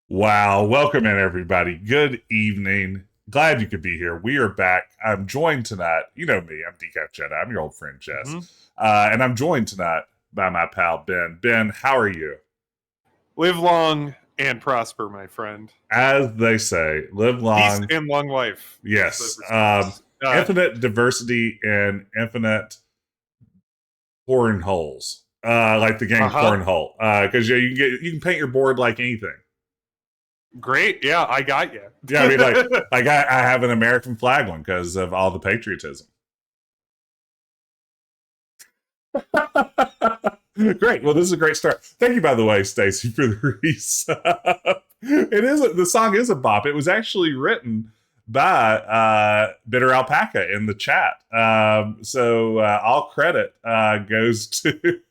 Wow, welcome in everybody. Good evening. Glad you could be here. We are back. I'm joined tonight. You know me, I'm Decaf Jedi. I'm your old friend Jess. And I'm joined tonight by my pal Ben. Ben, how are you? Live long and prosper, my friend. As they say, live long. Peace and long life. Yes. Infinite diversity and infinite cornholes. Like the game Cornhole. Because you can paint your board like anything. Great, yeah, I got you. Yeah, I mean, like I have an American flag one because of all the patriotism. Great. Well, this is a great start. Thank you, by the way, Stacy, for the resub. The song is a bop. It was actually written by Bitter Alpaca in the chat. So all credit goes to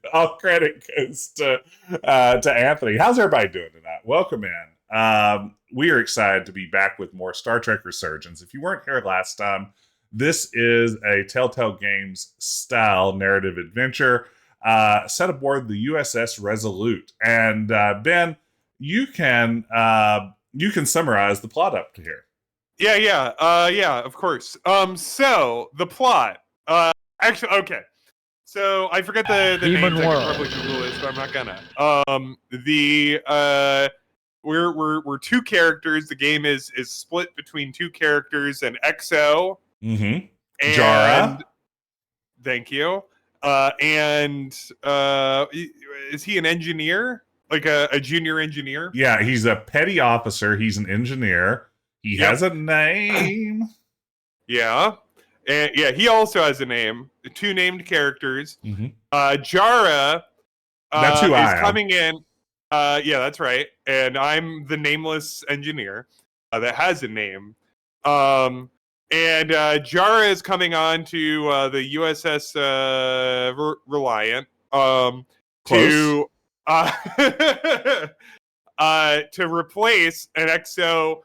Anthony. How's everybody doing tonight? Welcome in. We are excited to be back with more Star Trek Resurgence. If you weren't here last time, this is a Telltale Games style narrative adventure set aboard the USS Resolute. And Ben, you can summarize the plot up to here. Yeah, of course. So the plot. Actually, okay. So I forget the names. I can probably Google this, but I'm not gonna. We're two characters. The game is split between two characters, and XO. Mm-hmm. And, Jara. Thank you. Is he an engineer? Like a junior engineer? Yeah, he's a petty officer. He's an engineer. He has a name. Yeah. And he also has a name. Two named characters. Mm-hmm. Jara That's who I am. Coming in. Yeah, that's right. And I'm the nameless engineer that has a name. And Jara is coming on to the USS Reliant to replace an XO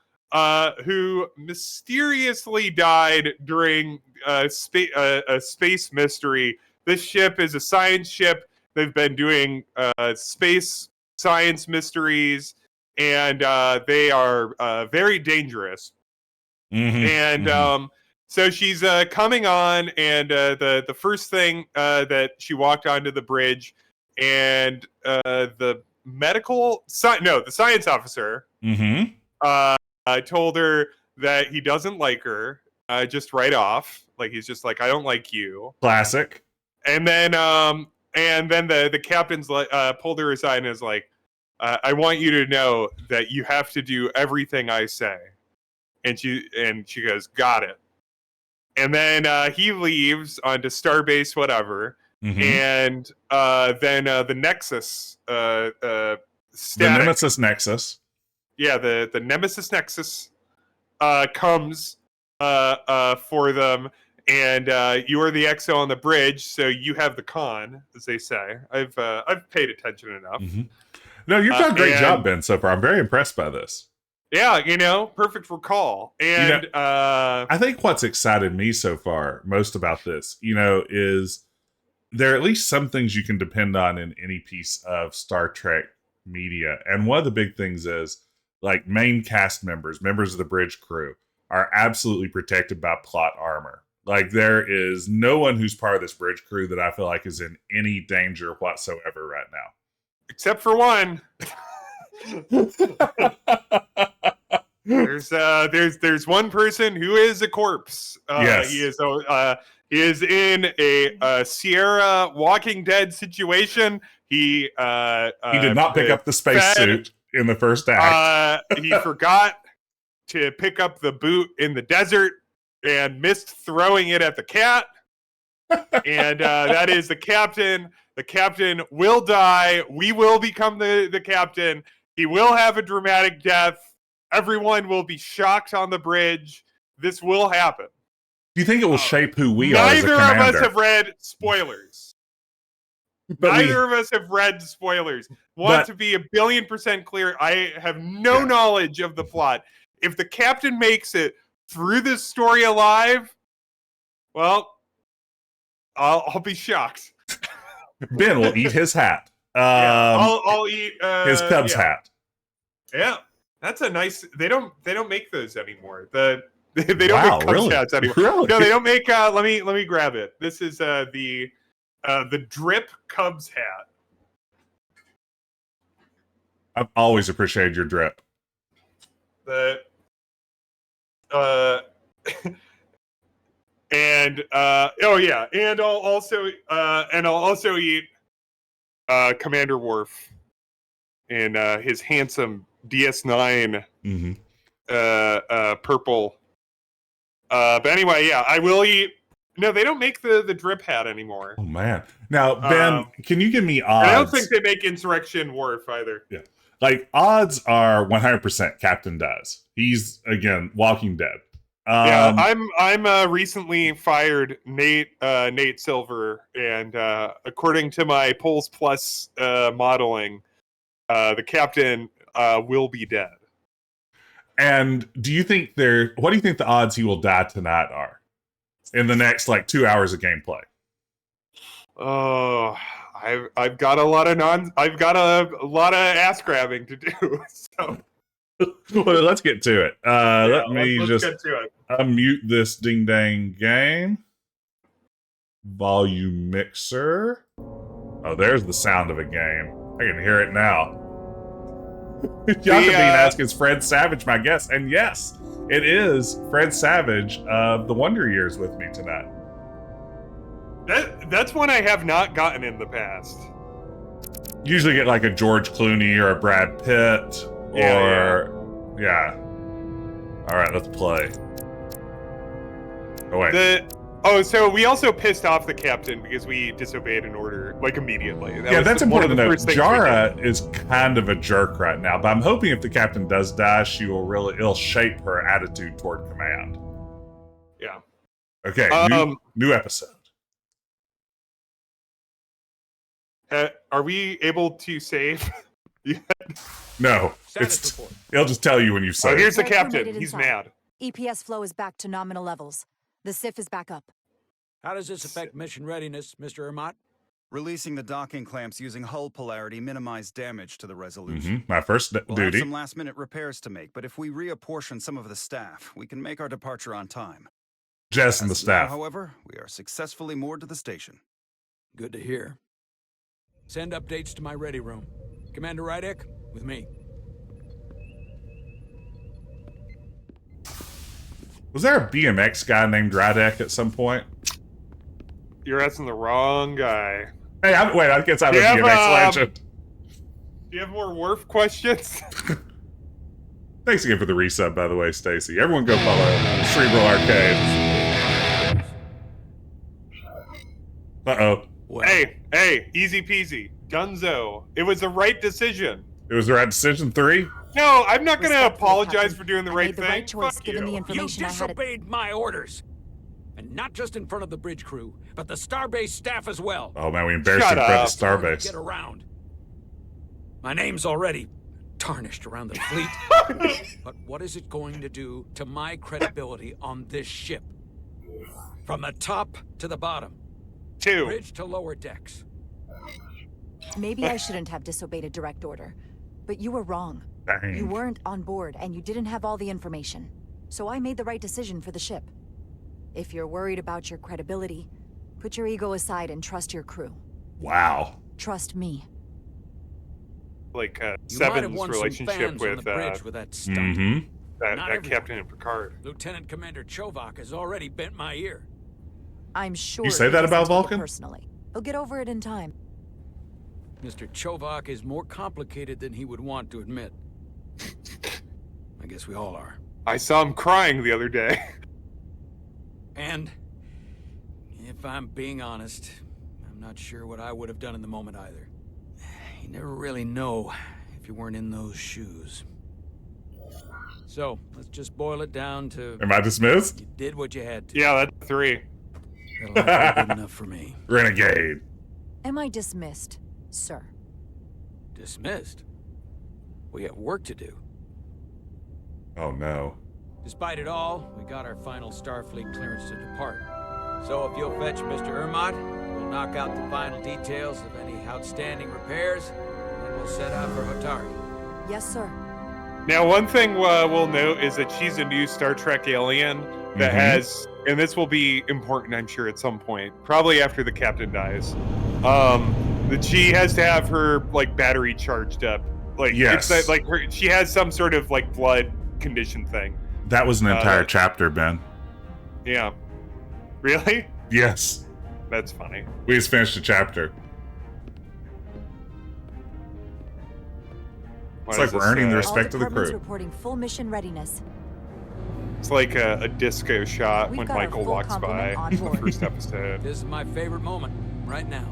who mysteriously died during a space mystery. This ship is a science ship. They've been doing space science mysteries, and they are very dangerous. So she's coming on, and the first thing that she walked onto the bridge, and the science officer told her that he doesn't like her just right off. Like, he's just like, I don't like you. Classic. And then the captain's pulled her aside and is like, I want you to know that you have to do everything I say. And she goes, got it. And then he leaves onto Starbase, whatever. Mm-hmm. And then the Nexus, the Nemesis Nexus. Yeah, the Nemesis Nexus comes for them. And you are the XO on the bridge, so you have the con, as they say. I've paid attention enough. Mm-hmm. No, you've done a great job, Ben, so far. I'm very impressed by this. Yeah, perfect recall. And I think what's excited me so far most about this, is there are at least some things you can depend on in any piece of Star Trek media. And one of the big things is, like, main cast members of the bridge crew, are absolutely protected by plot armor. Like, there is no one who's part of this bridge crew that I feel like is in any danger whatsoever right now. Except for one. There's one person who is a corpse. Yes. He is He is in a Sierra Walking Dead situation. He did not pick up the spacesuit in the first act. He forgot to pick up the boot in the desert and missed throwing it at the cat. And that is the captain. The captain will die. We will become the captain. He will have a dramatic death. Everyone will be shocked on the bridge. This will happen. Do you think it will shape who we are as a commander? Neither of us have read spoilers. Neither of us have read spoilers. To be 1,000,000,000% clear, I have no knowledge of the plot. If the captain makes it through this story alive, well, I'll be shocked. Ben will eat his hat. I'll eat his Cubs hat. Yeah, that's a nice. They don't make those anymore. They don't make Cubs hats anymore. Really? No, they don't make. Let me grab it. This is the drip Cubs hat. I've always appreciated your drip. And and I'll also eat Commander Worf in his handsome DS9 purple. But anyway, I will eat. No, they don't make the drip hat anymore. Oh man! Now, Ben, can you give me odds? I don't think they make Insurrection Worf either. Yeah, like odds are 100% Captain does. He's again Walking Dead. I'm recently fired Nate Silver, and according to my Polls Plus modeling, the captain will be dead. And what do you think the odds he will die tonight are in the next 2 hours of gameplay? Oh, I've got a lot of ass grabbing to do. So. Well, let's get to it. Let me let's just get to it. Unmute this ding dang game. Volume mixer. Oh, there's the sound of a game. I can hear it now. Y'all ask, is Fred Savage my guest? And yes, it is Fred Savage of the Wonder Years with me tonight. That's one I have not gotten in the past. Usually get a George Clooney or a Brad Pitt. Yeah. All right, let's play. Oh wait. So we also pissed off the captain because we disobeyed an order immediately. That's important to note. Jara is kind of a jerk right now, but I'm hoping if the captain does die, it'll shape her attitude toward command. Yeah. Okay. New episode. Are we able to save? No, it'll just tell you when you say. Oh, here's the captain. He's mad. EPS flow is back to nominal levels. The SIF is back up. How does this affect mission readiness, Mr. Ermott? Releasing the docking clamps using hull polarity minimized damage to the Resolute. My first duty. We'll have some last-minute repairs to make, but if we reapportion some of the staff, we can make our departure on time. Jess and the staff. However, we are successfully moored to the station. Good to hear. Send updates to my ready room. Commander Rydek, with me. Was there a BMX guy named Rydek at some point? You're asking the wrong guy. Hey, I guess I'm a BMX legend. Do you have more Worf questions? Thanks again for the resub, by the way, Stacy. Everyone go follow Cerebral Arcade. Uh-oh. Well. Hey, easy peasy. Dunzo. It was the right decision. It was the right decision, 3? No, I'm not going to apologize for doing the right thing. I made the right choice given the You information I had. disobeyed my orders. And not just in front of the bridge crew, but the Starbase staff as well. Oh man, we embarrassed him in front of the Starbase. Get around. My name's already tarnished around the fleet. But what is it going to do to my credibility on this ship? From the top to the bottom. 2. Bridge to lower decks. Maybe I shouldn't have disobeyed a direct order, but you were wrong. Dang. You weren't on board, and you didn't have all the information. So I made the right decision for the ship. If you're worried about your credibility, put your ego aside and trust your crew. Wow. Trust me. Seven's relationship with that stunt. that Captain and Picard. Lieutenant Commander Chovak has already bent my ear. I'm sure You say he that doesn't about take it Vulcan? personally. He'll get over it in time. Mr. Chovak is more complicated than he would want to admit. I guess we all are. I saw him crying the other day. And if I'm being honest, I'm not sure what I would have done in the moment either. You never really know if you weren't in those shoes. So, let's just boil it down to... Am I dismissed? You did what you had to. Yeah, that's 3. That'll have to be good enough for me. Renegade. Am I dismissed, sir? Dismissed? We have work to do. Oh no. Despite it all, we got our final Starfleet clearance to depart. So if you'll fetch Mr. Ermot, we'll knock out the final details of any outstanding repairs, and we'll set out for Hotari. Yes, sir. Now, one thing we'll note is that she's a new Star Trek alien that has, and this will be important, I'm sure, at some point, probably after the captain dies, that she has to have her, like, battery charged up. Like, Yes. it's like she has some sort of, like, blood condition thing. That was an entire chapter, Ben. Yeah. Really? Yes. That's funny. We just finished a chapter. What It's like is we're this, earning the All respect of the departments crew. reporting full mission readiness. It's like a disco shot We've when got our Michael full walks by complement on in the board. first episode. This is my favorite moment, right now.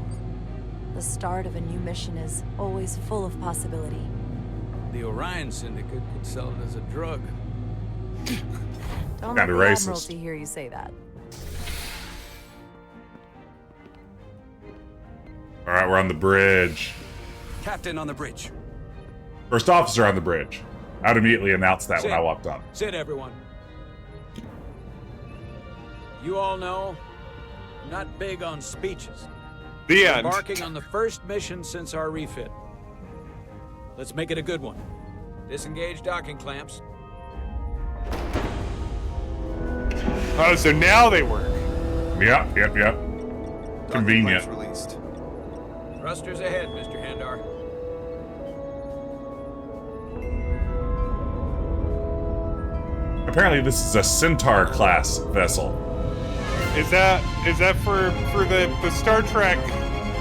The start of a new mission is always full of possibility. The Orion Syndicate could sell it as a drug. Don't let Kinda the racist. Admiralty hear you say that. All right, we're on the bridge. Captain on the bridge. First officer on the bridge. I'd immediately announce that when I walked up. Sit, everyone. You all know, I'm not big on speeches. The We're end. embarking on the first mission since our refit. Let's make it a good one. Disengage docking clamps. Oh, so now they work. Yep. Convenient. Docking clamps released. Thrusters ahead, Mr. Handar. Apparently this is a Centaur class vessel. Is that for the Star Trek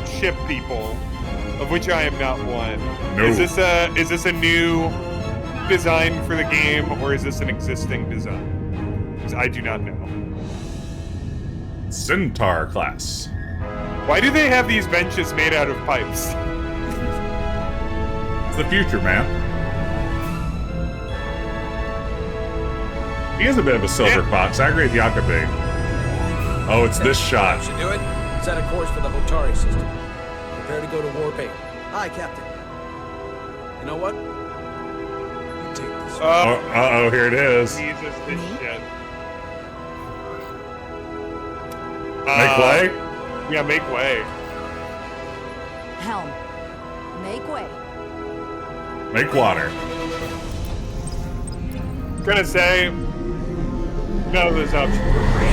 ship people, of which I am not one? No. Is this a new design for the game, or is this an existing design? 'Cause I do not know. Centaur class. Why do they have these benches made out of pipes? It's the future, man. He is a bit of a silver fox. I agree with Yakabe. Oh, it's this shot. Should do it. Set a course for the Hotari system. Prepare to go to Warp 8. Aye, Captain. You know what? You take this. Uh-oh, here it is. Jesus, this shit. Make way? Yeah, make way. Helm. Make way. Make water. Gonna say, none of those options were great.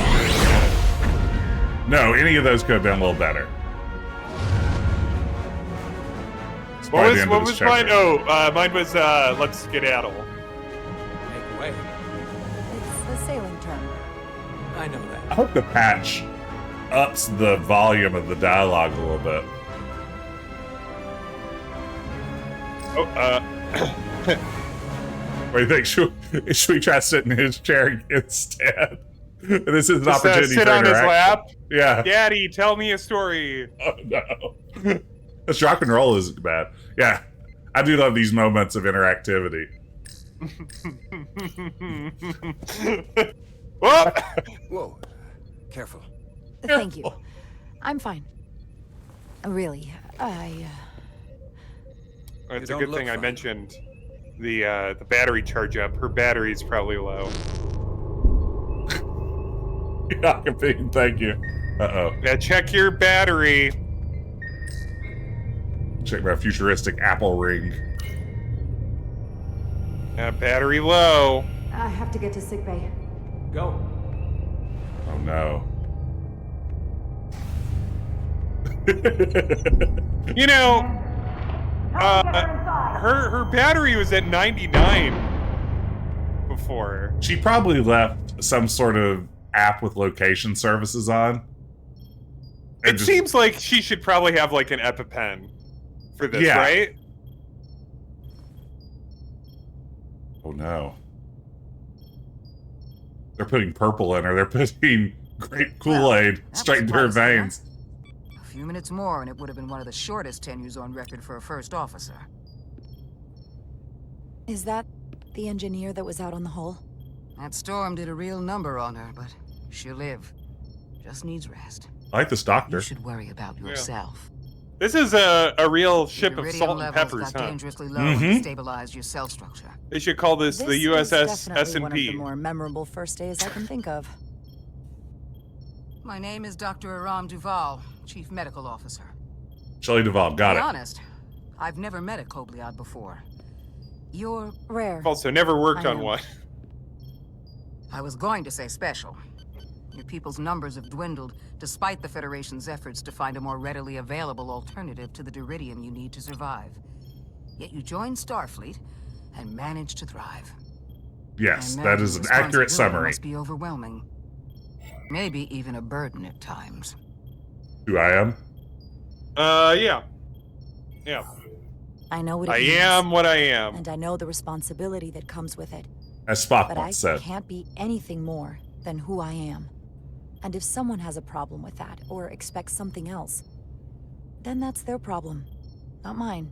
No, any of those could have been a little better. It's What probably was the end of this mine? chapter. Oh, mine was let's skedaddle. Make way. It's a sailing term. I know I that. hope the patch ups the volume of the dialogue a little bit. Oh, What do you think? Should we try to sit in his chair instead? This is an just opportunity sit for on his interaction. lap. Yeah. Daddy, tell me a story. Oh no. This rock and roll isn't bad. Yeah. I do love these moments of interactivity. Whoa! Whoa. Careful. Thank you. I'm fine. Really, It's You a don't good look thing I fine. mentioned the battery charge up. Her battery's probably low. Yakabe, thank you. Uh-oh. Yeah, check your battery. Check my futuristic Apple ring. Battery low. I have to get to sickbay. Go. Oh no. You know, her battery was at 99 before. She probably left some sort of app with location services on It seems like she should probably have like an EpiPen for this, right? Oh no. They're putting purple in her. They're putting grape Kool-Aid straight into her veins. A few minutes more and it would have been one of the shortest tenures on record for a first officer. Is that the engineer that was out on the hull? That storm did a real number on her, but she'll live. Just needs rest. I like this doctor. You should worry about yourself. This is a real ship of Iridium salt and levels peppers, got huh? dangerously low and destabilized your cell structure. They should call this the Is USS definitely one of the S&P. more memorable first days I can think of. My name is Dr. Aram Duval, Chief Medical Officer. Shelley Duvall, got To be it. honest, I've never met a Kobliad before. You're Rare. I've also never worked I on know. one. I was going to say special. Your people's numbers have dwindled, despite the Federation's efforts to find a more readily available alternative to the Duridium you need to survive. Yet you joined Starfleet and managed to thrive. Yes, I that imagine is the an accurate responsibility summary. Must be overwhelming. Maybe even a burden at times. Who I am? Yeah. Yeah. I know what it I means, am what I am. and I know the responsibility that comes with it. As Spock But I once said. can't be anything more than who I am. And if someone has a problem with that, or expects something else, then that's their problem, not mine.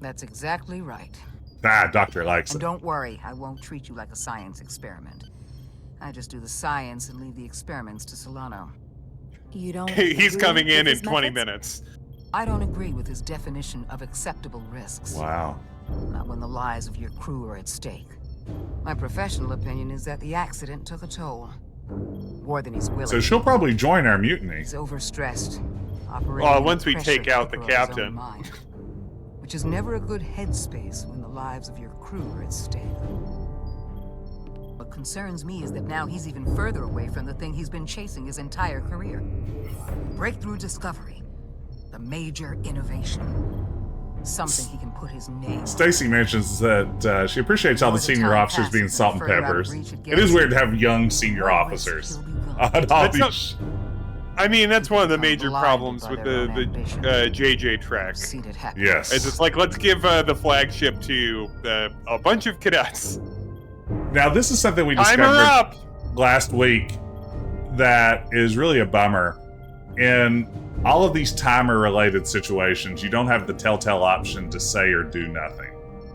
That's exactly right. Ah, doctor likes And it. don't worry, I won't treat you like a science experiment. I just do the science and leave the experiments to Solano. You don't. He's agree coming in with his 20 methods? minutes. I don't agree with his definition of acceptable risks. Wow. Not when the lives of your crew are at stake. My professional opinion is that the accident took a toll. More than he's willing. So she'll probably join our mutiny. He's overstressed. Operating Well, under once we pressure take out the controls his own captain. mind, which is never a good headspace when the lives of your crew are at stake. What concerns me is that now he's even further away from the thing he's been chasing his entire career. Breakthrough discovery. The major innovation. Something he can put his name on. Stacy mentions that she appreciates all the senior officers being salt and peppers. It is weird to have young senior officers on all That's not- these. I mean, that's one of the major blinded problems by with their own the ambition. JJ track. Seated happy. Yes. It's just like, let's give the flagship to a bunch of cadets. Now, this is something we Timer discovered up! last week that is really a bummer. In all of these timer-related situations, you don't have the telltale option to say or do nothing.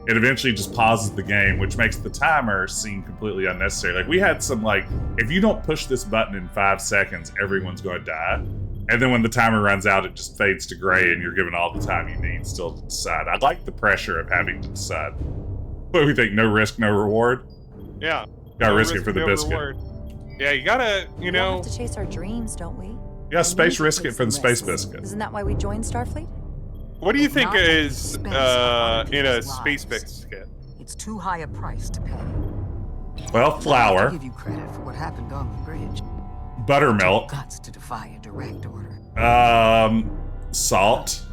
It eventually just pauses the game, which makes the timer seem completely unnecessary. Like, we had some, like, if you don't push this button in 5 seconds, everyone's going to die. And then when the timer runs out, it just fades to gray, and you're given all the time you need still to decide. I like the pressure of having to decide. What do we think? No risk, no reward? Yeah. Gotta No risk it risk, for the no biscuit. reward. Yeah, you gotta, you We know. all have to chase our dreams, don't we? Yeah, We space need to risk take it for the some space risks. biscuit. Isn't that why we joined Starfleet? What do you think Not at the is expense of other in a people's space lives. biscuit? It's too high a price to pay. Well, I flour, give you credit for what happened on the bridge. buttermilk, Guts to defy a direct order. salt.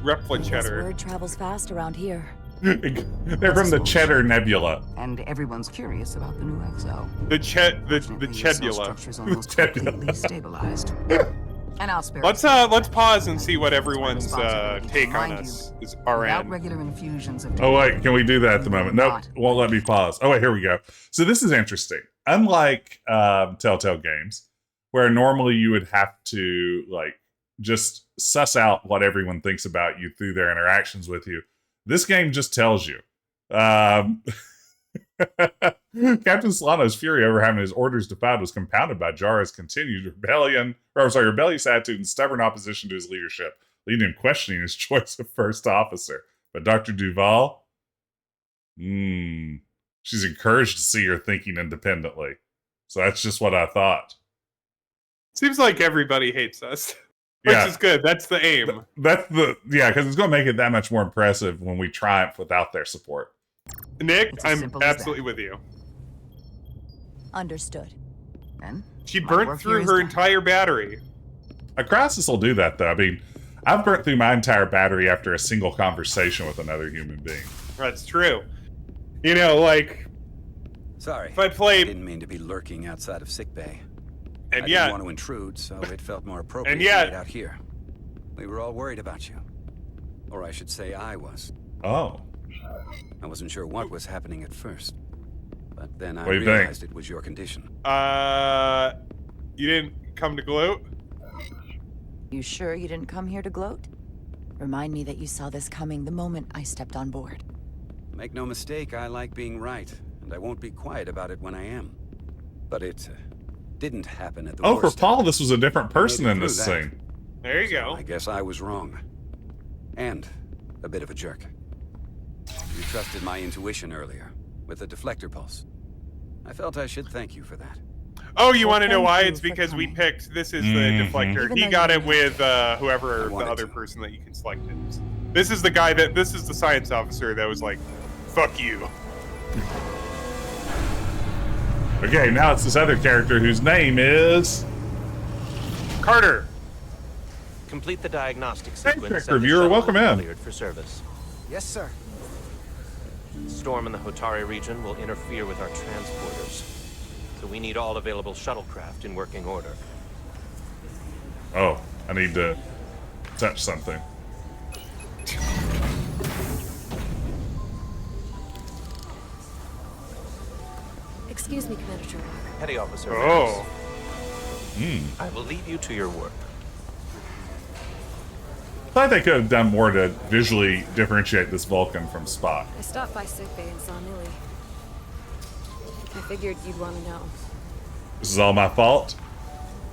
Repla Because cheddar. word travels fast around here. They're from the Cheddar Nebula. And everyone's curious about the new XO. The Fortunately, your cell chedula. structure's almost Chedula. completely stabilized. And I'll spare Let's you. pause and see what everyone's Responsibility to take on remind us is Without RN. regular infusions of Oh wait, can we do that at the moment? Nope, Not. won't let me pause. Oh wait, here we go. So this is interesting. Unlike Telltale games, where normally you would have to like just suss out what everyone thinks about you through their interactions with you, this game just tells you. Captain Solano's fury over having his orders defied was compounded by Jara's continued rebellious attitude and stubborn opposition to his leadership, leading him questioning his choice of first officer. But Dr. Duval, she's encouraged to see her thinking independently. So that's just what I thought. Seems like everybody hates us. Which Yeah. is good. That's the aim. Because it's going to make it that much more impressive when we triumph without their support. Nick, It's as I'm simple as absolutely with you. Understood. And She my burnt work through here is her done. entire battery. A crisis will do that, though. I mean, I've burnt through my entire battery after a single conversation with another human being. That's true. You know, like, Sorry. if I I played... didn't mean to be lurking outside of sickbay. And I yet, didn't want to intrude, so it felt more appropriate And to yet- wait out here. We were all worried about you. Or I should say I was. Oh. I wasn't sure what was happening at first. But then I What do you think? realized it was your condition. you didn't come to gloat? You sure you didn't come here to gloat? Remind me that you saw this coming the moment I stepped on board. Make no mistake, I like being right, and I won't be quiet about it when I am. But it didn't happen at the Oh, for worst Paul, time. this was a different person Made it in this through that. scene. There you So go. I guess I was wrong. And a bit of a jerk. You trusted my intuition earlier, with the deflector pulse. I felt I should thank you for that. Oh, you Well, want to know thank why? you It's for because we coming. picked. This is the Mhm. deflector. Even He though got you it with whoever I the wanted other to. person that you can select is. This is the guy that. This is the science officer that was like, "Fuck you." Okay, now it's this other character whose name is... Carter. Complete the diagnostic Hey, sequence. Trek and the reviewer, shuttle welcome in. Cleared for service. Yes, sir. Storm in the Hotari region will interfere with our transporters, so we need all available shuttlecraft in working order. Oh, I need to touch something. Excuse me, Commander. Petty Officer. Oh. Reyes, I will leave you to your work. I thought they could have done more to visually differentiate this Vulcan from Spock. I stopped by sickbay and saw Millie. I figured you'd want to know. This is all my fault?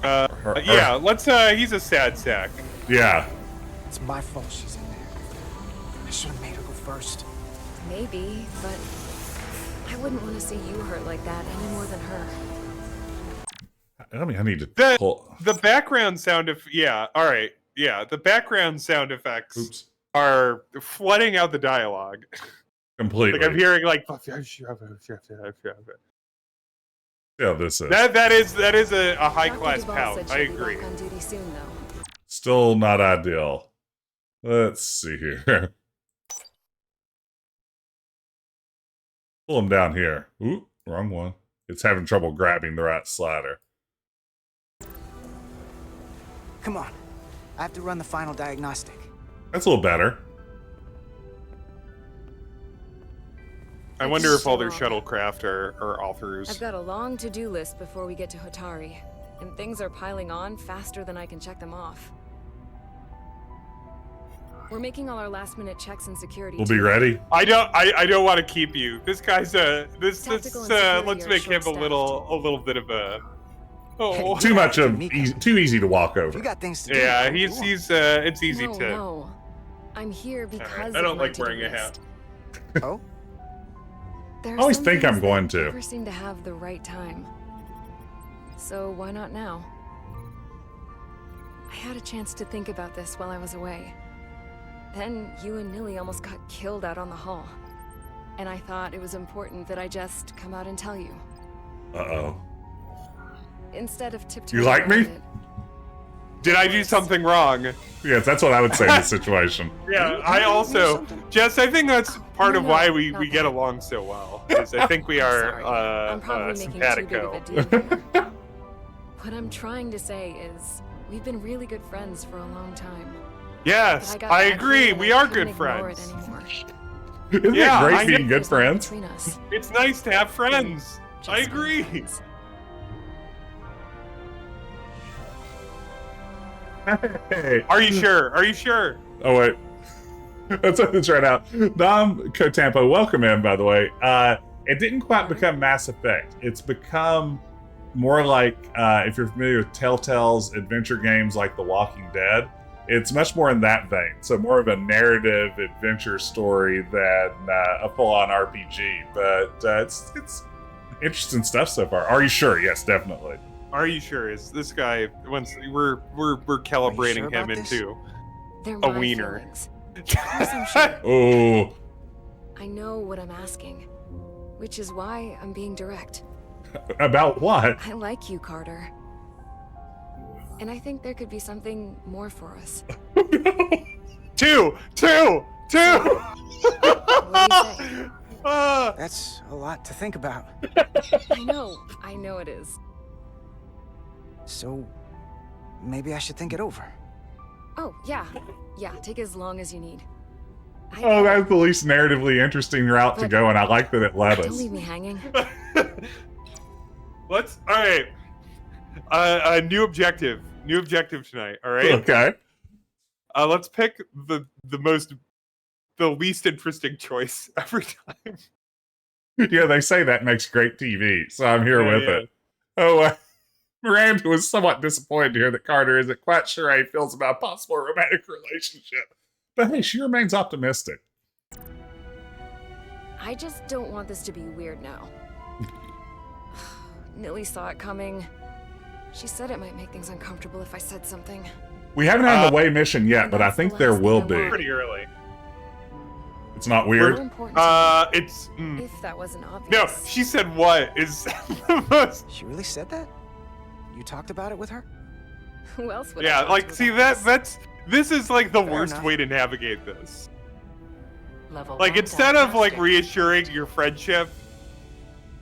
Her- Yeah. Let's. He's a sad sack. Yeah. It's my fault she's in there. I should have made her go first. Maybe, but I wouldn't want to see you hurt like that any more than her. I mean, I need to The pull... the background sound of yeah. All right. Yeah. The background sound effects Oops. are flooding out the dialogue. Completely. Like I'm hearing like. Yeah, this is. That is a high Dr. class Duvall pout. said I she'll be agree. back on duty soon, though. Still not ideal. Let's see here. Pull him down here. Ooh, wrong one. It's having trouble grabbing the right slider. Come on. I have to run the final diagnostic. That's a little better. I wonder if all their Sure. shuttlecraft are authors. I've got a long to-do list before we get to Hotari, and things are piling on faster than I can check them off. We're making all our last-minute checks and security. We'll be too. ready. I don't want to keep you. This guy's this Tactical and security let's are make him a short-staffed. little bit of a oh Too much of Mika. too easy to walk You over. got things to do. yeah. Go on. He's it's easy no, to. No, I'm here because I don't of my like wearing to-do a hat. list. Oh? There are I always some think I'm things that going to. never seem to have the right time. So why not now? I had a chance to think about this while I was away. Then you and Nilly almost got killed out on the hall. And I thought it was important that I just come out and tell you. Uh-oh. Instead of tiptoeing You like me? around it. Did I do something wrong? Yes, that's what I would say in this situation. Yeah, I also, Jess. I think that's part of No, why not we get that. along so well. Is I think we are Sorry. I'm probably making too big of a simpatico. deal here. What I'm trying to say is, we've been really good friends for a long time. Yes, But got I back agree. here and We I are couldn't good ignore it friends. anymore. Isn't Yeah, it great I being know. good There's nothing friends? between us. It's nice to have friends. Just I agree. friends. Hey. Are you sure? Are you sure? Oh wait, let's try it out. Dom Kotampo, welcome in. By the way, it didn't quite become Mass Effect. It's become more like if you're familiar with Telltale's adventure games like The Walking Dead. It's much more in that vein. So more of a narrative adventure story than a full-on RPG. But it's interesting stuff so far. Are you sure? Yes, definitely. Are you sure? Is this guy? Once we're calibrating sure him about this? into They're a my wiener. feelings. Of course I'm sure. Oh, I know what I'm asking, which is why I'm being direct. about what? I like you, Carter. And I think there could be something more for us. Two. What do you say? That's a lot to think about. I know it is. So, maybe I should think it over. Oh, yeah. Yeah, take as long as you need. Oh, that's the least narratively interesting route to go, and I like that it let Don't us. leave me hanging. All right. A new objective. New objective tonight. All right. Okay. Let's pick the least interesting choice every time. Yeah, they say that makes great TV, so I'm here with Yeah. it. Oh, Miranda was somewhat disappointed to hear that Carter isn't quite sure how he feels about a possible romantic relationship. But hey, she remains optimistic. I just don't want this to be weird now. Nilly saw it coming. She said it might make things uncomfortable if I said something. We haven't had an away mission yet, but I think there will be. Pretty early. It's not How weird. important to It's me, if that wasn't obvious. no. She said what is the most. She really said that? You talked about it with her? Who else would I Yeah, talk like to see about this is like the Fair worst enough. way to navigate this. Level Like 1 instead of like diagnostic. reassuring your friendship,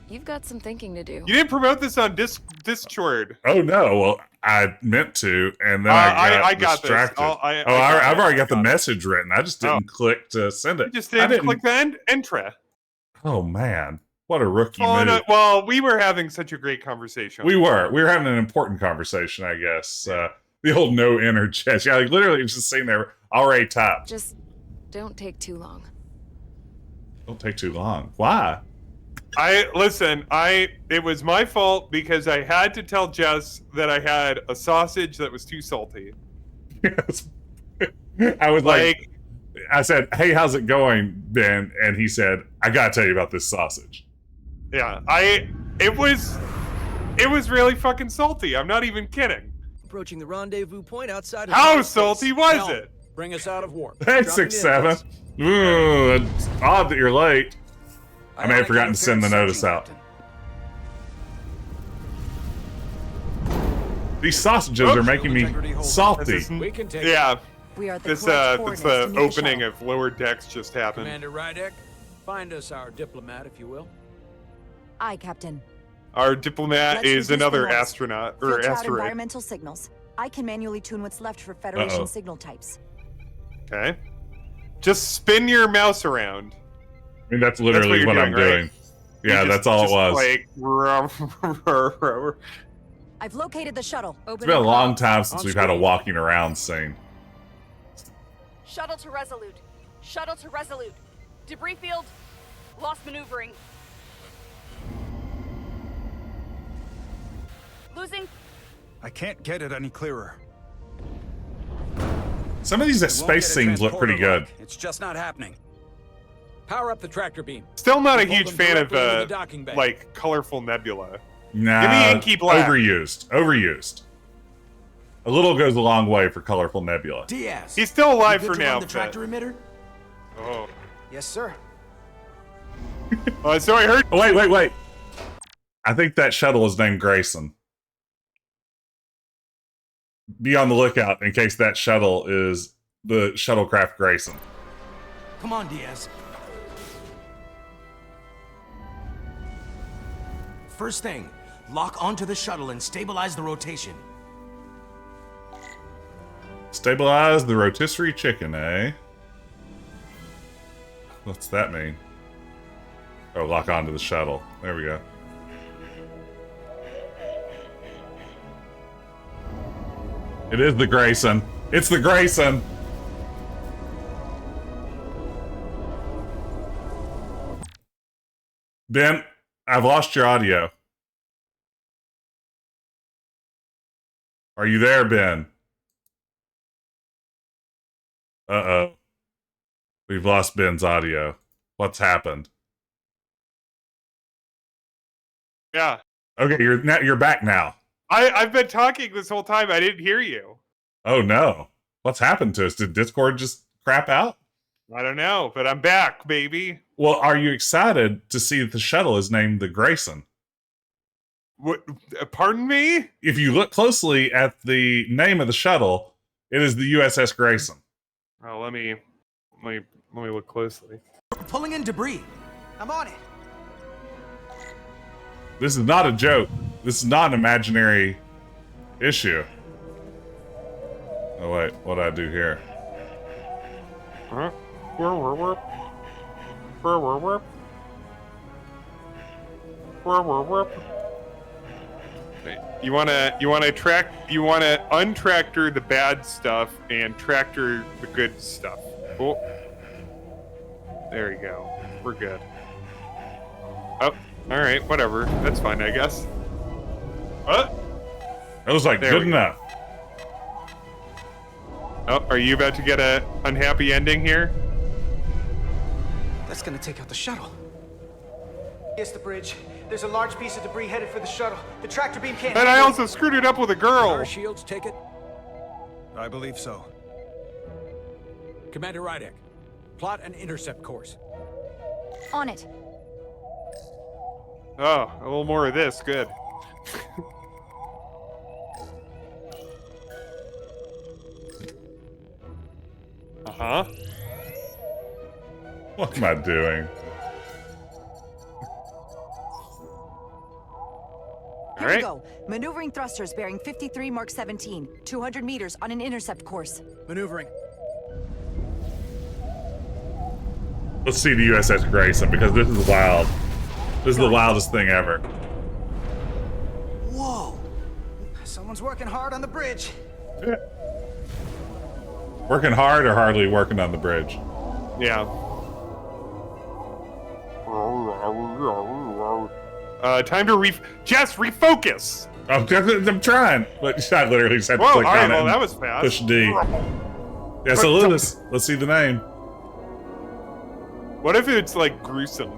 You've got some thinking to do. you didn't promote this on Discord. Oh no! Well, I meant to, and then I got got this. distracted. I've I've already got the message written. I just didn't click to send You it. just I didn't click the enter. Oh man, what a rookie move! Well, we were having such a great conversation. We were having an important conversation, I guess. The old no enter chest. Yeah, like literally just sitting there already typed. Just don't take too long. Don't take too long. Why? It was my fault because I had to tell Jess that I had a sausage that was too salty. Yes. I was like, I said, "Hey, how's it going, Ben?" And he said, "I gotta tell you about this sausage." Yeah, it was really fucking salty. I'm not even kidding. Approaching the rendezvous point outside of How hyperspace. salty was Helm, it? Bring us out of warp. Hey, Dropping in, 6-7. please. Ooh, it's odd that you're late. I may have forgotten to send the notice out. These sausages are making me salty. We can take Yeah, We are at the this correct this coordinates to meet the opening shuttle. of lower decks just happened. Commander Rydek, find us our diplomat, if you will. Aye, Captain. Our diplomat Let's is reduce the another noise. astronaut or Filter out asteroid. environmental signals. I can manually tune what's left for Federation Uh-oh. signal types. Okay, just spin your mouse around. I mean, that's literally you're what I'm doing, right? doing. Yeah, that's all it was. Like, I've located the shuttle. It's been a long time since we've had a walking around scene. Shuttle to Resolute. Shuttle to Resolute. Debris field. Lost maneuvering. Losing. I can't get it any clearer. Some of these space scenes look pretty good. It's just not happening. Power up the tractor beam. Still not a Hold huge them fan of directly into the docking bay. like colorful nebula. Nah, Give me Inky Black. Overused. A little goes a long way for colorful nebula. Diaz. He's still alive you for good to now. run the tractor emitter? Oh. Yes, sir. So I heard. Oh, wait. I think that shuttle is named Grayson. Be on the lookout in case that shuttle is the shuttlecraft Grayson. Come on, Diaz. First thing, lock onto the shuttle and stabilize the rotation. Stabilize the rotisserie chicken, eh? What's that mean? Oh, lock onto the shuttle. There we go. It is the Grayson. It's the Grayson. Ben, I've lost your audio. Are you there, Ben? Uh-oh. We've lost Ben's audio. What's happened? Yeah. Okay, you're back now. I've been talking this whole time. I didn't hear you. Oh no. What's happened to us? Did Discord just crap out? I don't know, but I'm back, baby. Well, are you excited to see that the shuttle is named the Grayson? What? Pardon me? If you look closely at the name of the shuttle, it is the USS Grayson. Oh, let me look closely. We're pulling in debris. I'm on it. This is not a joke. This is not an imaginary issue. Oh wait, what do I do here? Huh? You wanna untractor the bad stuff and tractor the good stuff. Oh, there you go. We're good. Oh, all right, whatever. That's fine, I guess. What? It was like good enough. Oh, are you about to get a unhappy ending here? That's gonna take out the shuttle. Yes, the bridge. There's a large piece of debris headed for the shuttle. The tractor beam can't. And I also screwed it up with a girl. Our shields take it? I believe so. Commander Rydek, plot an intercept course. On it. Oh, a little more of this. Good. Uh-huh. What am I doing? Here we go. Maneuvering thrusters bearing 53 Mark 17, 200 meters on an intercept course. Maneuvering. Let's see the USS Grayson, because this is wild. This is the wildest thing ever. Whoa! Someone's working hard on the bridge. Working hard or hardly working on the bridge? Yeah. Time to Jess, refocus! I'm trying, but I literally just had to Whoa, click alright, on it. well, and that was fast. Push D. Yeah, so let's see the name. What if it's like gruesome?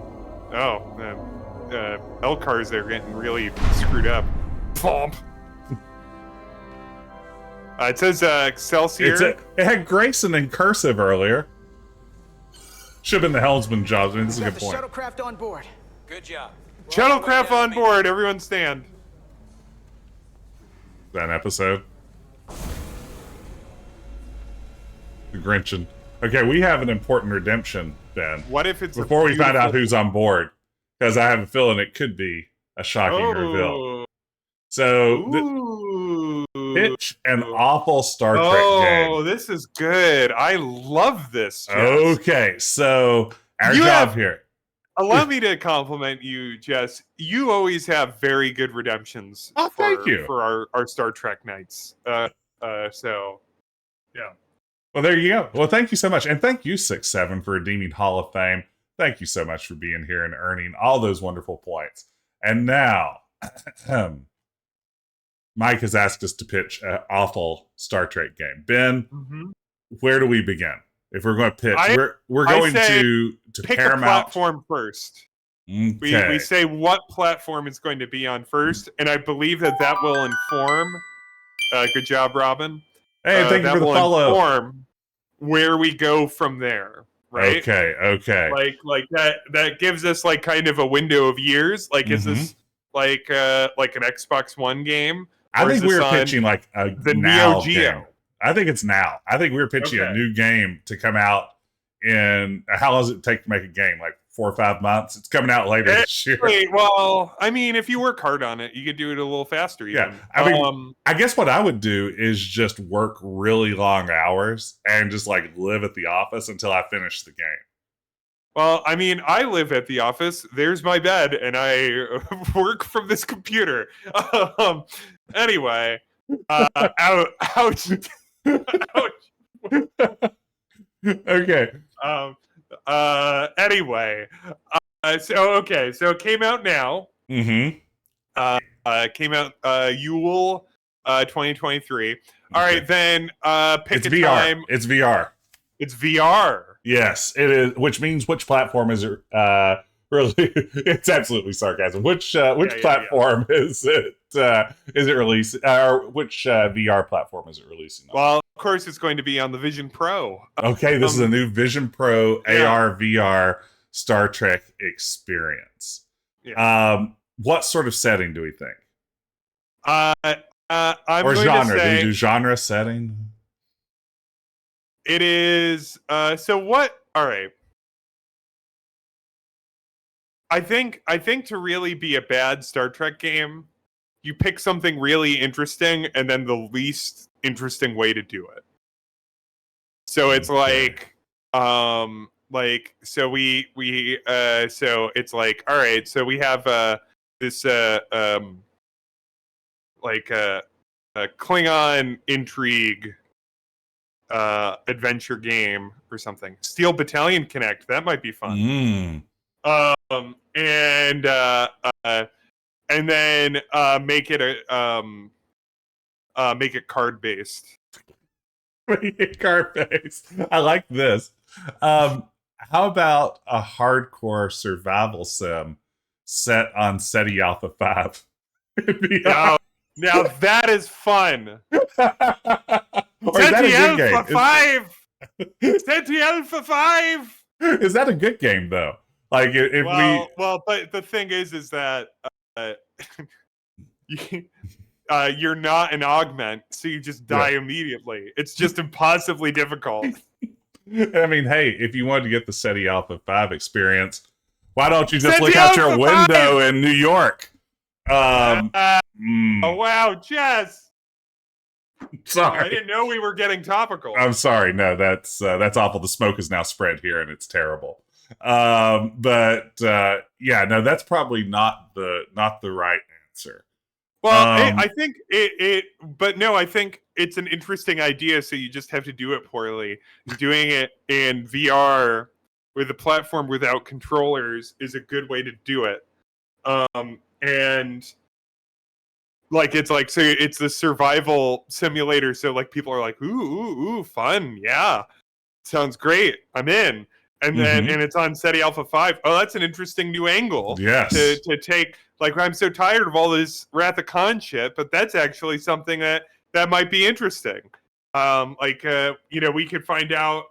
Oh, L-cars, they're getting really screwed up. Pomp. It says Excelsior. It had Grayson in cursive earlier. Should have been the helmsman job. I mean, this is a good point. Shuttlecraft on board. Good job. Shuttlecraft on board. Everyone stand. Is that an episode? The Grinchin. Okay, we have an important redemption, Ben. What if it's before we find out who's on board? Because I have a feeling it could be a shocking reveal. So, pitch an awful Star Trek game. Oh, this is good. I love this, Jess. Okay, so our job here. Allow me to compliment you, Jess. You always have very good redemptions. Thank you. For our Star Trek nights. So, yeah. Well, there you go. Well, thank you so much. And thank you, 6-7, for redeeming Hall of Fame. Thank you so much for being here and earning all those wonderful points. And now, Mike has asked us to pitch an awful Star Trek game. Ben, where do we begin? If we're going to pitch, we're going to pick Paramount. a platform first. Okay. We say what platform it's going to be on first, and I believe that will inform. Good job, Robin. Hey, thank you for the follow. Inform where we go from there. Right? Okay. Like that gives us like kind of a window of years. Like, is this like an Xbox One game? I think we're pitching like the now Neo Geo. game. I think it's now. I think we're pitching a new game to come out in. How long does it take to make a game? Like 4 or 5 months? It's coming out later this year. Well, I mean, if you work hard on it, you could do it a little faster. Even. Yeah, I mean, I guess what I would do is just work really long hours and just like live at the office until I finish the game. Well, I mean, I live at the office. There's my bed, and I work from this computer. Anyway, ouch. Okay. Anyway, so it came out now. Mm-hmm. Came out Yule 2023. All right, then pick it's a VR. time. It's VR. It's VR. Yes, it is. Which means which platform is it? Really, it's absolutely sarcasm. Which platform is it? Is it releasing? Or which VR platform is it releasing on? Well, of course, it's going to be on the Vision Pro. Okay, this is a new Vision Pro AR VR Star Trek experience. Yeah. What sort of setting do we think? I'm or going genre? To say do we do genre setting? It is. So what? All right. I think to really be a bad Star Trek game, you pick something really interesting and then the least interesting way to do it. So it's like so so it's like, all right, so we have this like a Klingon intrigue adventure game or something. Steel Battalion Connect, that might be fun. And then make it card based. Make it card based. I like this. How about a hardcore survival sim set on SETI Alpha 5? Now that is fun. SETI Alpha 5. SETI Alpha 5. Is that a good game though? Like if but the thing is that you're not an augment, so you just die immediately. It's just impossibly difficult. I mean, hey, if you wanted to get the SETI Alpha 5 experience, why don't you just look out your window in New York? Oh wow, Jess. Sorry, I didn't know we were getting topical. I'm sorry. No, that's awful. The smoke is now spread here, and it's terrible. But yeah, no, that's probably not the right answer. Well, I think but no, I think it's an interesting idea. So you just have to do it poorly. Doing it in VR with a platform without controllers is a good way to do it. And like it's like, so it's the survival simulator. So like people are like, ooh, fun, yeah, sounds great, I'm in. And then and it's on SETI Alpha 5. Oh, that's an interesting new angle. Yes. To take, like, I'm so tired of all this Wrath of Khan shit, but that's actually something that might be interesting. We could find out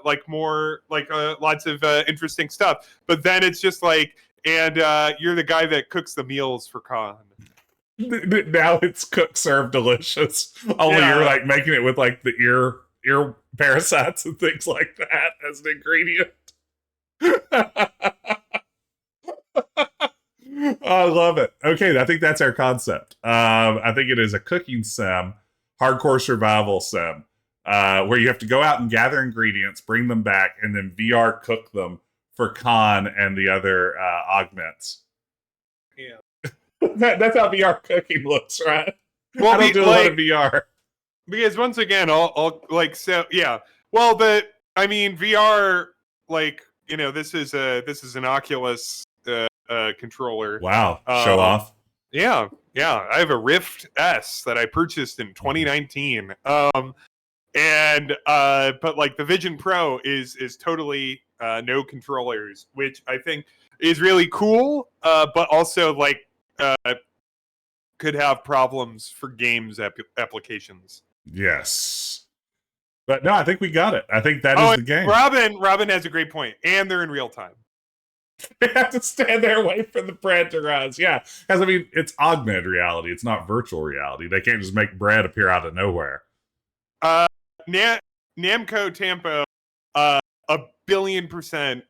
like more, like lots of interesting stuff. But then it's just like, and you're the guy that cooks the meals for Khan. Now it's cook, serve, delicious. Only you're like making it with like the ear parasites and things like that as an ingredient. I love it. Okay, I think that's our concept. I think it is a cooking sim, hardcore survival sim, where you have to go out and gather ingredients, bring them back, and then VR cook them for Khan and the other augments. Yeah. That's how VR cooking looks, right? Well, I don't do a lot of VR. Because once again, I'll like, so yeah. Well, but I mean, VR, like, you know, this is an Oculus controller. Wow, show off. Yeah. I have a Rift S that I purchased in 2019. But like the Vision Pro is totally no controllers, which I think is really cool. But also like could have problems for games applications. Yes. But no, I think we got it. I think that is the game. Robin has a great point. And they're in real time. They have to stand there and wait for the bread to rise. Yeah. Because, I mean, it's augmented reality. It's not virtual reality. They can't just make bread appear out of nowhere. Namco Tampo, 1,000,000,000%,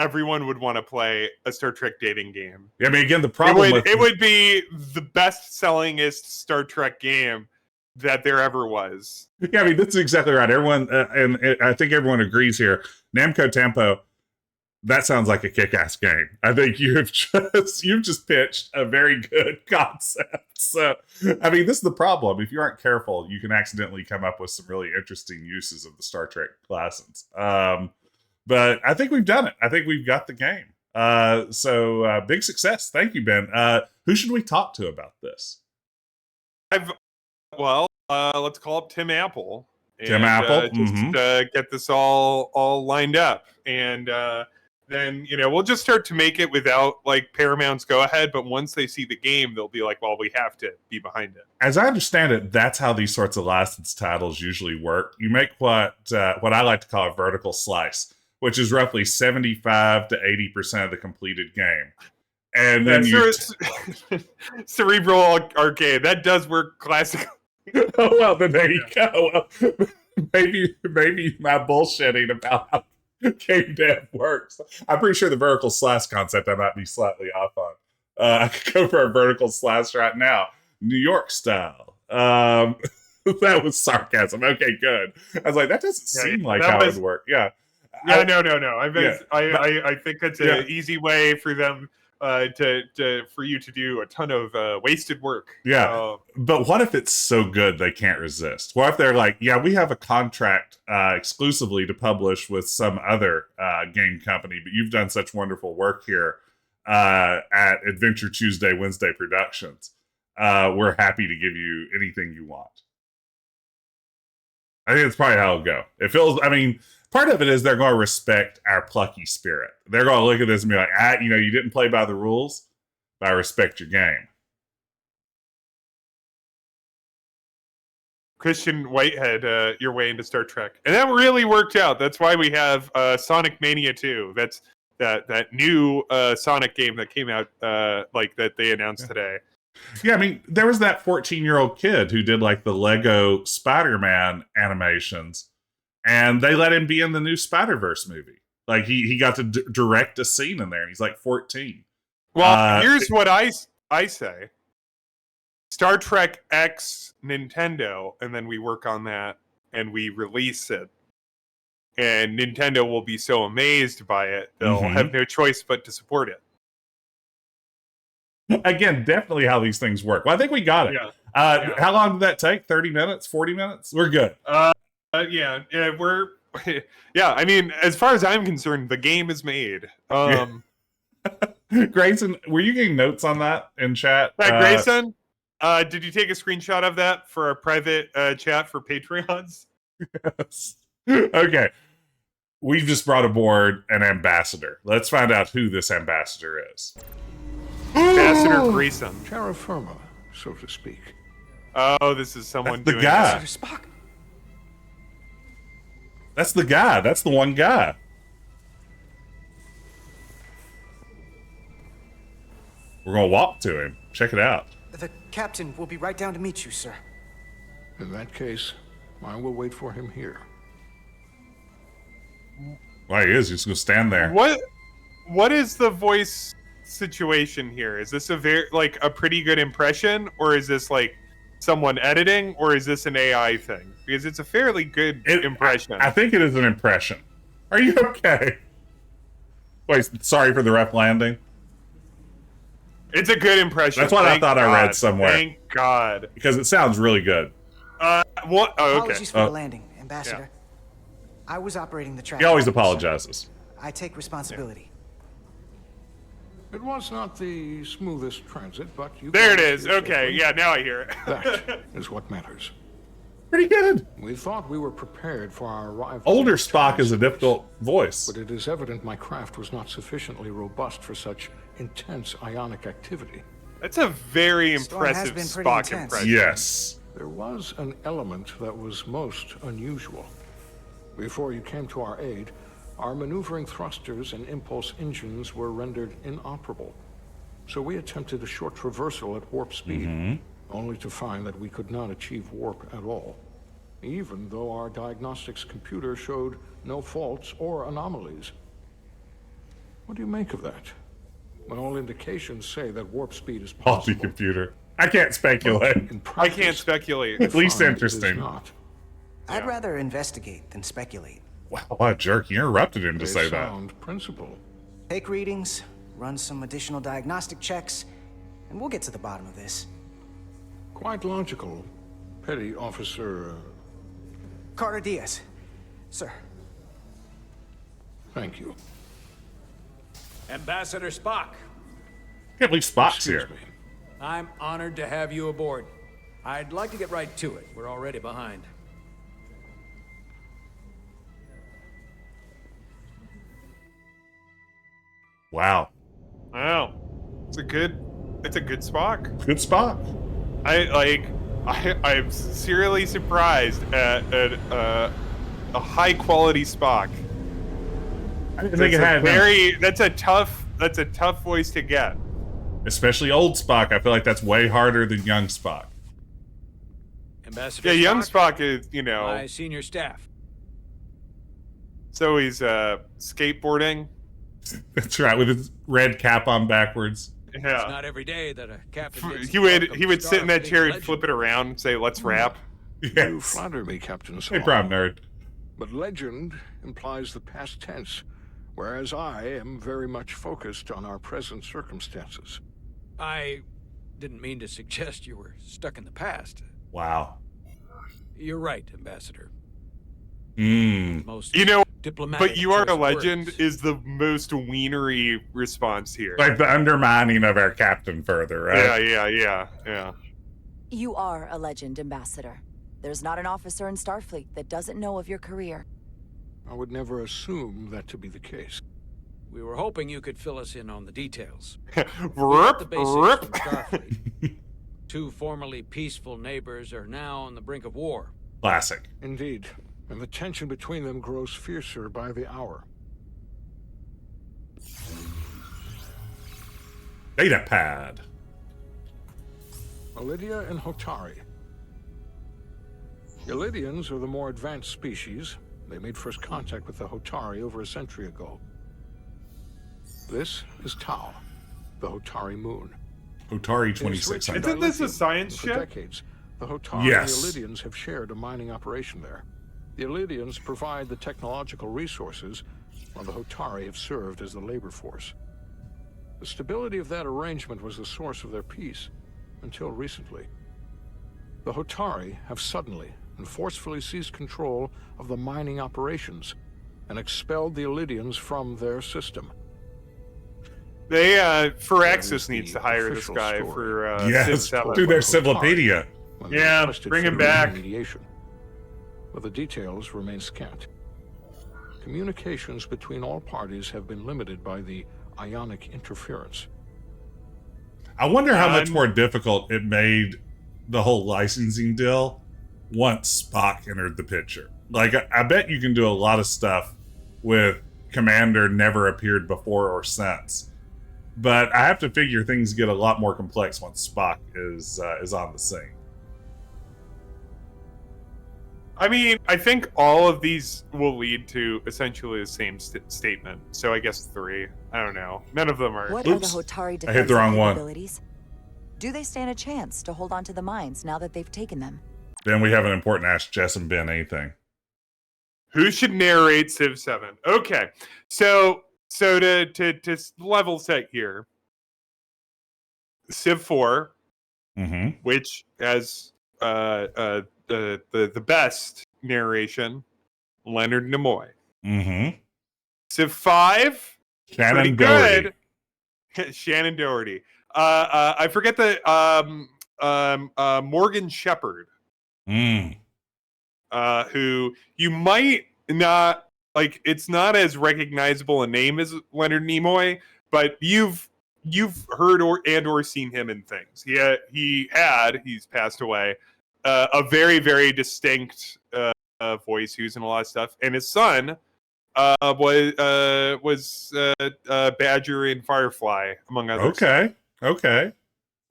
everyone would want to play a Star Trek dating game. Yeah, I mean, again, the problem it would be the best-sellingest Star Trek game that there ever was. Yeah, I mean, that's exactly right. Everyone, and I think everyone agrees here. Namco Tampo, that sounds like a kick-ass game. I think you've just pitched a very good concept. So, I mean, this is the problem. If you aren't careful, you can accidentally come up with some really interesting uses of the Star Trek license. But I think we've done it. I think we've got the game. So big success. Thank you, Ben. Who should we talk to about this? Let's call up Tim Apple. Tim Apple? Just get this all lined up. And then, you know, we'll just start to make it without, like, Paramount's go-ahead. But once they see the game, they'll be like, well, we have to be behind it. As I understand it, that's how these sorts of licensed titles usually work. You make what I like to call a vertical slice, which is roughly 75 to 80% of the completed game. And then Cerebral Arcade, that does work classically. Oh, well, then there you go. Well, maybe my bullshitting about how game dev works. I'm pretty sure the vertical slash concept I might be slightly off on. I could go for a vertical slash right now. New York style. That was sarcasm. Okay, good. I was like, that doesn't seem like how it would work. Yeah. Yeah, no. I think that's an easy way for them for you to do a ton of wasted work. Yeah. But what if it's so good they can't resist? What if they're like, yeah, we have a contract exclusively to publish with some other game company, but you've done such wonderful work here at Adventure Tuesday, Wednesday Productions. We're happy to give you anything you want. I think it's probably how it'll go. It feels, I mean, part of it is they're going to respect our plucky spirit. They're going to look at this and be like, you didn't play by the rules, but I respect your game. Christian Whitehead, your way into Star Trek. And that really worked out. That's why we have Sonic Mania 2. That's that new Sonic game that came out that they announced today. Yeah, I mean, there was that 14-year-old kid who did like the Lego Spider-Man animations, and they let him be in the new Spider-Verse movie. Like he got to direct a scene in there, and he's like 14. Well, here's what I say: Star Trek X Nintendo, and then we work on that and we release it, and Nintendo will be so amazed by it they'll have no choice but to support it. Again, definitely how these things work. Well, I think we got it. Yeah. How long did that take? 30 minutes? 40 minutes? We're good. We're I mean, as far as I'm concerned, the game is made. Grayson, were you getting notes on that in chat? Grayson, did you take a screenshot of that for a private chat for Patreons? Yes. Okay. We've just brought aboard an ambassador. Let's find out who this ambassador is. Ambassador Grayson. Terra firma, so to speak. Oh, this is someone doing guy. Spock. That's the guy. That's the one guy. We're going to walk to him. Check it out. The captain will be right down to meet you, sir. In that case, I will wait for him here. Well, he is. He's going to stand there. What is the voice situation here? Is this a pretty good impression, or is this like someone editing, or is this an AI thing? Because it's a fairly good impression. I think it is an impression. Are you okay? Wait, sorry for the rough landing. It's a good impression. That's what I thought I read somewhere. Thank God. Because it sounds really good. Okay. Apologies for the landing, Ambassador. I was operating the track. He always apologizes. I take responsibility. It was not the smoothest transit, but you... There it is. Okay, yeah, now I hear it. That is what matters. Pretty good. We thought we were prepared for our arrival. Older Spock is a difficult voice. But it is evident my craft was not sufficiently robust for such intense ionic activity. That's a very impressive Spock impression. Yes. There was an element that was most unusual. Before you came to our aid, our maneuvering thrusters and impulse engines were rendered inoperable. So we attempted a short traversal at warp speed, only to find that we could not achieve warp at all, even though our diagnostics computer showed no faults or anomalies. What do you make of that? When all indications say that warp speed is possible. Faulty computer. I can't speculate. I can't speculate. At least interesting. I'd rather investigate than speculate. Wow, what a jerk. You interrupted him to say that. Sound principle. Take readings, run some additional diagnostic checks, and we'll get to the bottom of this. Quite logical. Petty Officer... Carter Diaz. Sir. Thank you. Ambassador Spock. Can't believe Spock's here. I'm honored to have you aboard. I'd like to get right to it. We're already behind. Wow. It's a good Spock. Good Spock. I'm sincerely surprised at a high quality Spock. I didn't think it had that's a tough voice to get. Especially old Spock. I feel like that's way harder than young Spock. Ambassador young Spock is, my senior staff. So he's skateboarding. That's right, with his red cap on backwards. It's Yeah. not every day that a captain gets He the would welcome he would sit in that Starfleet chair and legend. flip it around and say, "Let's wrap." You Yes. flatter me, Captain Hey, Spock. prom nerd. But legend implies the past tense, whereas I am very much focused on our present circumstances. I didn't mean to suggest you were stuck in the past. Wow. You're right, Ambassador. Mm. Most You know, diplomatic but you are a choice legend words. is the most wienery response here. Like the undermining of our captain further, right? Yeah. You are a legend, Ambassador. There's not an officer in Starfleet that doesn't know of your career. I would never assume that to be the case. We were hoping you could fill us in on the details. Rip, The basics rip. from Starfleet. Two formerly peaceful neighbors are now on the brink of war. Classic. Indeed, and the tension between them grows fiercer by the hour. Data pad. Elydia and Hotari. Elydians are the more advanced species. They made first contact with the Hotari over a century ago. This is Tau, the Hotari moon. Hotari It is rich 2600. in Isn't this a dilithium, science and for ship? decades, the Hotari Yes. and the Elydians have shared a mining operation there. The Elydians provide the technological resources, while the Hotari have served as the labor force. The stability of that arrangement was the source of their peace, until recently. The Hotari have suddenly and forcefully seized control of the mining operations and expelled the Elydians from their system. They That Firaxis is needs the to hire this official guy story. for Civ Yes, 7. do their Hotari Civlopedia. when they Yeah, requested bring him Federation back. mediation. But the details remain scant. Communications between all parties have been limited by the ionic interference. I wonder how much more difficult it made the whole licensing deal once Spock entered the picture. Like, I bet you can do a lot of stuff with Commander never appeared before or since. But I have to figure things get a lot more complex once Spock is on the scene. I mean, I think all of these will lead to essentially the same statement. So I guess 3. I don't know. None of them are. What are the Oops. Hotari I hit the defensive wrong one. capabilities? Do they stand a chance to hold on to the mines now that they've taken them? Then we have an important Ask Jess and Ben anything. Who should narrate Civ 7? Okay, so to level set here, Civ 4, which has the best narration, Leonard Nimoy. Civ 5, Shannon pretty Doherty. good. Shannon Doherty. I forget the Morgan Shepard. Who you might not like. It's not as recognizable a name as Leonard Nimoy, but you've heard or seen him in things. He's passed away. A very, very distinct voice who's in a lot of stuff, and his son was Badger in Firefly, among others. Okay.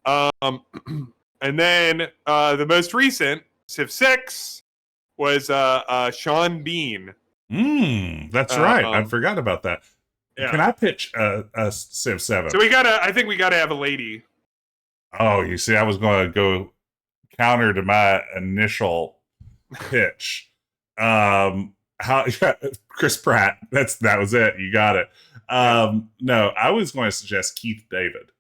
And then the most recent Civ 6 was Sean Bean. That's right. I forgot about that. Yeah. Can I pitch a Civ 7? So I think we gotta have a lady. Oh, you see, I was going to go counter to my initial pitch. Chris Pratt. That was it. You got it. No, I was going to suggest Keith David.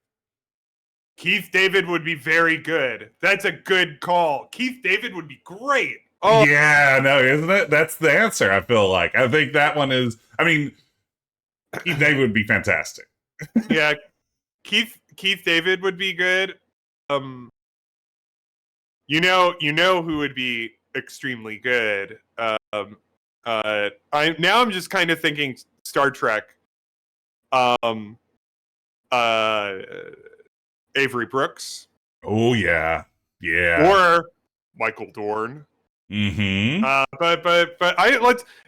Keith David would be very good. That's a good call. Keith David would be great. Oh yeah, no, isn't it? That's the answer. I feel like. I think that one is. I mean, Keith David would be fantastic. Yeah, Keith David would be good. You know who would be extremely good. I'm just kind of thinking Star Trek. Avery Brooks. Oh yeah. Or Michael Dorn. But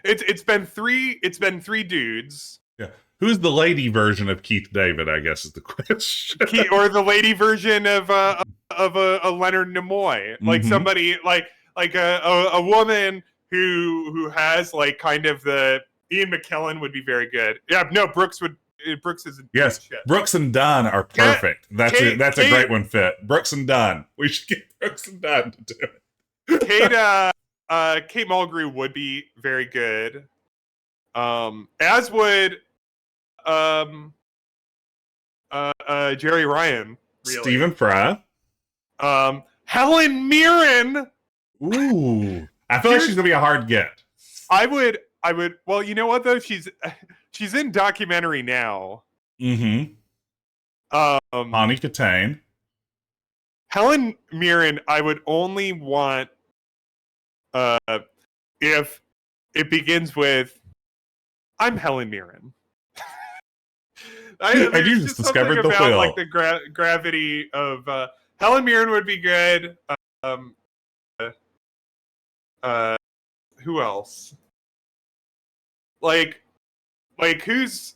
it's been three dudes. Yeah. Who's the lady version of Keith David, I guess is the question. Or the lady version of a Leonard Nimoy. Like somebody like a woman who has like kind of the Ian McKellen would be very good. Yeah, no, Brooks would Brooks isn't Yes, doing shit. Brooks and Dunn are perfect. That's a great one fit. Brooks and Dunn. We should get Brooks and Dunn to do it. Kate Mulgrew would be very good. As would Jerry Ryan. Really. Stephen Fry. Helen Mirren. Ooh, I feel like she's gonna be a hard get. I would. Well, you know what though? She's in documentary now. Mm-hmm. Bonnie Catane. Helen Mirren, I would only want if it begins with "I'm Helen Mirren." I you just discovered the about, wheel. like the gravity of Helen Mirren would be good. Who else? Like who's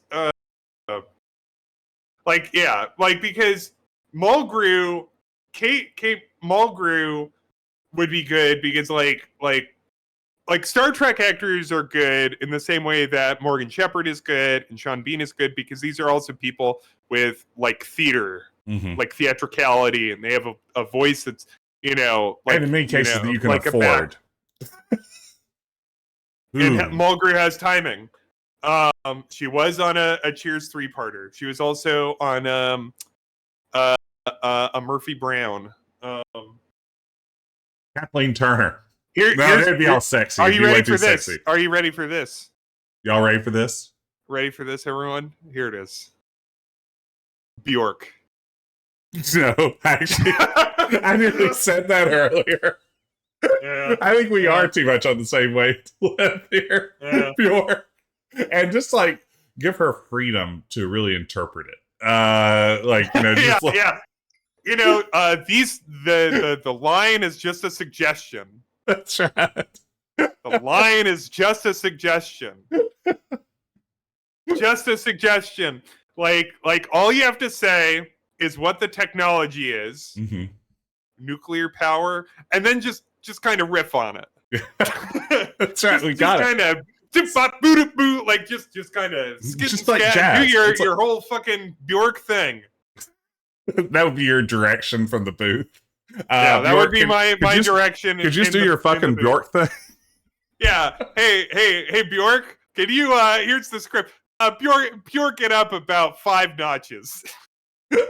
because Mulgrew, Kate Mulgrew would be good because like Star Trek actors are good in the same way that Morgan Shepard is good and Sean Bean is good, because these are also people with like theater, like theatricality, and they have a voice that's, and in many cases that you can afford. And Mulgrew has timing. She was on a Cheers 3-parter. She was also on a Murphy Brown. Kathleen Turner. They'd be all sexy. Are you ready for this? Sexy. Are you ready for this? Y'all ready for this? Ready for this, everyone? Here it is. Bjork. No, actually, I nearly said that earlier. Yeah. I think we are too much on the same wavelength here. Yeah. Bjork. And just like give her freedom to really interpret it. The line is just a suggestion. That's right. The line is just a suggestion. Just a suggestion. Like all you have to say is what the technology is, nuclear power, and then just kind of riff on it. That's right. We got it. Just kind of just like jazz. Do your whole fucking Bjork thing. That would be your direction from the booth. Yeah, that would be my direction. Could you just do your fucking Bjork thing? Yeah. Hey, Bjork. Can you? Here's the script. Bjork it up about 5 notches. All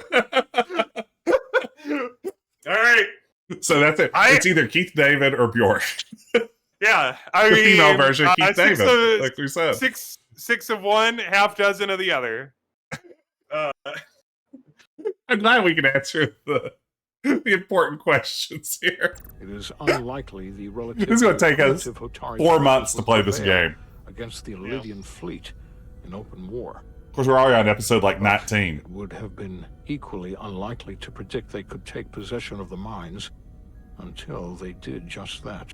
right. So that's it. It's either Keith David or Bjork. Yeah, the female version, Keith David, like we said. Six of one, half dozen of the other. I'm glad we can answer the important questions here. It is unlikely the relative. It's going to take us 4 months to play this game against the Lydian fleet in open war. Of course, we're already on episode 19. It would have been equally unlikely to predict they could take possession of the mines until they did just that,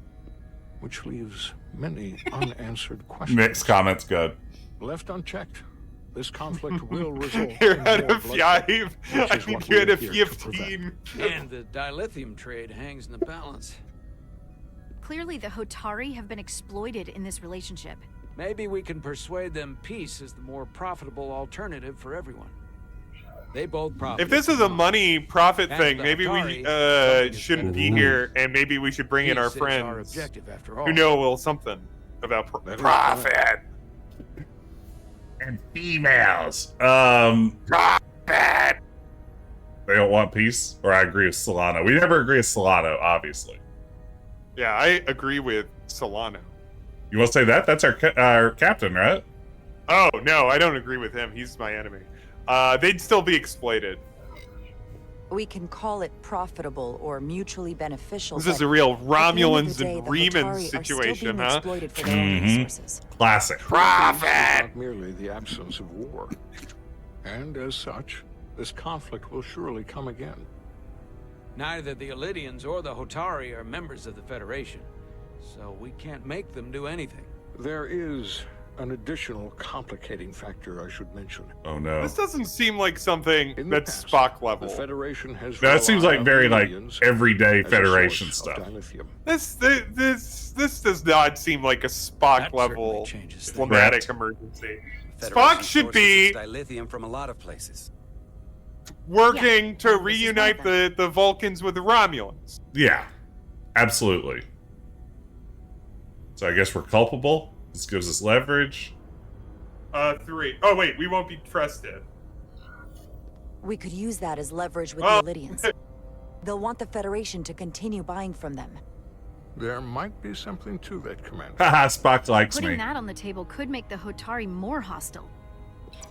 which leaves many unanswered questions. Nick's comment's good. Left unchecked, this conflict will result You're in out more of 5. I think you're at a 15. And the dilithium trade hangs in the balance. Clearly, the Hotari have been exploited in this relationship. Maybe we can persuade them peace is the more profitable alternative for everyone. They both profit. If this is a money profit thing, maybe we shouldn't be here, and maybe we should bring in our friends who know a little something about profit. And females. Profit. They don't want peace, or I agree with Solano. We never agree with Solano, obviously. Yeah, I agree with Solano. You want to say that? That's our captain, right? Oh, no, I don't agree with him. He's my enemy. They'd still be exploited. We can call it profitable or mutually beneficial. This is a real Romulans and Remans situation, huh? Classic. Profit! Not merely the absence of war. And as such, this conflict will surely come again. Neither the Elydians or the Hotari are members of the Federation, so we can't make them do anything. There is an additional complicating factor I should mention. Oh no. This doesn't seem like something In the that's past, Spock level. The Federation has That seems relied like on very like aliens everyday as a Federation source of stuff. dilithium. This does not seem like a Spock That level certainly changes things. diplomatic Correct. emergency. Federation Spock should sources be its dilithium from a lot of places. working Yeah, to this is reunite one of the Vulcans with the Romulans. Yeah, absolutely. So I guess we're culpable. This gives us leverage. 3. Oh wait, we won't be trusted. We could use that as leverage with Oh. the Illidians. They'll want the Federation to continue buying from them. There might be something to that, Commander. Haha, Spock likes Putting me. that on the table could make the Hotari more hostile.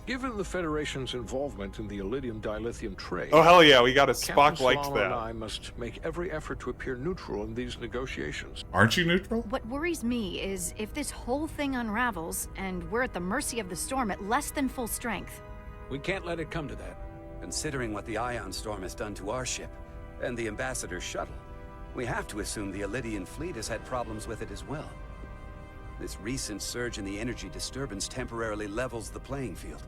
Given the Federation's involvement in the Iridium dilithium trade, Oh hell yeah, we got a Captain Spock likes Solano and that. I must make every effort to appear neutral in these negotiations. Aren't you neutral? What worries me is if this whole thing unravels and we're at the mercy of the storm at less than full strength. We can't let it come to that. Considering what the ion storm has done to our ship and the Ambassador's shuttle, we have to assume the Ilidian fleet has had problems with it as well. This recent surge in the energy disturbance temporarily levels the playing field.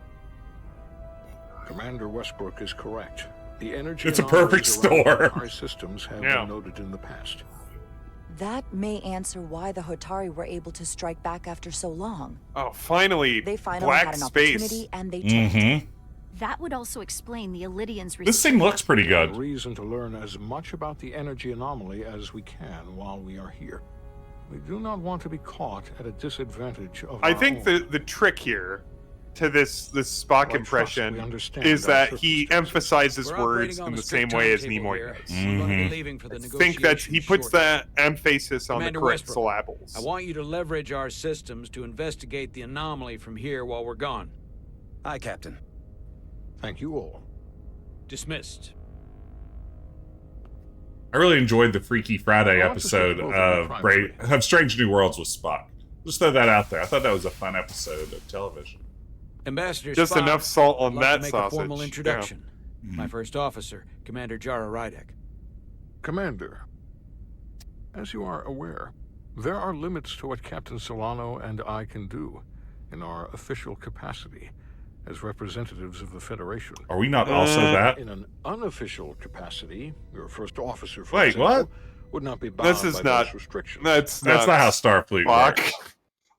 Commander Westbrook is correct. The energy It's a perfect anomalies around storm. our systems have Yeah. been noted in the past. That may answer why the Hotari were able to strike back after so long. Oh, finally, They finally black had an space. opportunity and they took it. Mm-hmm. That would also explain the Illidians' This thing looks pretty We have good. reason to learn as much about the energy anomaly as we can while we are here. We do not want to be caught at a disadvantage of I our think own. the trick here to this Spock Well, I trust impression we understand is our that he circumstances. emphasizes We're words operating on in a the strict same way as timetable Nimoy here. does. We're going to be Mhm. leaving for the I think that he negotiations puts shortly. that emphasis on Commander the correct Westbrook, syllables. I want you to leverage our systems to investigate the anomaly from here while we're gone. Aye, Captain. Thank you all. Dismissed. I really enjoyed the Freaky Friday I want to episode speak both of privately. of Strange New Worlds with Spock. Just throw that out there. I thought that was a fun episode of television. Ambassador Just Spock, enough salt on I'd love that to make sausage. a formal Yeah. introduction. Mhm. My first officer, Commander Jara Rydek. Commander, as you are aware, there are limits to what Captain Solano and I can do in our official capacity as representatives of the Federation. Are we not also that? In an unofficial capacity, your first officer, for Wait, example, what? would not be bound This is by not- those restrictions. That's That's not how Starfleet Spock. works.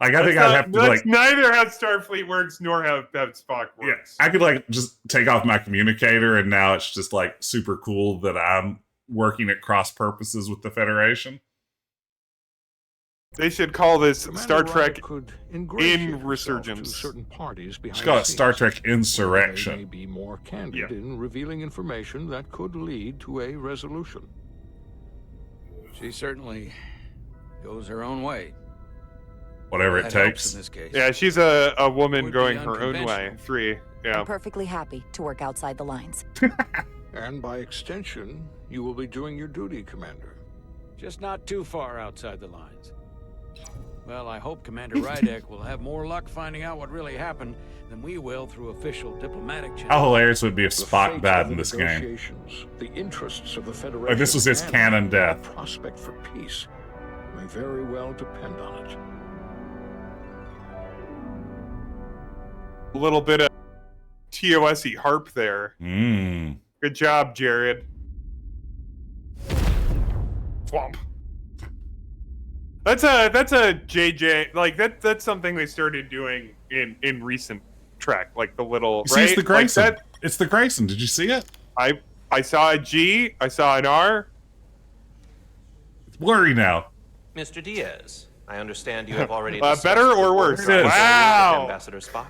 Like, I think I'd have to, that's like, neither how Starfleet works nor how Spock yeah, works. I could, like, just take off my communicator, and now it's just, like, super cool that I'm working at cross purposes with the Federation. They should call this Commander Star Rydek Trek could ingratiate in herself Resurgence. to certain parties behind Just call the it Star scenes, Trek where they may Insurrection. be more candid Yeah. in revealing information that could lead to a resolution. She certainly goes her own way. Whatever it That helps takes. in this case. Yeah, she's a woman Would be going her own way. unconventional. 3. Yeah. I'm perfectly happy to work outside the lines. And by extension, you will be doing your duty, Commander. Just not too far outside the lines. Well, I hope Commander Rydek will have more luck finding out what really happened than we will through official diplomatic channels. How hilarious would it be if The Spock fate died of in the this game? negotiations, the interests of the Federation, Like, this was his and canon the death. prospect for peace may very well depend on it. A little bit of TOS-y harp there. Mmm. Good job, Jared. Swamp. That's a JJ, like that's something they started doing in recent Trek, like the little You see, it's right? the Grayson. Like that, It's the Grayson. Did you see it? I saw a G, I saw an R. It's blurry now. Mr. Diaz, I understand you have already Better discussed or the worse? order with Wow. Ambassador Spock.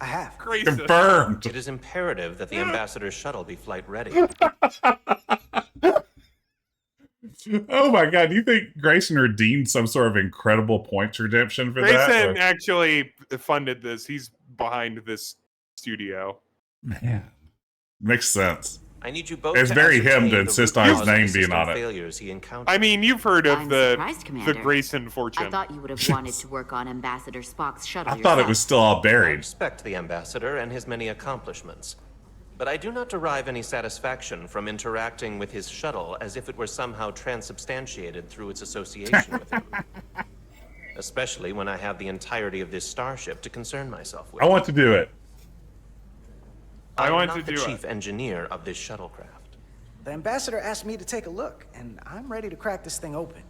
I have. Grayson. Confirmed. It is imperative that the Ambassador's shuttle be flight ready. Oh my god, do you think Grayson redeemed some sort of incredible points redemption for that? Grayson Like, actually funded this. He's behind this studio. man. Makes sense. I need you both It's to very him ascertain to the insist root on his cause of the name being system on it. failures he encountered. I mean, you've heard of I'm the surprised, Commander. Grayson fortune. I thought you would have wanted to work on Ambassador Spock's shuttle I thought it was still all I buried. respect the Ambassador and his many accomplishments, but I do not derive any satisfaction from interacting with his shuttle as if it were somehow transubstantiated through its association with him. especially when I have the entirety of this starship to concern myself with. I want to do it. I want I'm to not the do chief engineer of this shuttlecraft. The ambassador asked me to take a look, and I'm ready to crack this thing open.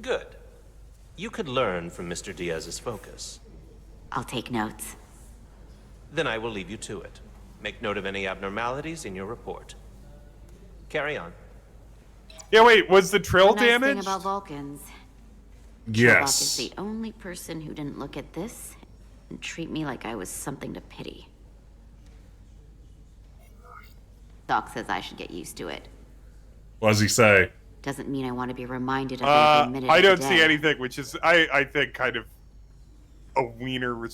Good. You could learn from Mr. Diaz's focus. I'll take notes. Then I will leave you to it. Make note of any abnormalities in your report. Carry on. Yeah, wait, was the Trill The nice thing damaged? about Vulcans. Yes. Spock is the only person who didn't look at this and treat me like I was something to pity. Doc says I should get used to it. What does he say? Doesn't mean I want to be reminded of it every minute I of the don't see day. anything, which is, I think, kind of a wiener.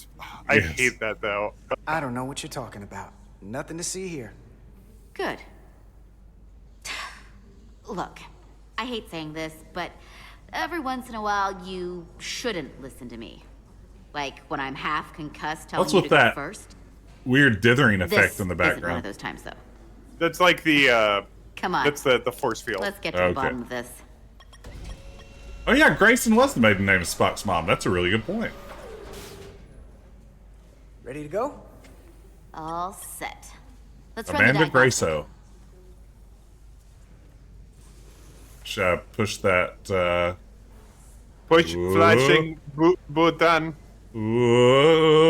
I Yes. hate that, though. I don't know what you're talking about. Nothing to see here. Good. Look, I hate saying this, but every once in a while you shouldn't listen to me. Like when I'm half concussed telling What's you with to that go first. weird dithering effect This in the isn't one of background? those times, though. That's like the, Come on. that's the force field. Let's get to the bottom of this. Oh yeah, Grayson was the maiden name of Spock's mom. That's a really good point. Ready to go? All set. Let's run the Amanda diagnostic. Grayso. Should I push that? Push Whoa. flashing button. Whoa.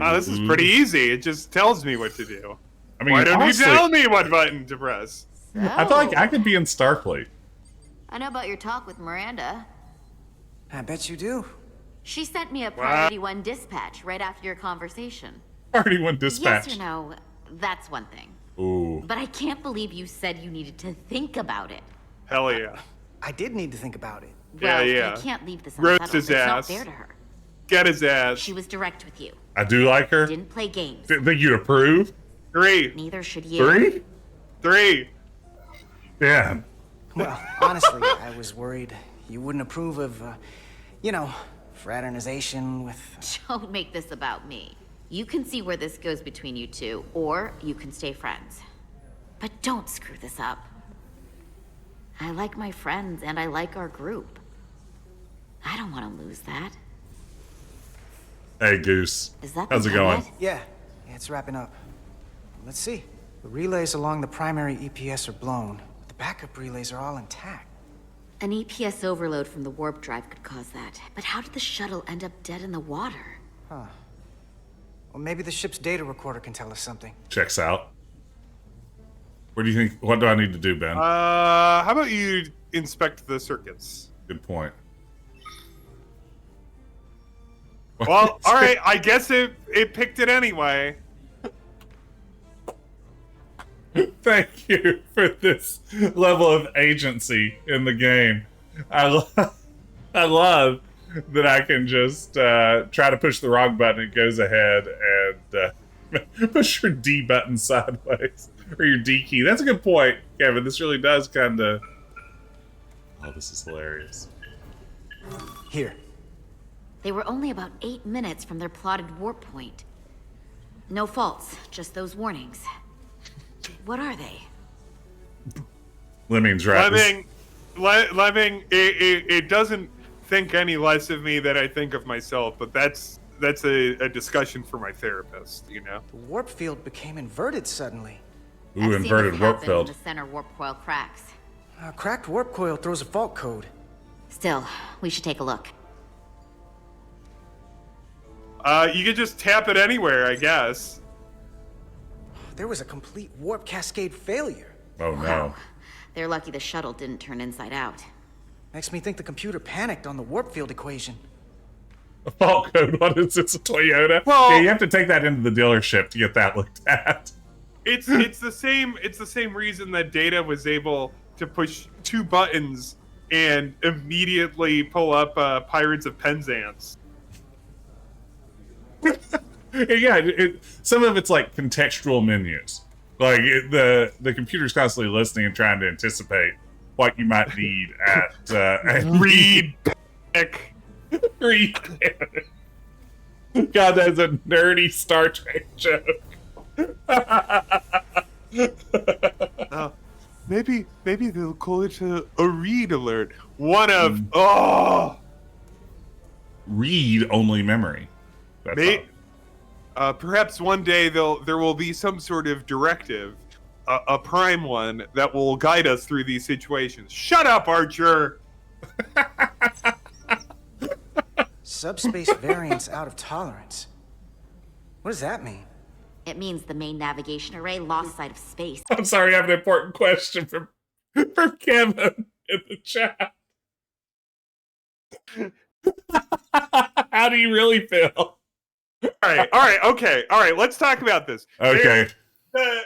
Oh, this is pretty easy. It just tells me what to do. I mean, Why don't honestly, you tell me what button to press? I feel like I could be in Starfleet. I know about your talk with Miranda. I bet you do. She sent me a Priority 1 dispatch right after your conversation. Priority 1 dispatch. Yes or no, that's one thing. Ooh. But I can't believe you said you needed to think about it. Hell yeah. I did need to think about it. Well, yeah. you can't leave this Roast unsettled. his It's not ass. fair to her. Get his ass. She was direct with you. I do like her. Didn't play games. Think you'd approve? 3. Neither should you. 3? 3. Damn. Well, honestly, I was worried you wouldn't approve of, you know, fraternization with... Don't make this about me. You can see where this goes between you two, or you can stay friends. But don't screw this up. I like my friends, and I like our group. I don't want to lose that. Hey, Goose. Is that How's the it going? limit? Yeah, it's wrapping up. Let's see. The relays along the primary EPS are blown. But the backup relays are all intact. An EPS overload from the warp drive could cause that. But how did the shuttle end up dead in the water? Huh. Well, maybe the ship's data recorder can tell us something. Checks out. What do you think? What do I need to do, Ben? How about you inspect the circuits? Good point. Well, all right. I guess it picked it anyway. Thank you for this level of agency in the game. I love that I can just try to push the wrong button. It goes ahead and push your D button sideways or your D key. That's a good point, Kevin. This really does kind of. Oh, this is hilarious. Here. They were only about 8 minutes from their plotted warp point. No faults, just those warnings. What are they? Lemmings, right? Lemming, it doesn't think any less of me than I think of myself, but that's a discussion for my therapist, you know? The warp field became inverted suddenly. Ooh, inverted warp When field. the center warp coil cracks. A cracked warp coil throws a fault code. Still, we should take a look. You could just tap it anywhere, I guess. There was a complete warp cascade failure. Oh no. They're lucky the shuttle didn't turn inside out. Makes me think the computer panicked on the warp field equation. A fault code. What is this? A Toyota? Well- yeah, you have to take that into the dealership to get that looked at. It's the same reason that Data was able to push 2 buttons and immediately pull up Pirates of Penzance. Yeah, some of it's like contextual menus. Like the computer's constantly listening and trying to anticipate what you might need at Read panic. Read panic. God, that's a nerdy Star Trek joke. maybe they'll call it a read alert. One of Read only memory. That's perhaps one day there will be some sort of directive, a prime one that will guide us through these situations. Shut up, Archer. Subspace variance out of tolerance. What does that mean? It means the main navigation array lost sight of space. I'm sorry, I have an important question from Kevin in the chat. How do you really feel? All right, okay. All right, let's talk about this. Okay. The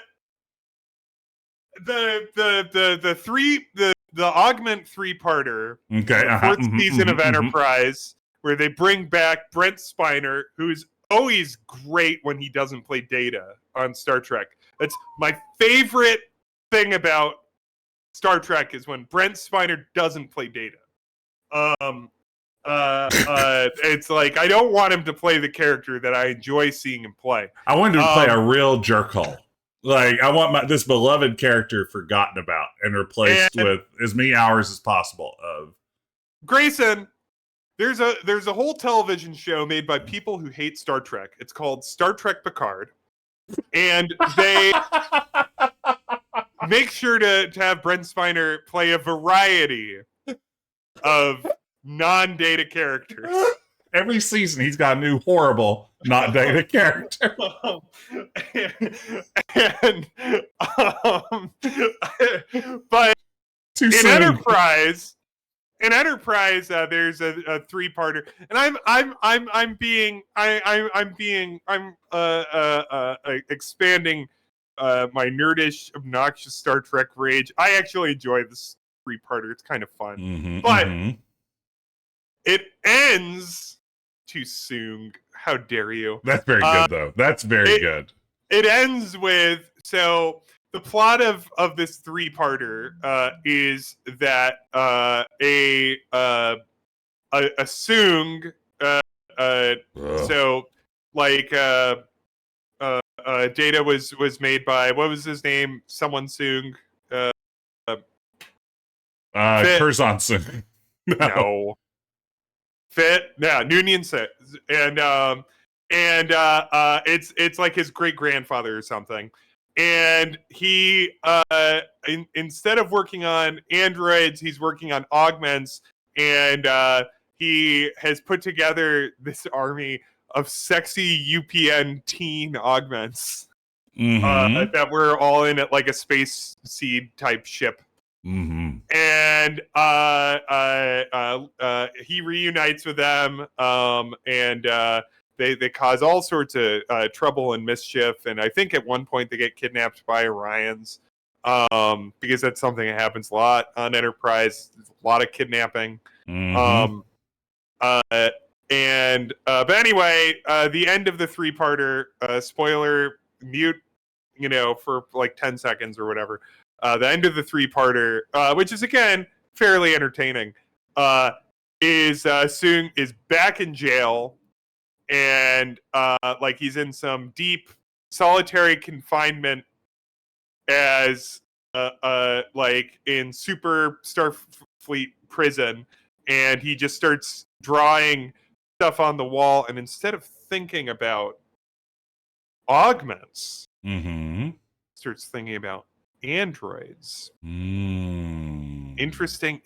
Augment 3-parter. Okay. The fourth season of Enterprise, where they bring back Brent Spiner, who's always great when he doesn't play Data on Star Trek. That's my favorite thing about Star Trek is when Brent Spiner doesn't play Data. It's like I don't want him to play the character that I enjoy seeing him play. I want him to play a real jerkhole. Like I want this beloved character forgotten about and replaced with as many hours as possible of Grayson. There's a whole television show made by people who hate Star Trek. It's called Star Trek Picard, and they make sure to have Brent Spiner play a variety of non-Data characters. Every season, he's got a new horrible, not Data character. But Too soon. In Enterprise, there's a 3-parter, and I'm expanding my nerdish, obnoxious Star Trek rage. I actually enjoy this 3-parter. It's kind of fun, but it ends too soon. How dare you? That's very good, though. That's very good. It ends with the plot of this 3-parter is that a Soong Data was made by, what was his name? Someone Soong. Curzon Soong. No. Fit. Yeah, Noonien said, and it's like his great grandfather or something. And he, instead of working on androids, he's working on augments, and he has put together this army of sexy UPN teen augments that were all in it like a space seed type ship. And he reunites with them, and they cause all sorts of trouble and mischief, and I think at one point they get kidnapped by Orions, because that's something that happens a lot on Enterprise. There's a lot of kidnapping. But anyway, the end of the 3-parter, spoiler, mute, for like 10 seconds or whatever. The end of the 3-parter, which is again fairly entertaining, is Soong is back in jail. And like he's in some deep solitary confinement as like in Super Starfleet prison, and he just starts drawing stuff on the wall, and instead of thinking about augments, starts thinking about androids. Interesting.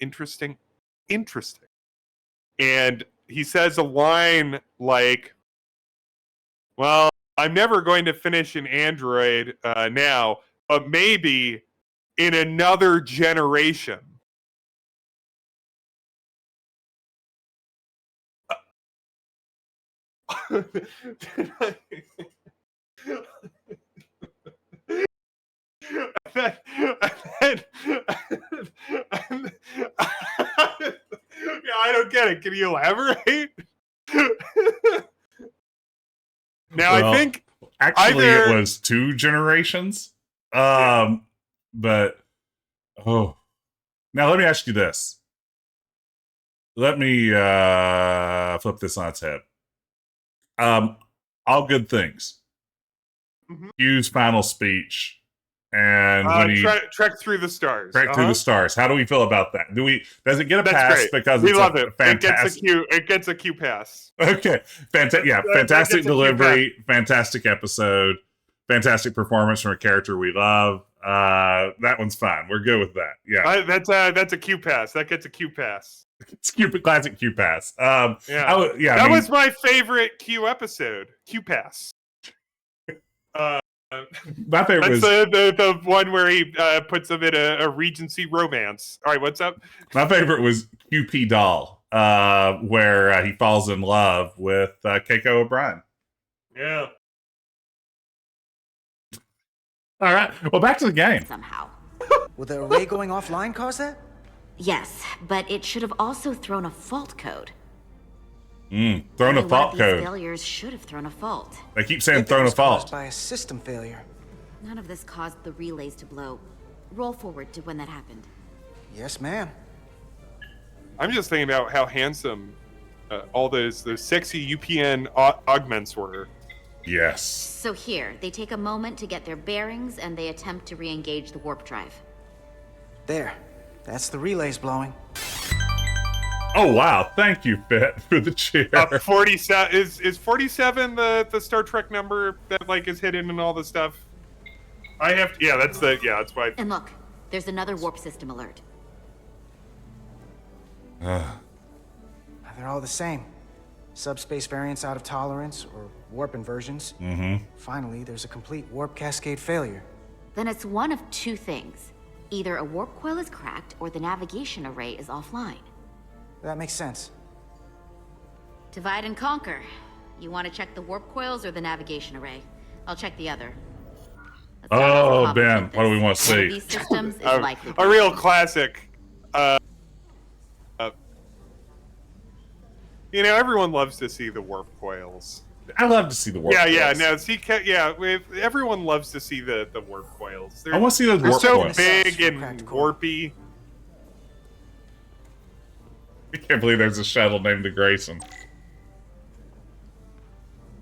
And he says a line like, well, I'm never going to finish an android now, but maybe in another generation. I don't get it. Can you elaborate? Now, I think actually it was 2 generations. But now let me ask you this. Let me flip this on its head. All good things. Hugh's final speech And when he trek through the stars. Trek through the stars. How do we feel about that? Does it get a That's pass great. because we it's love a it? fantastic? It gets a Q pass. Okay, fantastic delivery, fantastic episode, fantastic performance from a character we love. That one's fine. We're good with that. Yeah, that's a Q pass. That gets a Q pass. It's classic Q pass. That was my favorite Q episode. Q pass. My favorite was the one where he puts them in a Regency romance. All right, what's up? My favorite was QP Doll, where he falls in love with Keiko O'Brien. Yeah. All right. Well, back to the game. Somehow. Will the array going offline cause that? Yes, but it should have also thrown a fault code. Thrown a fault These code. failures should have thrown a fault. They keep saying thrown a fault. Caused by a system failure. None of this caused the relays to blow. Roll forward to when that happened. Yes, ma'am. I'm just thinking about how handsome all those sexy UPN augments were. Yes. So here, they take a moment to get their bearings and they attempt to re-engage the warp drive. There. That's the relays blowing. Oh wow! Thank you, Fit, for the chair. 47 is 47 the Star Trek number that like is hidden in all the stuff. I have to, that's why. And look, there's another warp system alert. They're all the same. Subspace variants out of tolerance or warp inversions. Finally, there's a complete warp cascade failure. Then it's one of two things. Either a warp coil is cracked or the navigation array is offline. That makes sense. Divide and conquer. You want to check the warp coils or the navigation array? I'll check the other. Oh, Ben, what do we want to see? These systems is likely a real classic. Everyone loves to see the warp coils. I love to see the warp coils. Everyone loves to see the warp coils. I want to see those warp coils. They're so big and warpy. I can't believe there's a shuttle named the Grayson.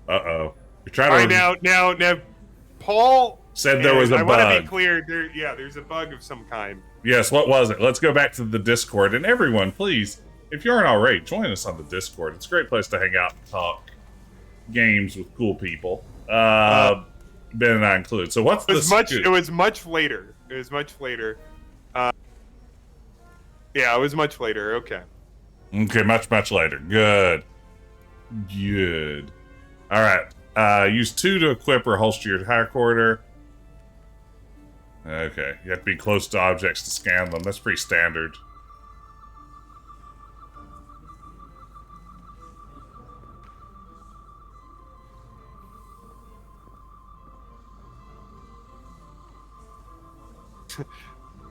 Uh-oh. You're trying to... Now, Paul said there was a bug. I want to be clear. There's a bug of some kind. Yes, what was it? Let's go back to the Discord. And everyone, please, if you aren't already, join us on the Discord. It's a great place to hang out and talk games with cool people. Ben and I included. So what's this? It was much later. It was much later. It was much later. Okay. Okay, much later. Good. All right. Use 2 to equip or holster your high quarter. Okay, you have to be close to objects to scan them. That's pretty standard.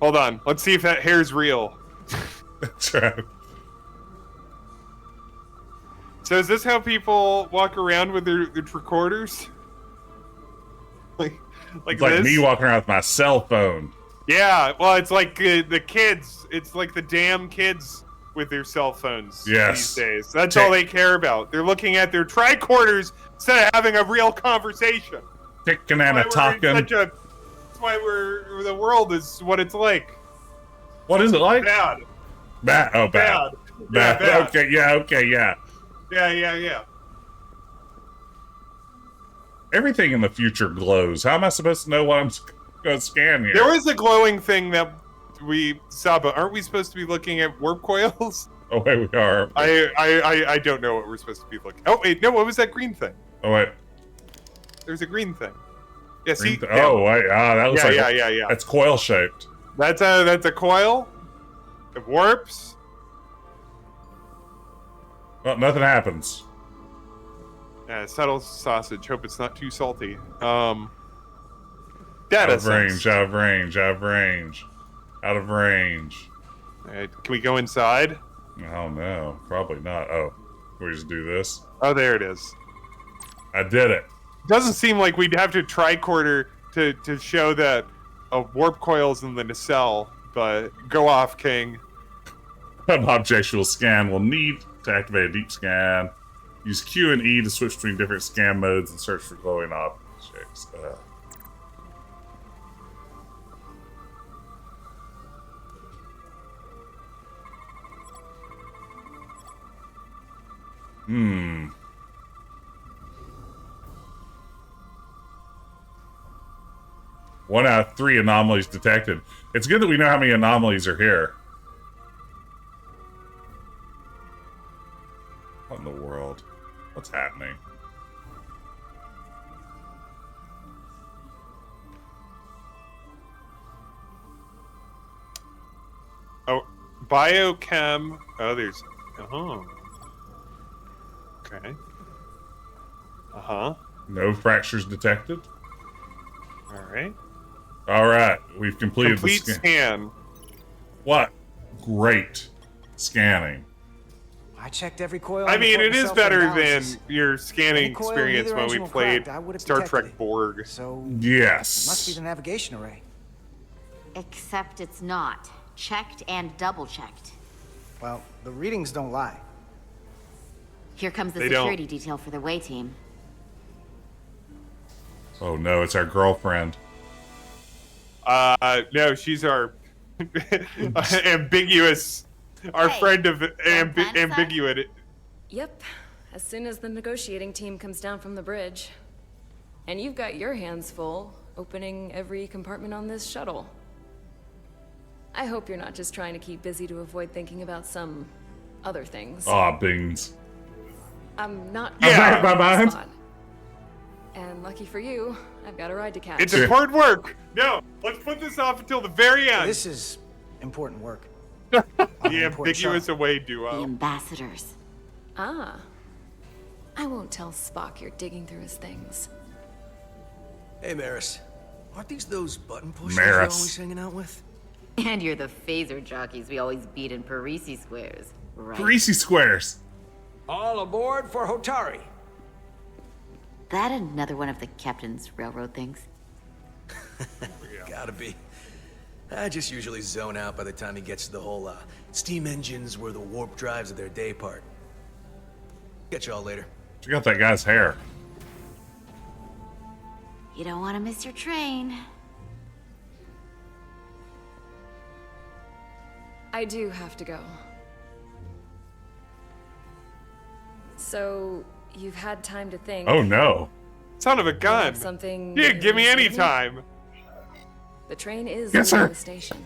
Hold on. Let's see if that hair's real. That's right. So is this how people walk around with their tricorders? Like it's this? like me walking around with my cell phone. Yeah, well, it's like the kids. It's like the damn kids with their cell phones these days. That's all they care about. They're looking at their tricorders instead of having a real conversation. Ticking and a talking. That's why the world is what it's like. What is it like? Bad. Bad. Oh, bad. Bad. Yeah, bad. Okay, yeah. Yeah. Everything in the future glows. How am I supposed to know what I'm going to scan here? There was a glowing thing that we saw, but aren't we supposed to be looking at warp coils? Oh, wait, we are. I don't know what we're supposed to be looking. Oh wait, no, what was that green thing? Oh wait, there's a green thing. Yeah, see. Oh wait, that looks like yeah. That's coil shaped. That's a coil. It warps. Well, nothing happens. Yeah, subtle sausage. Hope it's not too salty. Data out of sense. range. Alright, can we go inside? Oh no, probably not. Oh, we just do this. Oh, there it is. I did it. Doesn't seem like we'd have to tricorder to show that warp coils in the nacelle, but go off, King. An objectual scan will need to activate a deep scan. Use Q and E to switch between different scan modes and search for glowing objects. Hmm. One out of 3 anomalies detected. It's good that we know how many anomalies are here. What in the world? What's happening? Oh, biochem. Oh, there's. Oh. Okay. No fractures detected. All right. All right, we've completed Complete the scan. What? Great scanning. I checked every coil. I on the mean, port it is myself for better than analysis. your scanning Any coil experience neither when we engine will played crack, I would have Star detected Trek it. Borg. So Yes. it must be the navigation array. Except it's not. Checked and double-checked. Well, the readings don't lie. Here comes the They don't. security detail for the way team. Oh no, it's our girlfriend. No, she's our ambiguous, our Hey, friend of plan to ambiguous. Yep, as soon as the negotiating team comes down from the bridge. And you've got your hands full, opening every compartment on this shuttle. I hope you're not just trying to keep busy to avoid thinking about some other things. Aw, Bings. I'm not Yeah, my on the mind. spot. And lucky for you, I've got a ride to catch. It's important work. No, let's put this off until the very end. This is important work. The important ambiguous shuttle. away The duo. ambassadors. Ah. I won't tell Spock you're digging through his things. Hey, Maris. Aren't these those button pushers Maris. you're always hanging out with? And you're the phaser jockeys we always beat in Parisi squares, right? Greasy squares. All aboard for Hotari. That another one of the captain's railroad things? Gotta be. I just usually zone out by the time he gets to the whole, steam engines were the warp drives of their day part. Catch y'all later. Check out that guy's hair. You don't want to miss your train. I do have to go. So, you've had time to think. Oh no. Son of a gun. Something. Yeah, give me any you need? time. The train is Yes, leaving sir. the station.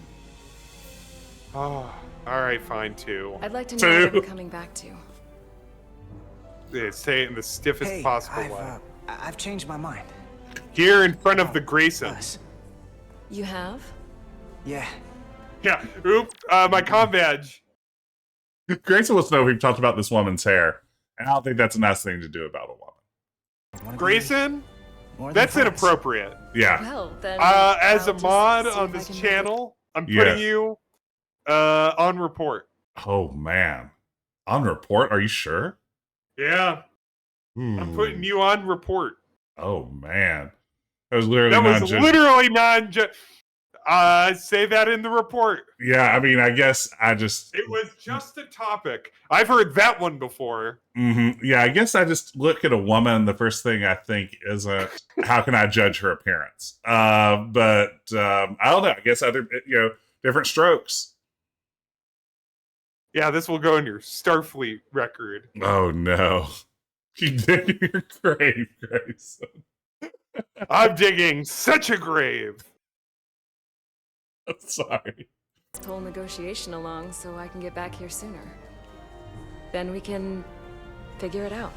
Oh, all right, fine, too. I'd like to know what Two. I'm coming back to. Yeah, say it in the stiffest Hey, possible way. I've changed my mind. Here in front of the Grayson. Us. You have? Yeah. Yeah. Oop. My comm badge. Grayson wants to know if we've talked about this woman's hair. And I don't think that's a nice thing to do about a woman. Wanna be Grayson. more than That's friends. inappropriate. Yeah. Well, then. As a I'll just mod see if on I this can make channel, I'm Yeah. putting you on report. Oh man. On report? Are you sure? Yeah. I'm putting you on report. Oh man. That was literally That was non-judge- literally say that in the report. Yeah, I mean, I guess I just. It was just a topic. I've heard that one before. Yeah, I guess I just look at a woman. The first thing I think isn't how can I judge her appearance. But I don't know. I guess other different strokes. Yeah, this will go in your Starfleet record. Oh no, you dig your grave, Grayson. I'm digging such a grave. I'm sorry. Pull negotiation along so I can get back here sooner. Then we can figure it out.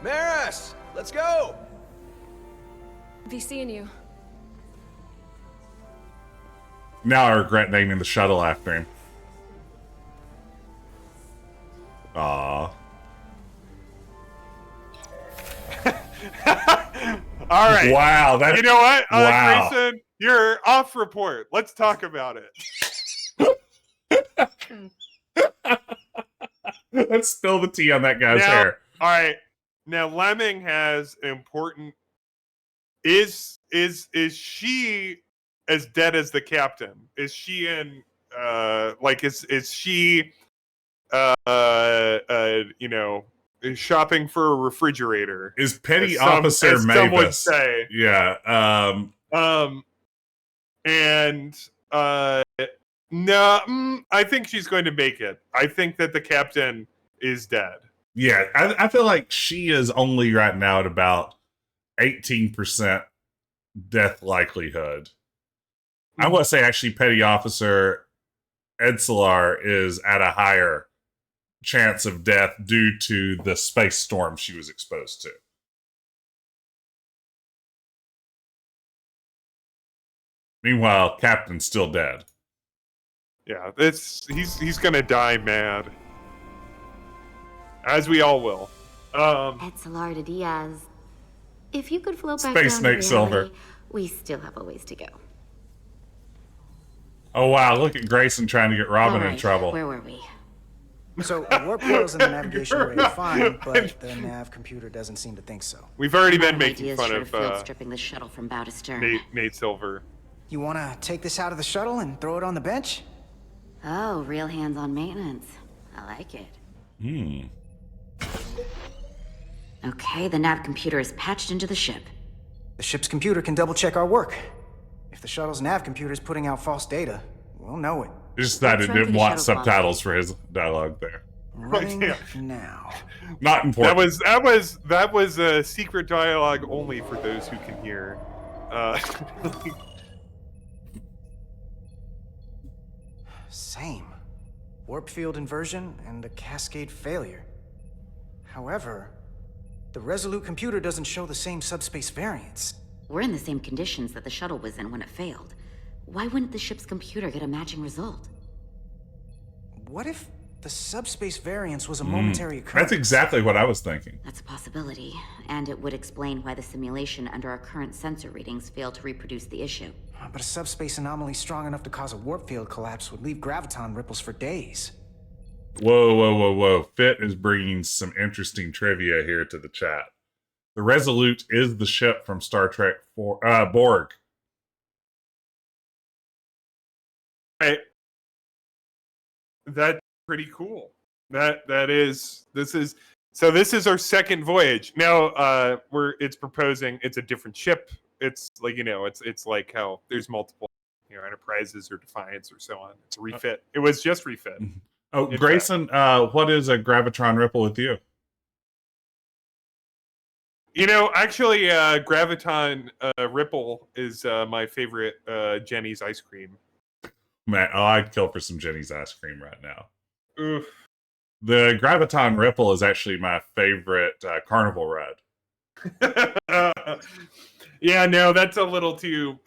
Maris, let's go. Be seeing you. Now I regret naming the shuttle after him. Aww. All right. Wow. That, you know what? Wow. Grayson, you're off report. Let's talk about it. Let's spill the tea on that guy's Now- hair. All right. Now Lemming has an important. Is she as dead as the captain? Is she in? Is she? Is shopping for a refrigerator? Is Petty as some Officer would Mavis? say. Yeah. No, I think she's going to make it. I think that the captain is dead. Yeah, I feel like she is only right now at about 18% death likelihood. I want to say actually Petty Officer Edselar is at a higher chance of death due to the space storm she was exposed to. Meanwhile, Captain's still dead. Yeah, he's gonna die mad. As we all will. Adrift Diaz. If you could float back Space down Snake to Silver. reality, we still have a ways to go. Oh wow, look at Grayson trying to get Robin in Alright, trouble. where were we? So the warp coils in the navigation array are fine, but the nav computer doesn't seem to think so. We've already been My making ideas fun should of have field stripping the shuttle from bow to stern. Nate Silver. You want to take this out of the shuttle and throw it on the bench? Oh, real hands-on maintenance. I like it. Okay, the nav computer is patched into the ship. The ship's computer can double-check our work. If the shuttle's nav computer is putting out false data, we'll know it. He just decided Let's run didn't through want the shuttle subtitles for his dialogue there. Running yeah. now. Not important. That was a secret dialogue only for those who can hear. Same. Warp field inversion and a cascade failure. However, the Resolute computer doesn't show the same subspace variance. We're in the same conditions that the shuttle was in when it failed. Why wouldn't the ship's computer get a matching result? What if the subspace variance was a momentary occurrence? That's exactly what I was thinking. That's a possibility, and it would explain why the simulation under our current sensor readings failed to reproduce the issue. But a subspace anomaly strong enough to cause a warp field collapse would leave graviton ripples for days. Whoa. Fit is bringing some interesting trivia here to the chat. The Resolute is the ship from Star Trek Borg. Right. That's pretty cool. This is our second voyage. Now it's proposing it's a different ship. It's like, it's like how there's multiple, Enterprises or Defiance or so on. It's a refit. It was just refit. Oh, Grayson, what is a gravitron ripple with you? Actually, Graviton Ripple is my favorite Jenny's ice cream. Man, I'd kill for some Jenny's ice cream right now. Oof. The Graviton Ripple is actually my favorite Carnival ride. Yeah, no, that's a little too...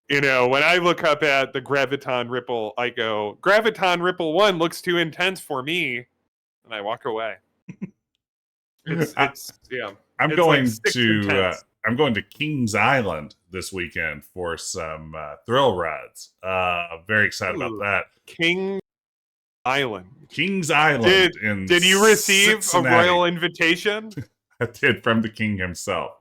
when I look up at the Graviton Ripple, I go, Graviton Ripple 1 looks too intense for me. And I walk away. I'm going to Kings Island this weekend for some thrill rides. Very excited about that. Kings Island. Did you receive Cincinnati. a royal invitation? I did, from the king himself.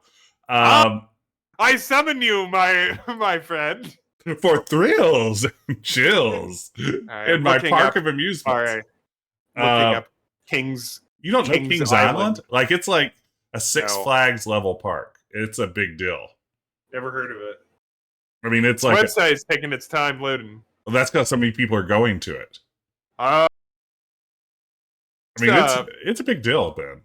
I summon you, my friend. For thrills and chills in my park of amusements. All right. Looking up Kings. You don't know Kings Island? Like, it's like a Six Flags level park. It's a big deal. Never heard of it. I mean, it's like... The website's taking its time loading. Well, that's because so many people are going to it. I mean, it's a big deal, Ben.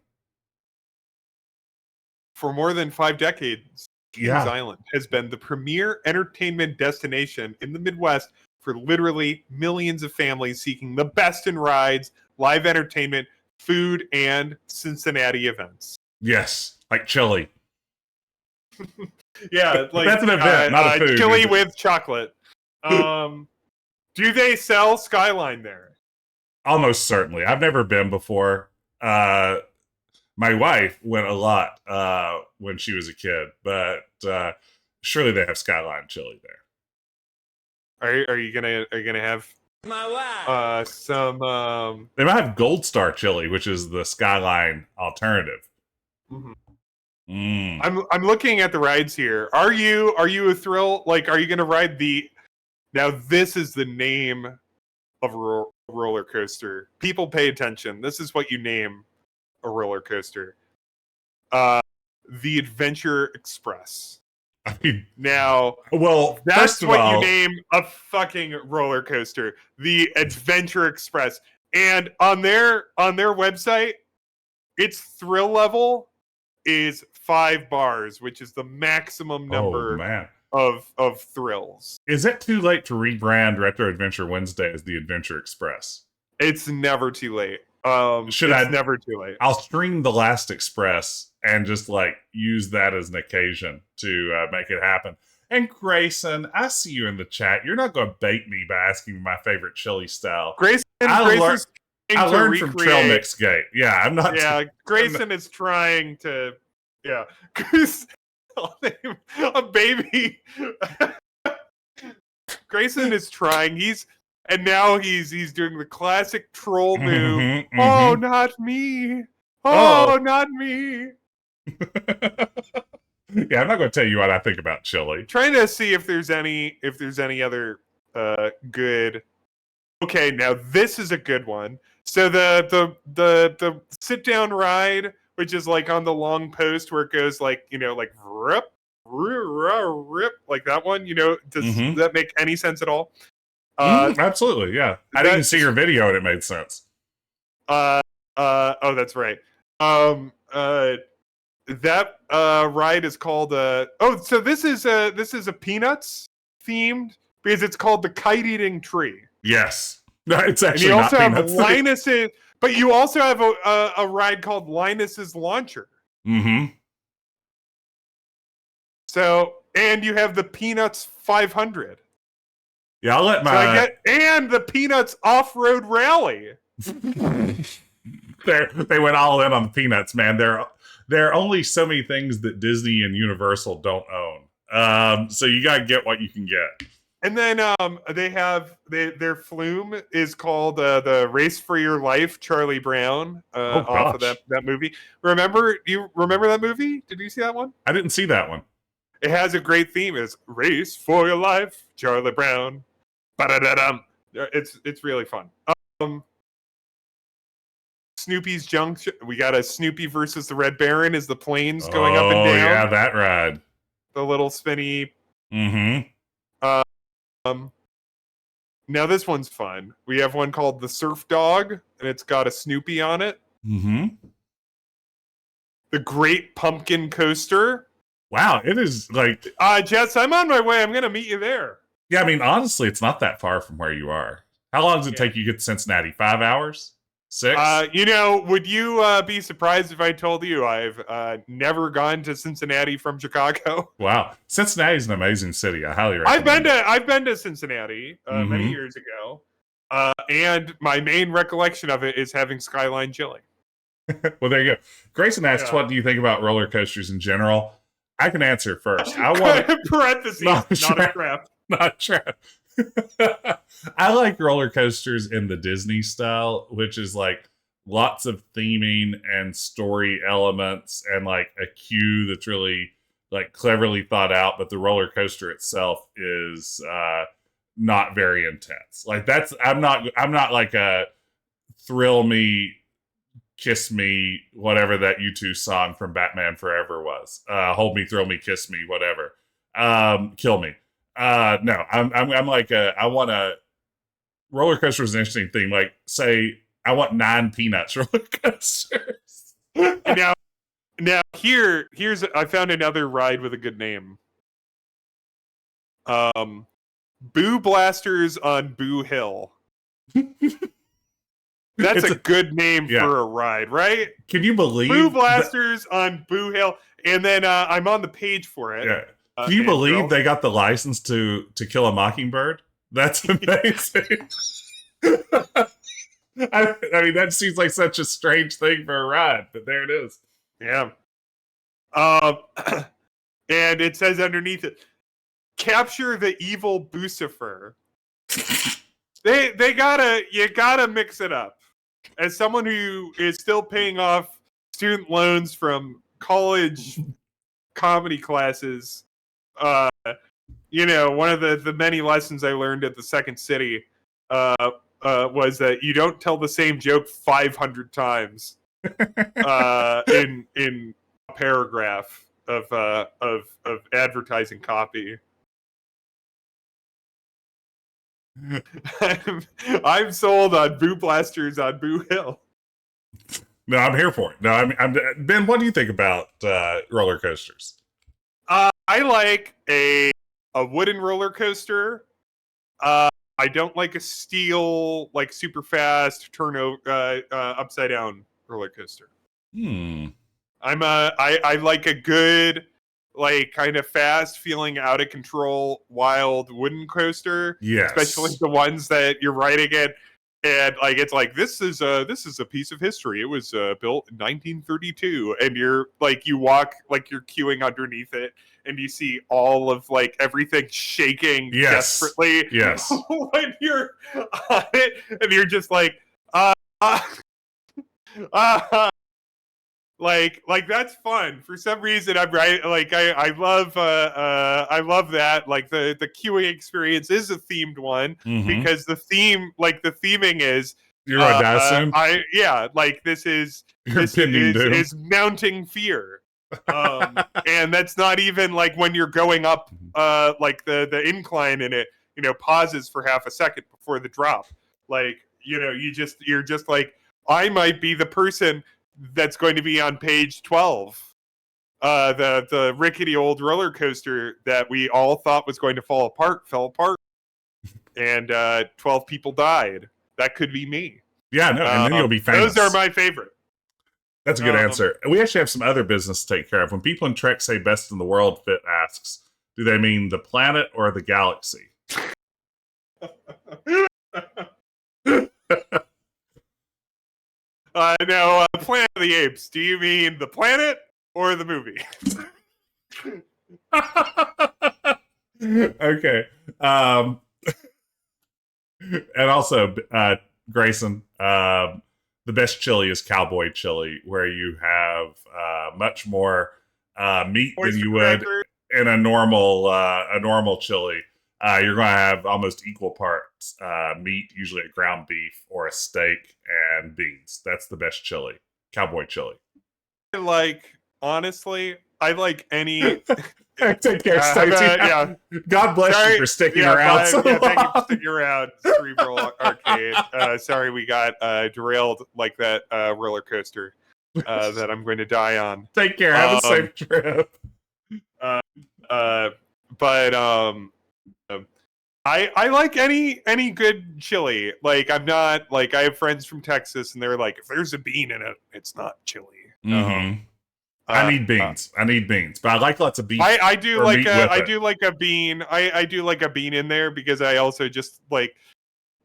For more than 5 decades, Kings Island has been the premier entertainment destination in the Midwest for literally millions of families seeking the best in rides, live entertainment, food, and Cincinnati events. Yes, like chili. Yeah, like that's an event, not a food. Chili with chocolate. Do they sell Skyline there? Almost certainly. I've never been before. My wife went a lot when she was a kid, but surely they have Skyline chili there. Are you gonna have my wife some? They might have Gold Star chili, which is the Skyline alternative. I'm looking at the rides here. Are you a thrill? Like, are you gonna ride the? Now this is the name of a roller coaster. People pay attention. This is what you name a roller coaster. The Adventure Express. I mean, now, well, that's what you name a fucking roller coaster. The Adventure Express. And on their website, its thrill level is 5 bars, which is the maximum number of thrills. Is it too late to rebrand Retro Adventure Wednesday as the Adventure Express? It's never too late. Never too late. I'll stream The Last Express and just like use that as an occasion to make it happen. And Grayson, I see you in the chat. You're not going to bait me by asking me my favorite chili style. Grayson's I learned from Trail Mix Gate. Yeah, I'm not. Yeah, Grayson is trying to. Yeah, a baby. Grayson is trying. He's doing the classic troll move. Oh, not me. Oh, not me. Yeah, I'm not going to tell you what I think about chili. Trying to see if there's any other good. Okay, now this is a good one. So the sit down ride, which is like on the long post where it goes like like rip like that one. Does that make any sense at all? Absolutely, yeah. I didn't see your video and it made sense. Oh, that's right. That ride is called so this is a Peanuts themed because it's called the Kite Eating Tree. Yes. No, it's actually and you not also have Peanuts. Linus's, but you also have a ride called Linus's Launcher. So, and you have the Peanuts 500. Yeah, I'll let my and the Peanuts Off-Road Rally. They went all in on the Peanuts, man. There are only so many things that Disney and Universal don't own. So you gotta get what you can get. And then they have their flume is called the Race for Your Life, Charlie Brown, off of that movie. Do you remember that movie? Did you see that one? I didn't see that one. It has a great theme. It's Race for Your Life, Charlie Brown. Ba-da-da-dum. It's really fun. Snoopy's Junction. We got a Snoopy versus the Red Baron as the planes going up and down. Oh yeah, that ride. The little spinny. Now this one's fun. We have one called the Surf Dog, and it's got a Snoopy on it. The Great Pumpkin Coaster. Wow, it is like... Jess, I'm on my way. I'm going to meet you there. Yeah, I mean, honestly, it's not that far from where you are. How long does it take you to get to Cincinnati? 5 hours? 6? Would you be surprised if I told you I've never gone to Cincinnati from Chicago? Wow. Cincinnati's an amazing city. I highly recommend I've been to Cincinnati many years ago. And my main recollection of it is having Skyline chili. Well, there you go. Grayson asks, what do you think about roller coasters in general? I can answer first. I want parentheses, not a trap. Not a trap. I like roller coasters in the Disney style, which is like lots of theming and story elements and like a queue that's really like cleverly thought out, but the roller coaster itself is not very intense. Like I'm not like a thrill me, kiss me, whatever that U2 song from Batman Forever was. Hold me, thrill me, kiss me, whatever. Kill me. No, I'm like I want a roller coaster is an interesting thing. Like, say I want 9 Peanuts roller coasters. Now here's I found another ride with a good name. Boo Blasters on Boo Hill. That's a good name for a ride, right? Can you believe Boo Blasters on Boo Hill? And then I'm on the page for it. Yeah. Can you believe they got the license to Kill a Mockingbird? That's amazing. I mean, that seems like such a strange thing for a ride, but there it is. Yeah. And it says underneath it, capture the evil Bucifer. You gotta mix it up. As someone who is still paying off student loans from college comedy classes, one of the many lessons I learned at the Second City was that you don't tell the same joke 500 times in a paragraph of advertising copy. I'm sold on Boo Blasters on Boo Hill. No, I'm here for it. No, I'm Ben. What do you think about roller coasters? I like a wooden roller coaster. I don't like a steel, like super fast upside down roller coaster. I like a good, like kind of fast, feeling out of control, wild wooden coaster. Yes, especially the ones that you're riding it, and like it's like this is a piece of history. It was built in 1932, and you're like you walk like you're queuing underneath it, and you see all of like everything shaking desperately. Yes, when you're on it, and you're just like uh, like that's fun for some reason. I'm right. Like I love that. Like the queuing experience is a themed one because the theming is you're gonna die soon. Like this is doom. is mounting fear. And that's not even like when you're going up like the incline in it, pauses for half a second before the drop. Like, you're just like, I might be the person that's going to be on page 12. The rickety old roller coaster that we all thought was going to fall apart, fell apart. And 12 people died. That could be me. Yeah, no, and then you'll be famous. Those are my favorite. That's a good answer. We actually have some other business to take care of. When people in Trek say best in the world, Fit asks, do they mean the planet or the galaxy? No, Planet of the Apes. Do you mean the planet or the movie? Okay. And also, Grayson, the best chili is cowboy chili, where you have much more meat than you would in a normal chili. You're going to have almost equal parts meat, usually a ground beef or a steak, and beans. That's the best chili, cowboy chili. Honestly, I like any. Take care, Stacey. Yeah. God bless you for sticking around. Thank you for sticking around, Cerebral Arcade. Sorry we got derailed like that roller coaster that I'm going to die on. Take care. Have a safe trip. I like any good chili. Like I'm not like I have friends from Texas and they're like, if there's a bean in it, it's not chili. I need beans. But I like lots of beef. I do like a bean. I do like a bean in there because I also just like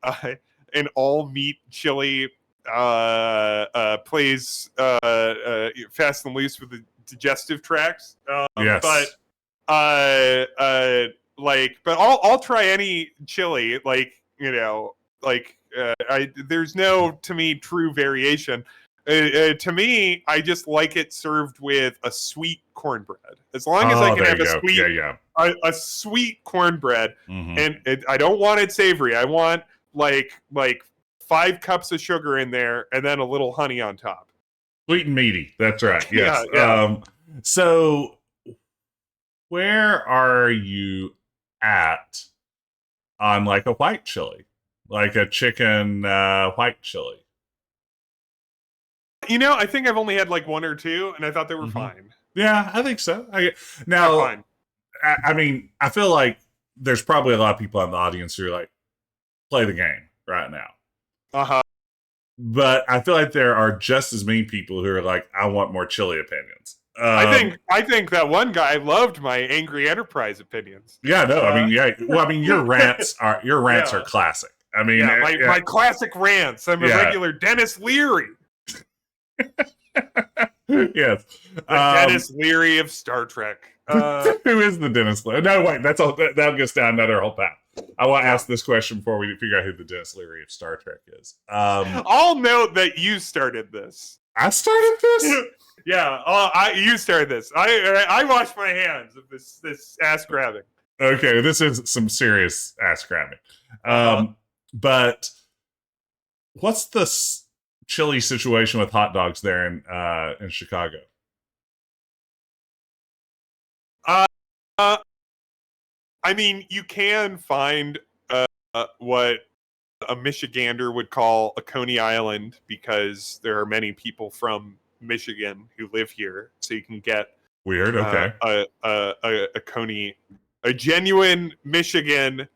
an all meat chili plays fast and loose with the digestive tracts. Yes. But but I'll try any chili. There's no to me true variation. To me, I just like it served with a sweet cornbread. As long as I can have a sweet cornbread, and I don't want it savory. I want like 5 cups of sugar in there, and then a little honey on top. Sweet and meaty. That's right. Yes. Yeah. So, where are you at on like a white chili, like a chicken white chili? I think I've only had like 1 or 2, and I thought they were fine. Yeah, I think so. I mean, I feel like there's probably a lot of people in the audience who are like, play the game right now. But I feel like there are just as many people who are like, I want more chili opinions. I think that one guy loved my Angry Enterprise opinions. Yeah, no, I mean, yeah. Well, I mean, your rants are classic. I mean, my classic rants. I'm a regular Dennis Leary. Yes, Dennis Leary of Star Trek. Who is the Dennis Leary? No, wait, that's all. That gets down another whole path. I want to ask this question before we figure out who the Dennis Leary of Star Trek is. I'll note that you started this. I started this. Yeah, you started this. I wash my hands of this ass grabbing. Okay, this is some serious ass grabbing. But what's the chili situation with hot dogs there in Chicago? I mean, you can find what a Michigander would call a Coney Island, because there are many people from Michigan who live here. So you can get weird. Okay. A Coney, a genuine Michigan,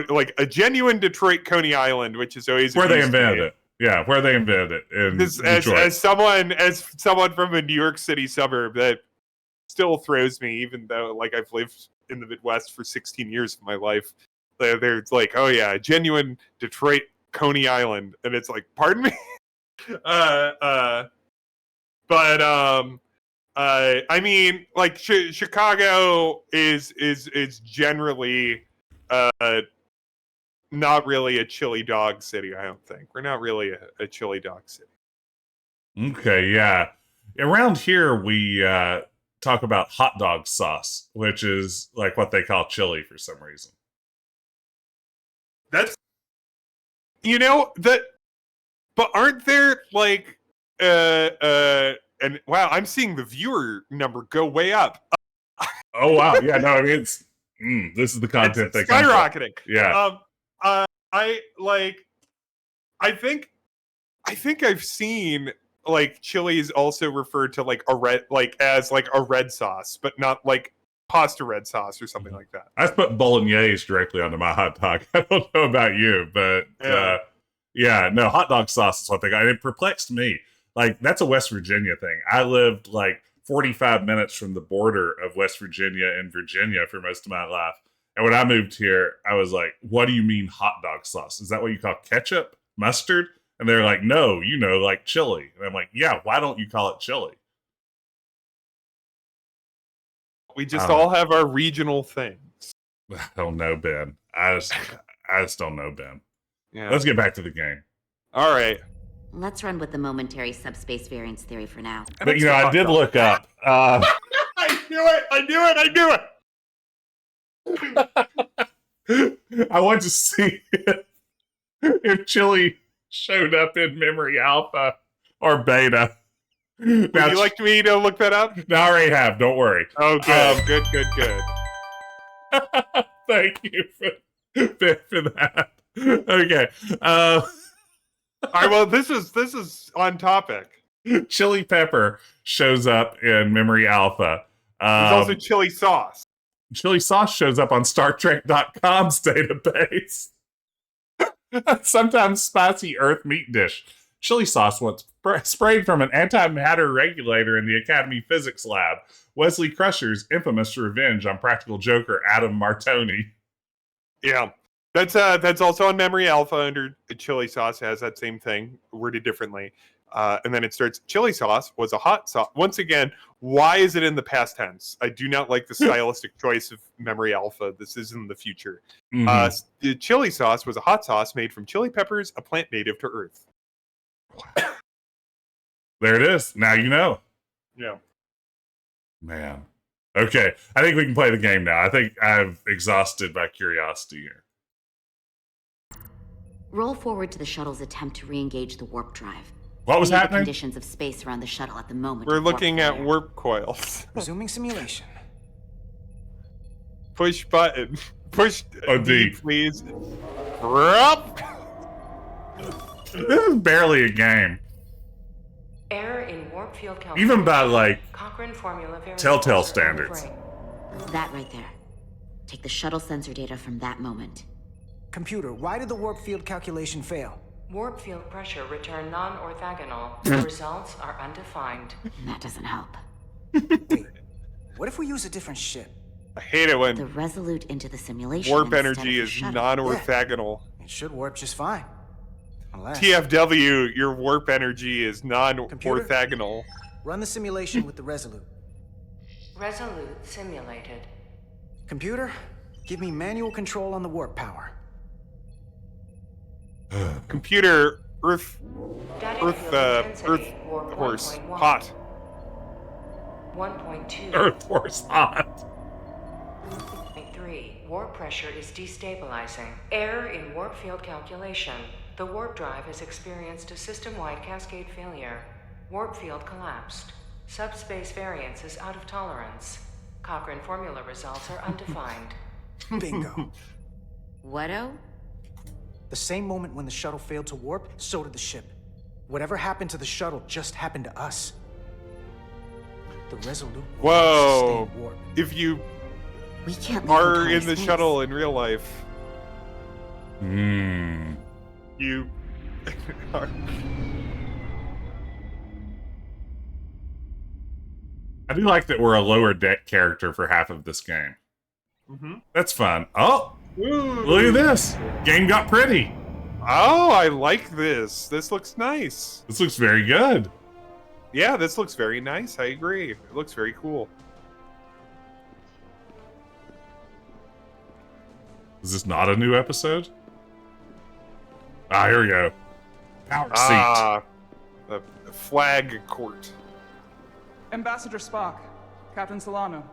like a genuine Detroit Coney Island, which is always where they invented it. Yeah, where they invented it in Detroit. As someone from a New York City suburb, that still throws me, even though like I've lived in the Midwest for 16 years of my life. They're like, oh yeah, a genuine Detroit Coney Island, and it's like, pardon me. I mean, like Chicago is generally not really a chili dog city. I don't think we're not really a chili dog city. Okay, yeah. Around here, we talk about hot dog sauce, which is like what they call chili for some reason. That's, you know, that, but aren't there like, and wow, I'm seeing the viewer number go way up. Oh wow, yeah, no, I mean it's this is the content it's skyrocketing. Yeah. I think I've seen like chili is also referred to like a red, like as like a red sauce, but not like pasta red sauce or something like that. I put bolognese directly onto my hot dog. I don't know about you, but yeah, no, hot dog sauce is what they got. And it perplexed me. Like, that's a West Virginia thing. I lived like 45 minutes from the border of West Virginia and Virginia for most of my life. And when I moved here, I was like, what do you mean hot dog sauce? Is that what you call ketchup? Mustard? And they're like, no, you know, like chili. And I'm like, yeah, why don't you call it chili? We just all have our regional things. I don't know, Ben. I just don't know, Ben. Yeah. Let's get back to the game. All right. Let's run with the momentary subspace variance theory for now. But, you know, I did look up. I knew it! I want to see if chili showed up in memory alpha or beta. Would you like me to look that up? No, I already have. Don't worry. Oh, good. Good. Thank you for that. Okay. All right. Well, this is on topic. Chili pepper shows up in memory alpha. There's also chili sauce. Chili sauce shows up on StarTrek.com's database. Sometimes spicy Earth meat dish. Chili sauce was sprayed from an antimatter regulator in the Academy Physics Lab. Wesley Crusher's infamous revenge on practical joker Adam Martoni. Yeah, that's also on Memory Alpha under chili sauce. Has that same thing worded differently, and then it starts. Chili sauce was a hot sauce. Once again, why is it in the past tense? I do not like the stylistic choice of Memory Alpha. This is in the future. The chili sauce was a hot sauce made from chili peppers, a plant native to Earth. There it is. Now you know. Yeah. Man. Okay. I think we can play the game now. I think I've exhausted my curiosity here. Roll forward to the shuttle's attempt to re-engage the warp drive. What was happening? The conditions of space around the shuttle at the moment. We're looking at warp coils. Resuming simulation. Push button. Push D, please. This is barely a game. Error in warp field calculation. Even by like Cochrane formula Telltale standards. That right there. Take the shuttle sensor data from that moment. Computer, why did the warp field calculation fail? Warp field pressure returned non-orthogonal. The results are undefined. That doesn't help. Wait, what if we use a different ship? I hate it when the Resolute into the simulation. Warp energy is non-orthogonal. Yeah, it should warp just fine. Unless... TFW, your warp energy is non-orthogonal. Run the simulation with the Resolute. Resolute simulated. Computer, give me manual control on the warp power. Computer, Earth horse, hot. 1.2. Earth horse, hot. 3. Warp pressure is destabilizing. Error in warp field calculation. The warp drive has experienced a system-wide cascade failure. Warp field collapsed. Subspace variance is out of tolerance. Cochrane formula results are undefined. Bingo. What-o? The same moment when the shuttle failed to warp, so did the ship. Whatever happened to the shuttle just happened to us. The Resolute will Whoa! sustain warp. If you We can't are in the shuttle in real life, you are. I do like that we're a lower deck character for half of this game. That's fun. Oh, look at this. Game got pretty. Oh, I like this. This looks nice. This looks very good. Yeah, this looks very nice. I agree. It looks very cool. Is this not a new episode? Ah, here we go. Power seat. Ah, the flag court. Ambassador Spock, Captain Solano,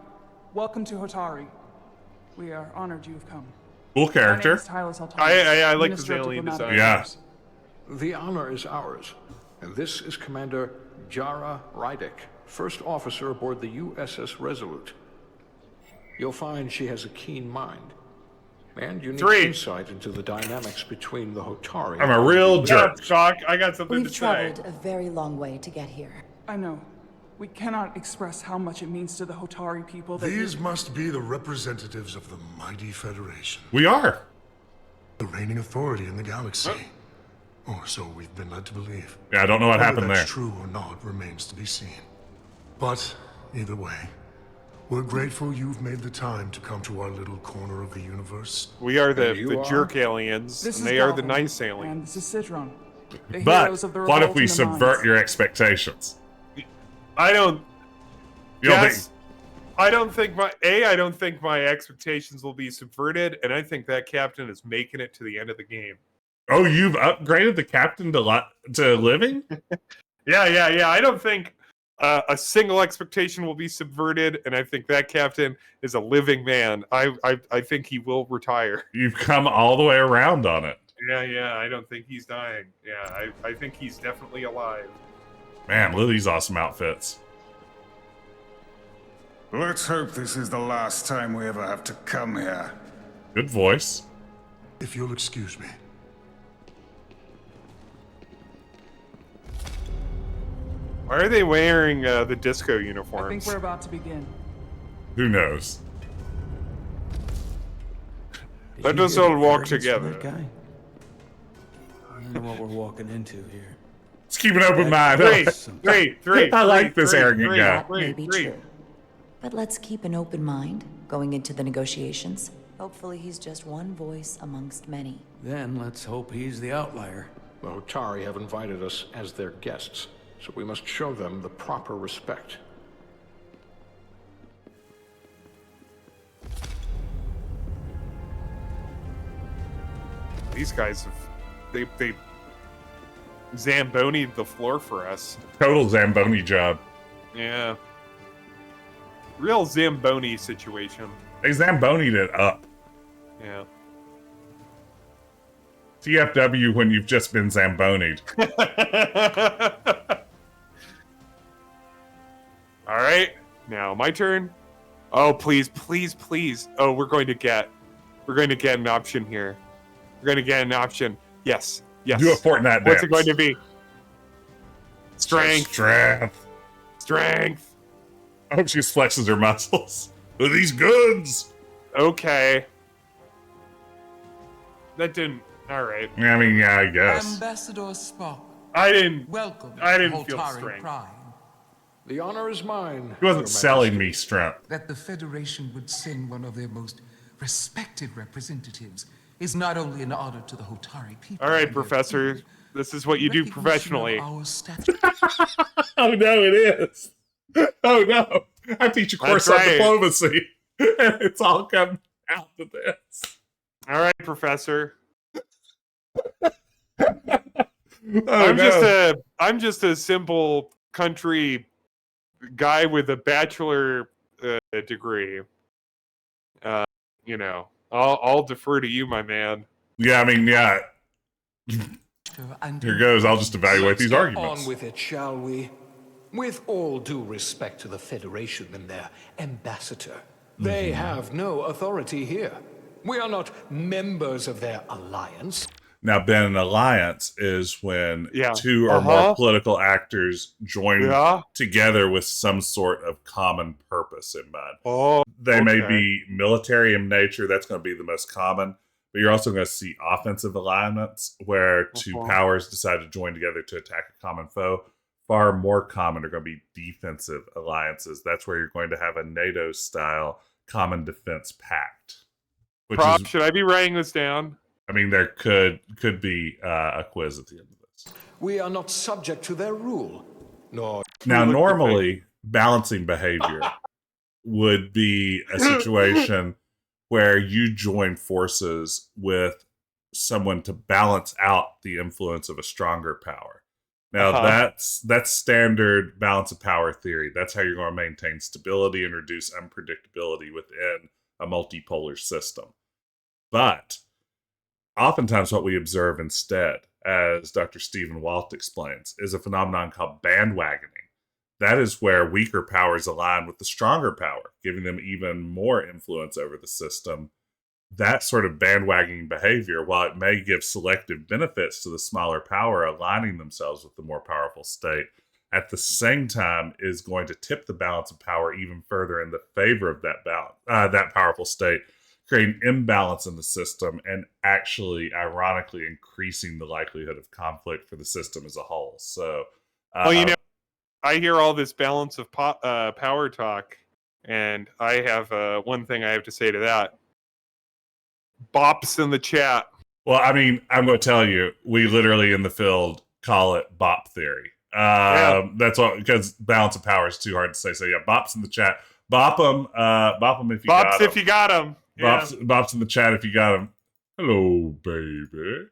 welcome to Hotari. We are honored you've come. Cool character. I like the alien design. Yeah. The honor is ours. And this is Commander Jara Rydek, first officer aboard the USS Resolute. You'll find she has a keen mind. And unique insight into the dynamics between the Hotari. I'm a real jerk. Spock, I got something We've to say. traveled a very long way to get here. I know. We cannot express how much it means to the Hotari people that These must be the representatives of the mighty Federation. We are. The reigning authority in the galaxy. Or so we've been led to believe. Yeah, I don't know what Whether happened that's there. true or not remains to be seen. But either way, we're grateful you've made the time to come to our little corner of the universe. We are the jerk aliens, This and is they are the Galvin, nice aliens. And this is Citron. The But heroes of the what if revolt we in the subvert mines. your expectations? I don't. You don't Yes, I don't think my expectations will be subverted, and I think that captain is making it to the end of the game. Oh, you've upgraded the captain to living? Yeah. I don't think a single expectation will be subverted, and I think that captain is a living man. I think he will retire. You've come all the way around on it. Yeah. I don't think he's dying. Yeah, I think he's definitely alive. Man, look at these awesome outfits. Let's hope this is the last time we ever have to come here. Good voice. If you'll excuse me. Why are they wearing the disco I think uniforms? we're about to begin. Who knows? Let us all walk together. Guy? I don't know what we're walking into here. Let's keep an open mind. Three. I like this arrogant guy. That may be true. But let's keep an open mind going into the negotiations. Hopefully he's just one voice amongst many. Then let's hope he's the outlier. The Hotari have invited us as their guests, so we must show them the proper respect. These guys have they Zamboni'd the floor for us. Total Zamboni job. Yeah. Real Zamboni situation. They Zamboni'd it up. Yeah. TFW when you've just been Zamboni'd. All right. Now my turn. Oh, please. Oh, we're going to get an option here. We're going to get an option. Yes. Do a Fortnite dance. What's it going to be? Strength. I hope she just flexes her muscles. Look at these goods. Okay. That didn't. All right. I mean, yeah, I guess. Ambassador Spock. I didn't Welcome. I didn't to feel Hotari strength. Prime. The honor is mine. He wasn't selling me strength. That the Federation would send one of their most respected representatives is not only an honor to the Hotari people. All right, Professor. This is what you do professionally. Oh no, it is. Oh no. I teach a course on diplomacy. And it's all come out to this. All right, Professor. Oh, I'm just a simple country guy with a bachelor degree. You know, I'll defer to you, my man. Yeah, I mean, yeah. Here goes. I'll just evaluate these arguments. On with it, shall we? With all due respect to the Federation and their ambassador, they have no authority here. We are not members of their alliance. Now, Ben, an alliance is when Yeah. two or more political actors join together with some sort of common purpose in mind. Oh, they may be military in nature. That's going to be the most common. But you're also going to see offensive alignments where two powers decide to join together to attack a common foe. Far more common are going to be defensive alliances. That's where you're going to have a NATO-style common defense pact. Should I be writing this down? I mean, there could be a quiz at the end of this. We are not subject to their rule. No. Now, normally, balancing behavior would be a situation where you join forces with someone to balance out the influence of a stronger power. Now, that's standard balance of power theory. That's how you're going to maintain stability and reduce unpredictability within a multipolar system. But oftentimes what we observe instead, as Dr. Stephen Walt explains, is a phenomenon called bandwagoning. That is where weaker powers align with the stronger power, giving them even more influence over the system. That sort of bandwagoning behavior, while it may give selective benefits to the smaller power aligning themselves with the more powerful state, at the same time is going to tip the balance of power even further in the favor of that powerful state, creating imbalance in the system and actually, ironically, increasing the likelihood of conflict for the system as a whole. So, I hear all this balance of power talk, and I have one thing I have to say to that. Bops in the chat. Well, I mean, I'm going to tell you, we literally in the field call it bop theory. That's all, because balance of power is too hard to say. So yeah, bops in the chat. Bop them if you got them. Bops if you got them. Bops in the chat if you got them. Hello, baby.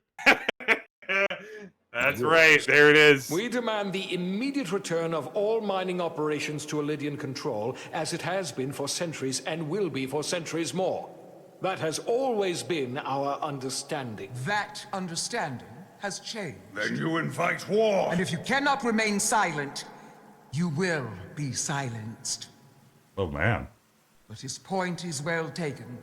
That's right. There it is. We demand the immediate return of all mining operations to Elydian control, as it has been for centuries and will be for centuries more. That has always been our understanding. That understanding has changed. Then you invite war. And if you cannot remain silent, you will be silenced. Oh, man. But his point is well taken.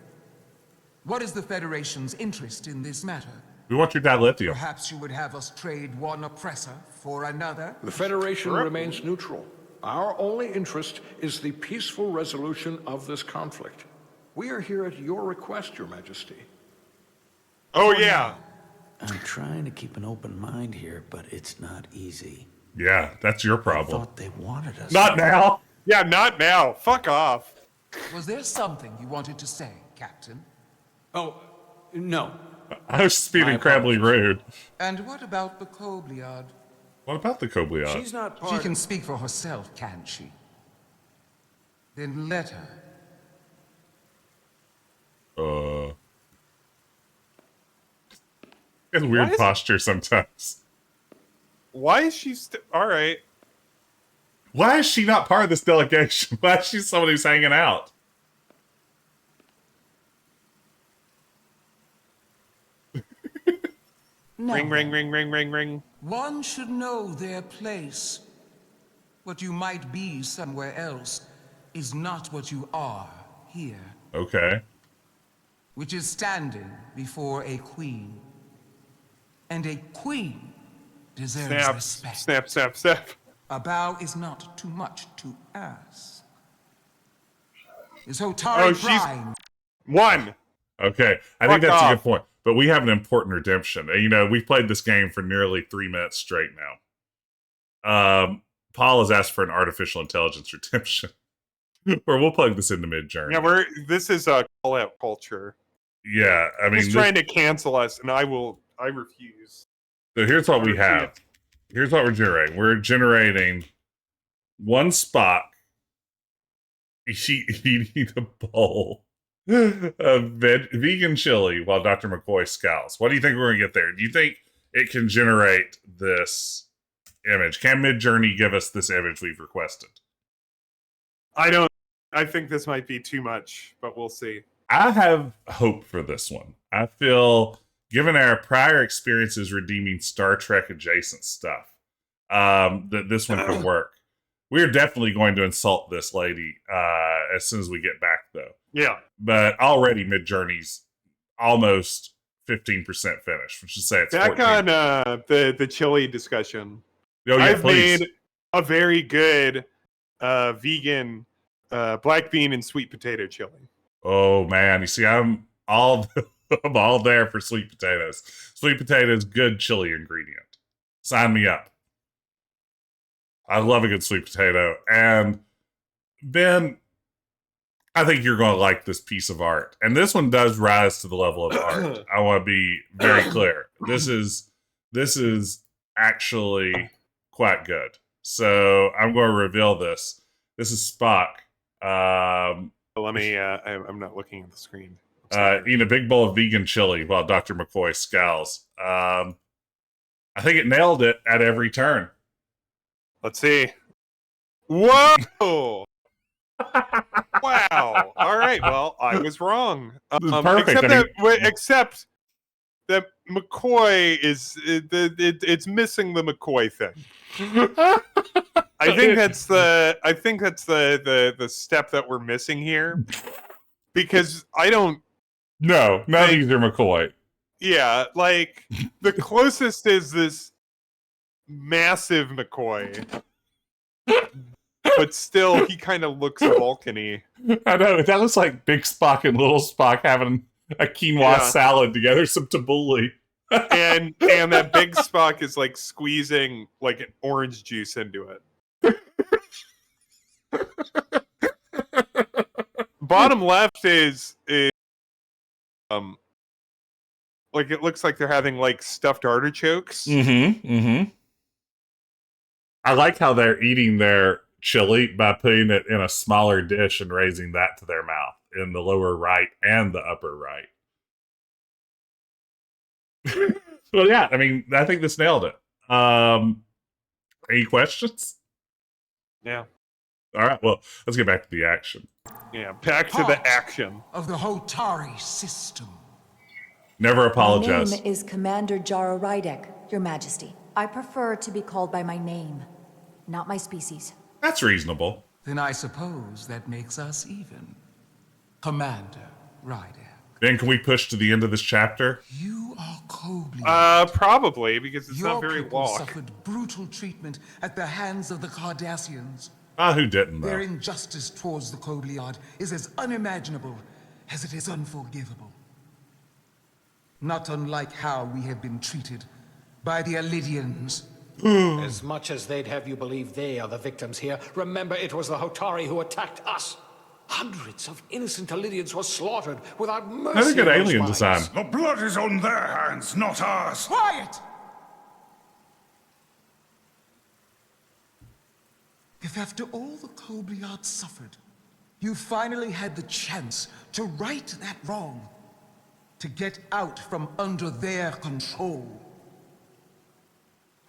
What is the Federation's interest in this matter? We want your dilithium. Perhaps you would have us trade one oppressor for another? The Federation remains neutral. Our only interest is the peaceful resolution of this conflict. We are here at your request, Your Majesty. Oh, yeah. I'm trying to keep an open mind here, but it's not easy. Yeah, that's your problem. I thought they wanted us. Not now. Yeah, not now. Fuck off. Was there something you wanted to say, Captain? Oh, no. I was just being incredibly rude. And what about the Kobliad? What about the Kobliad? She's not part. She can speak for herself, can't she? Then let her. It's weird posture sometimes. Why is she all right? Why is she not part of this delegation? Why is she someone who's hanging out? No. Ring, ring, ring, ring, ring, ring. One should know their place. What you might be somewhere else is not what you are here. Okay. Which is standing before a queen. And a queen deserves respect. Snap, snap, snap. A bow is not too much to ask. Is Hotari crying? One. Okay, I think that's a good point. But we have an important redemption. You know, we've played this game for nearly 3 minutes straight now. Paul has asked for an artificial intelligence redemption. Or we'll plug this into Mid-Journey. Yeah, this is a call-out culture. Yeah, I mean... He's trying to cancel us, and I refuse. So here's what we have. Here's what we're generating. We're generating one Spock eating a bowl of vegan chili while Dr. McCoy scowls. What do you think we're going to get there? Do you think it can generate this image? Can Mid-Journey give us this image we've requested? I think this might be too much, but we'll see. I have hope for this one. I feel, given our prior experiences redeeming Star Trek adjacent stuff, that this one could work. We're definitely going to insult this lady as soon as we get back, though. Yeah. But already Mid-Journey's almost 15% finished, which is say it's back 14. on the chili discussion. Oh, yeah, I've please. made a very good vegan black bean and sweet potato chili. Oh man, you see, I'm all I'm all there for sweet potatoes. Sweet potatoes, good chili ingredient. Sign me up. I love a good sweet potato. And Ben, I think you're going to like this piece of art. And this one does rise to the level of art. I want to be very clear. This is actually quite good. So I'm going to reveal this. This is Spock. Let me. I'm not looking at the screen. Eating a big bowl of vegan chili while Dr. McCoy scowls. I think it nailed it at every turn. Let's see. Whoa! Wow. All right. Well, I was wrong. Perfect. Except that McCoy is it's missing the McCoy thing. I think that's the step that we're missing here, because I don't. No, none of these are McCoy. Yeah, like the closest is this massive McCoy, but still he kind of looks Vulcan-y. I know, that looks like Big Spock and Little Spock having a quinoa salad together, some tabbouleh. and that Big Spock is like squeezing like an orange juice into it. Bottom left is like it looks like they're having like stuffed artichokes. I like how they're eating their chili by putting it in a smaller dish and raising that to their mouth in the lower right and the upper right. Well, yeah, I mean, I think this nailed it. Any questions? Yeah. All right, well, let's get back to the action. Yeah, back to the action. Of the Hotari system. Never apologize. My name is Commander Jara Rydek, Your Majesty. I prefer to be called by my name, not my species. That's reasonable. Then I suppose that makes us even. Commander Rydek. Ben, can we push to the end of this chapter? You are Kobliad. Probably, because it's Your not very people long. suffered brutal treatment at the hands of the Cardassians. Who didn't, though? Their injustice towards the Kobliad is as unimaginable as it is unforgivable. Not unlike how we have been treated by the Elidians. As much as they'd have you believe they are the victims here, remember it was the Hotari who attacked us. Hundreds of innocent Elidians were slaughtered without mercy. That's a good alien design. The blood is on their hands, not ours. Quiet! If after all the Kobliad suffered, you finally had the chance to right that wrong, to get out from under their control,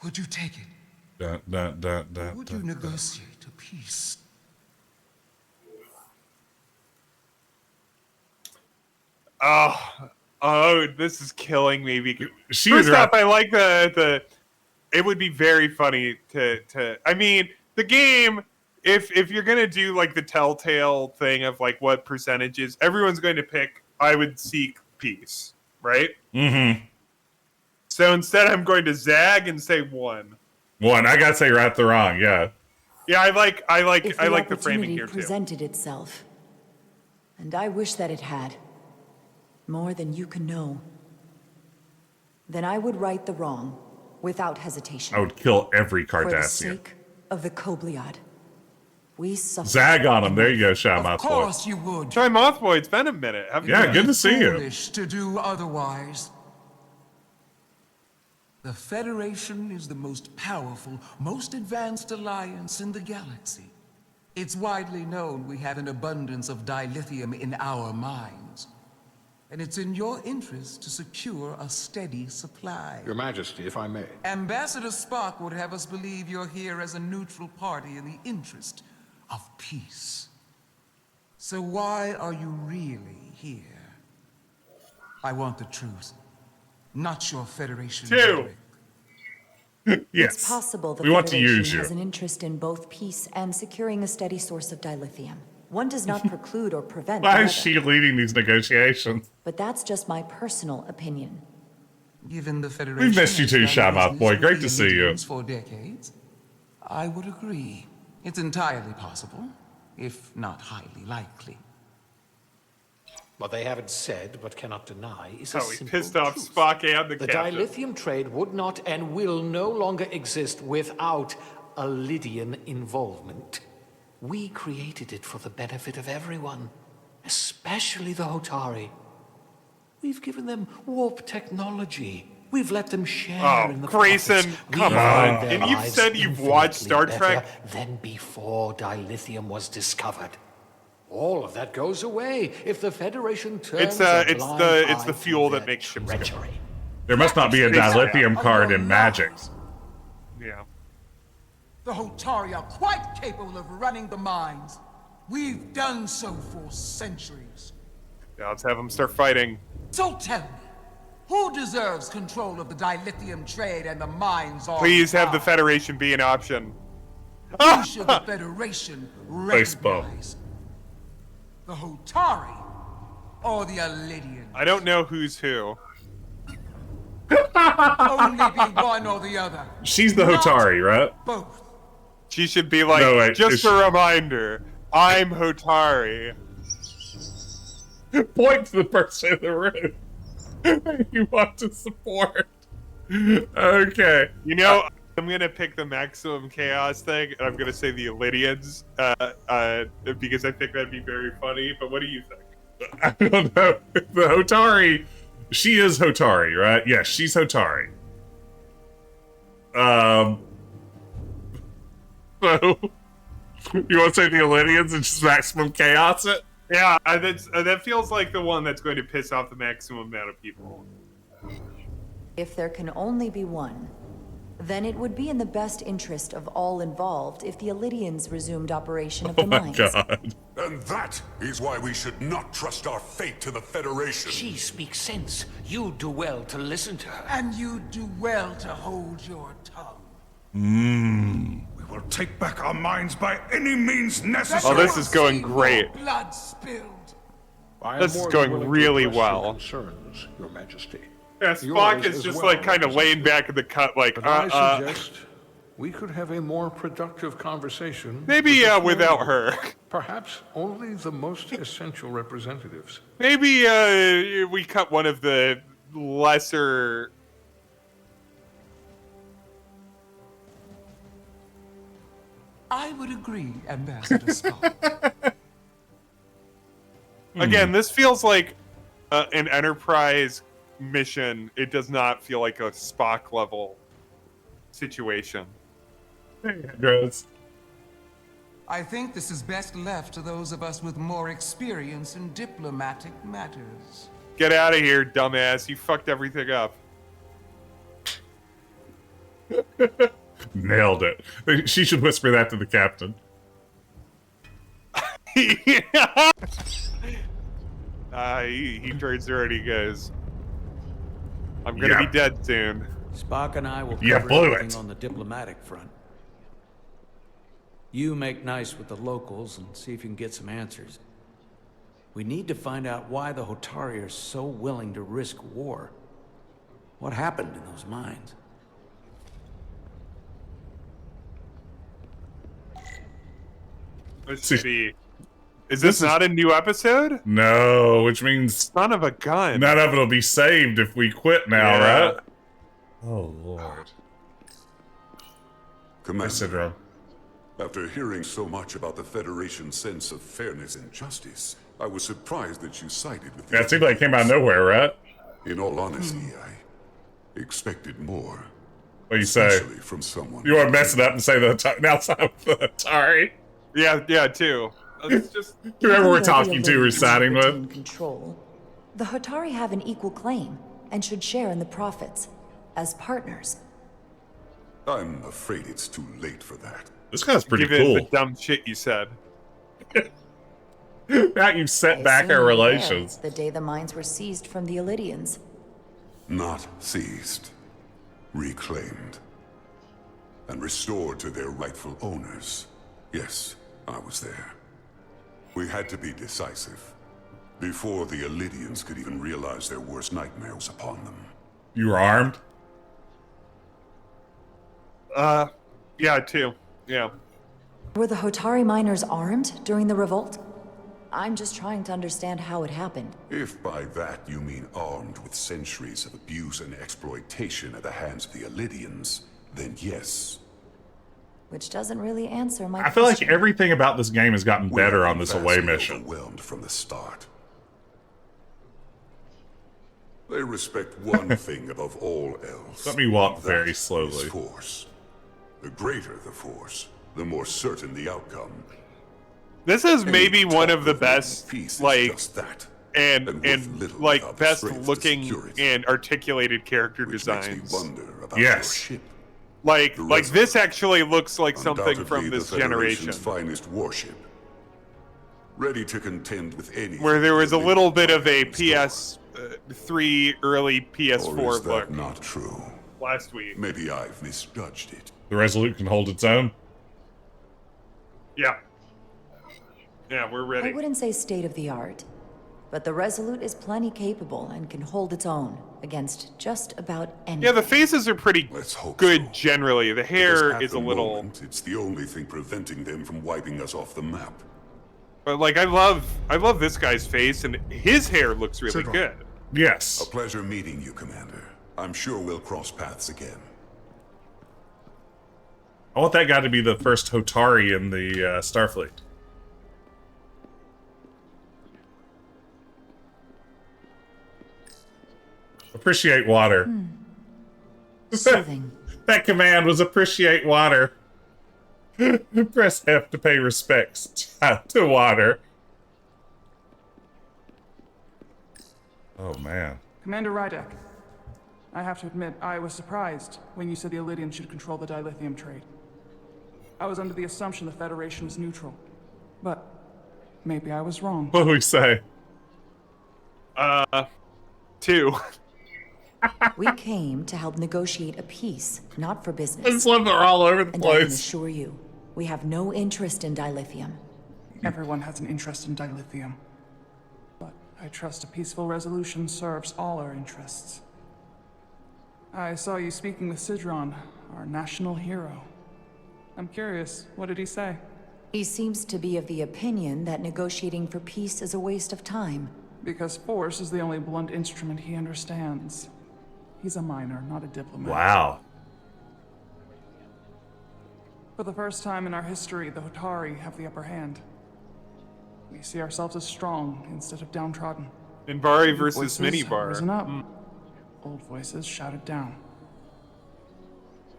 would you take it? Would you negotiate a peace? Oh, this is killing me. Because She first was off, right. I like the. It would be very funny to. I mean, the game. If you're gonna do like the Telltale thing of like what percentages, everyone's going to pick. I would seek peace, right? Mm-hmm. So instead, I'm going to zag and say 1. I gotta say right the wrong, yeah. Yeah, I like If the framing here too. presented itself, and I wish that it had, more than you can know, then I would right the wrong without hesitation. I would kill every For the Cardassian. sake of the Kobliad. We suffer. Zag on him. There you go, Shy Of Mothboy. course you would. Shy Mothboy, it's been a minute. Yeah, good to see you. Foolish to do otherwise. The Federation is the most powerful, most advanced alliance in the galaxy. It's widely known we have an abundance of dilithium in our mines. And it's in your interest to secure a steady supply. Your Majesty, if I may. Ambassador Spock would have us believe you're here as a neutral party in the interest of peace. So why are you really here? I want the truth, not your Federation. 2. rhetoric. Yes. It's possible the We want to Federation use you. has an interest in both peace and securing a steady source of dilithium. One does not preclude or prevent Why the is other. she leading these negotiations? But that's just my personal opinion. Given the Federation We've missed you has too, done Shyamath boy. business Great with to the see you. Indians for decades, I would agree. It's entirely possible, if not highly likely. What they haven't said, but cannot deny, is Oh, he pissed off Spock and the The captain. dilithium trade would not and will no longer exist without a Lydian involvement. We created it for the benefit of everyone, especially the Hotari. We've given them warp technology. We've let them share in the Grayson, profits. come We've on. made their And you've lives said you've watched Star infinitely Trek? better than before dilithium was discovered. All of that goes away if the Federation turns It's the fuel that makes ships go. There must not be a dilithium card in Magic. Yeah. The Hotari are quite capable of running the mines. We've done so for centuries. Yeah, let's have them start fighting. So tell me, who deserves control of the dilithium trade and the mines on Please have the Federation be an option. Who should the Federation Baseball. recognize? The Hotari or the Elydian? I don't know who's who. Only be one or the other. She's the Hotari, right? Both. She should be like, No, wait, just is a she- reminder, I'm Hotari. Point to the person in the room you want to support. Okay. You know, I'm gonna pick the maximum chaos thing, and I'm gonna say the Elydians, because I think that'd be very funny. But what do you think? I don't know. The Hotari, she is Hotari, right? Yes, she's Hotari. So, you want to say the Elydians and just maximum chaos it? Yeah, that feels like the one that's going to piss off the maximum amount of people. If there can only be one, then it would be in the best interest of all involved if the Elydians resumed operation of the mines. God. And that is why we should not trust our fate to the Federation. She speaks sense. You do well to listen to her. And you do well to hold your tongue. We will take back our minds by any means necessary. Oh, this is going great. Blood spilled. I am This is more going than willing to really address your well. Concerns, Your Majesty. Yeah, Spock Yours is as just well, like kind of laying Majesty. back in the cut, like, But I suggest we could have a more productive conversation. Maybe with the without few, her. Perhaps only the most essential representatives. Maybe we cut one of the lesser. I would agree, Ambassador Spock. Again, this feels like an Enterprise mission. It does not feel like a Spock level situation. Gross. I think this is best left to those of us with more experience in diplomatic matters. Get out of here, dumbass. You fucked everything up. Nailed it. She should whisper that to the captain. He turns there and he goes, I'm gonna be dead soon. Spock and I will You cover blew everything it. on the diplomatic front. You make nice with the locals and see if you can get some answers. We need to find out why the Hotari are so willing to risk war. What happened in those mines? Let's see. Is this not a new episode? No, which means son of a gun. None of it'll be saved if we quit now, Yeah. right? Oh Lord. Commander, after hearing so much about the Federation's sense of fairness and justice, I was surprised that you sided with the That seemed like it came out of nowhere, right? In all honesty, I expected more. What do you say? Especially from someone. You want to mess it up and say the outside of the Atari? Yeah, too. It's just whoever we're Even though the talking to, we're Elydians siding retain with. Control. The Hotari have an equal claim and should share in the profits as partners. I'm afraid it's too late for that. This guy's pretty Given cool. the dumb shit you said. Now you've set I back assume our you were there relations. the day the mines were seized from the Elydians. Not seized, reclaimed, and restored to their rightful owners. Yes, I was there. We had to be decisive. Before the Elydians could even realize their worst nightmare was upon them. You were armed? Yeah, too. Yeah. Were the Hotari miners armed during the revolt? I'm just trying to understand how it happened. If by that you mean armed with centuries of abuse and exploitation at the hands of the Elydians, then yes. Which doesn't really answer my I feel like question. everything about this game has gotten better on this away mission. Overwhelmed from the start. They respect one thing above all else. Let me walk That very is slowly. Force. The greater the force, the more certain the outcome. This is maybe one of the best, like, and like best looking and articulated character designs. Yes. Like this actually looks like something from this generation. Finest warship. Ready to contend with any. Where there was a little bit of a PS3 early PS4 Or is that look not true? last week. Maybe I've misjudged it. The Resolute can hold its own? Yeah. Yeah, we're ready. I wouldn't say state of the art, but the Resolute is plenty capable and can hold its own against just about anything. Yeah, the faces are pretty good generally. The hair Because is at a the little. moment, it's the only thing preventing them from wiping us off the map. But like, I love this guy's face, and his hair looks really good. Yes. A pleasure meeting you, Commander. I'm sure we'll cross paths again. I want that guy to be the first Hotari in the Starfleet. Appreciate water. Soothing. That command was appreciate water. Press F to pay respects to water. Oh, man. Commander Rydek, I have to admit, I was surprised when you said the Elydians should control the dilithium trade. I was under the assumption the Federation was neutral, but maybe I was wrong. What do we say? 2. We came to help negotiate a peace, not for business. I just love they're all over the And I can place. assure you, we have no interest in dilithium. Everyone has an interest in dilithium. But I trust a peaceful resolution serves all our interests. I saw you speaking with Sidron, our national hero. I'm curious, what did he say? He seems to be of the opinion that negotiating for peace is a waste of time. Because force is the only blunt instrument he understands. He's a miner, not a diplomat. Wow. For the first time in our history, the Hotari have the upper hand. We see ourselves as strong instead of downtrodden. Minbari versus Voices have Minibar. risen up. Old voices shouted down.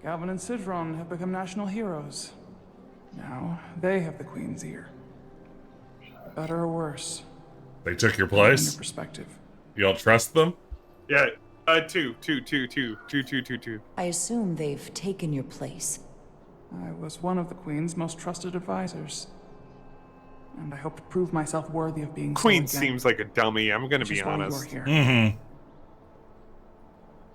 Galvin and Sidron have become national heroes. Now they have the Queen's ear. Better or worse? They took your From your place? perspective. You don't trust them? Yeah, 2. I assume they've taken your place. I was one of the Queen's most trusted advisors. And I hope to prove myself worthy of being Queen so again. seems like a dummy. I'm gonna Which be is why you're honest. here. Mm-hmm.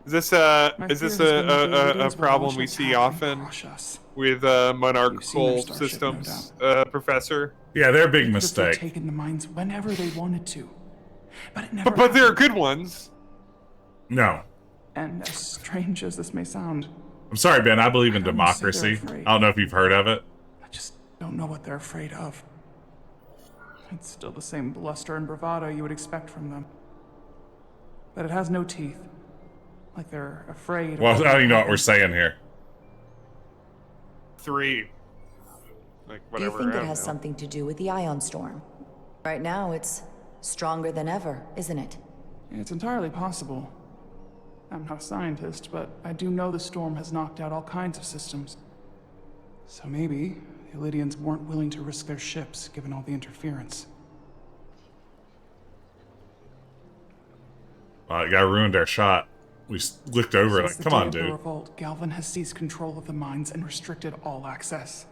Is this My is this fear has been that the a Elydians will problem launch we an see attack and often crush us. with You've seen monarchical their starship, systems, no Professor? Yeah, they're a big They could have mistake. taken the mines whenever they wanted to, but it never. But there are happened. good ones. No. And as strange as this may sound, I'm sorry, Ben. I believe in I don't wanna say they're democracy. afraid. I don't know if you've heard of it. I just don't know what they're afraid of. It's still the same bluster and bravado you would expect from them, but it has no teeth. Like they're afraid. of Well, I what don't even know what will we're saying here. 3. Like Do you whatever. think I it don't has know. something to do with the ion storm? Right now, it's stronger than ever, isn't it? happen. It's entirely possible. I'm not a scientist, but I do know the storm has knocked out all kinds of systems. So maybe the Elydians weren't willing to risk their ships, given all the interference. It got ruined our shot. We looked over it Since like, the come day on, of the dude. revolt, Galvin has seized control of the mines and restricted all access.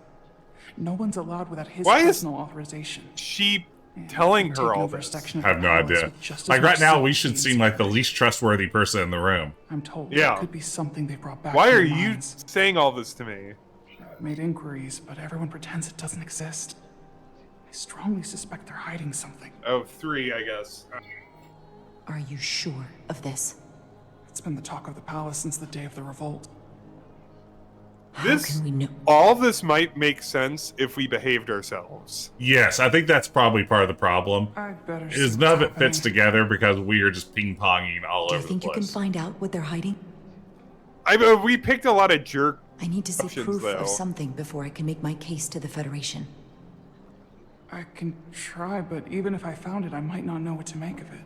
No one's allowed without his Why is personal authorization. She telling They've her taken all over a this. section of I have the no palace idea. with just as Like, much right now, we secrecy should and seem like the least trustworthy person in the room. I'm told Yeah. it could be something they brought back Why from are the you mines. saying all this to me? I've made inquiries, but everyone pretends it doesn't exist. strongly suspect they're hiding something. Oh, 3, I guess. Are you sure of this? It's been the talk of the palace since the day of the revolt. This, can we know? all this might make sense if we behaved ourselves. Yes, I think that's probably part of the problem. I'd better Is none of it fits together because we are just ping-ponging all Do you over the think you can place. find out what they're hiding? We picked a lot of jerk I need to see options, proof though. of something before I can make my case to the Federation. I can try, but even if I found it, I might not know what to make of it.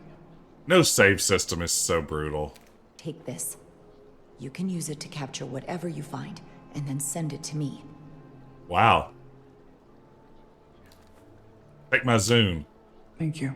No save system is so brutal. Take this. You can use it to capture whatever you find, and then send it to me. Wow. Take my Zune. Thank you.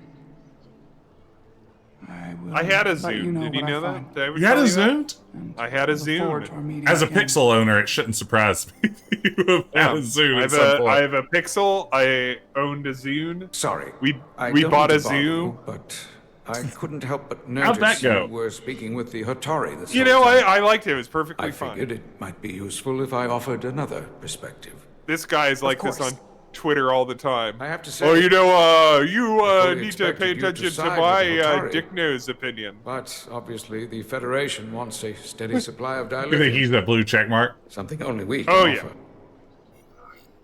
I had a let Zune. you know Did you what I know find. that? Did I ever You had tell a that? Zune? I had a Look forward to our Zune. meeting As a again. Pixel owner, it shouldn't surprise me that you have had a Zune at some point. I have a Pixel. I owned a Zune. Sorry. We don't bought a mean to bother Zune. you, but I couldn't help but How'd that notice go? you were speaking with the Hotari this You whole know, time. I liked it. It was perfectly I fine. figured it might be useful if I offered another perspective. This guy is like this on Twitter all the time. I have to say, oh, you know, you fully need to pay expected you to attention to side my with the Hotari. dick nose opinion. But obviously, the Federation wants a steady supply of You think he's dilithium. that blue check mark? Something only we can Oh, yeah. offer.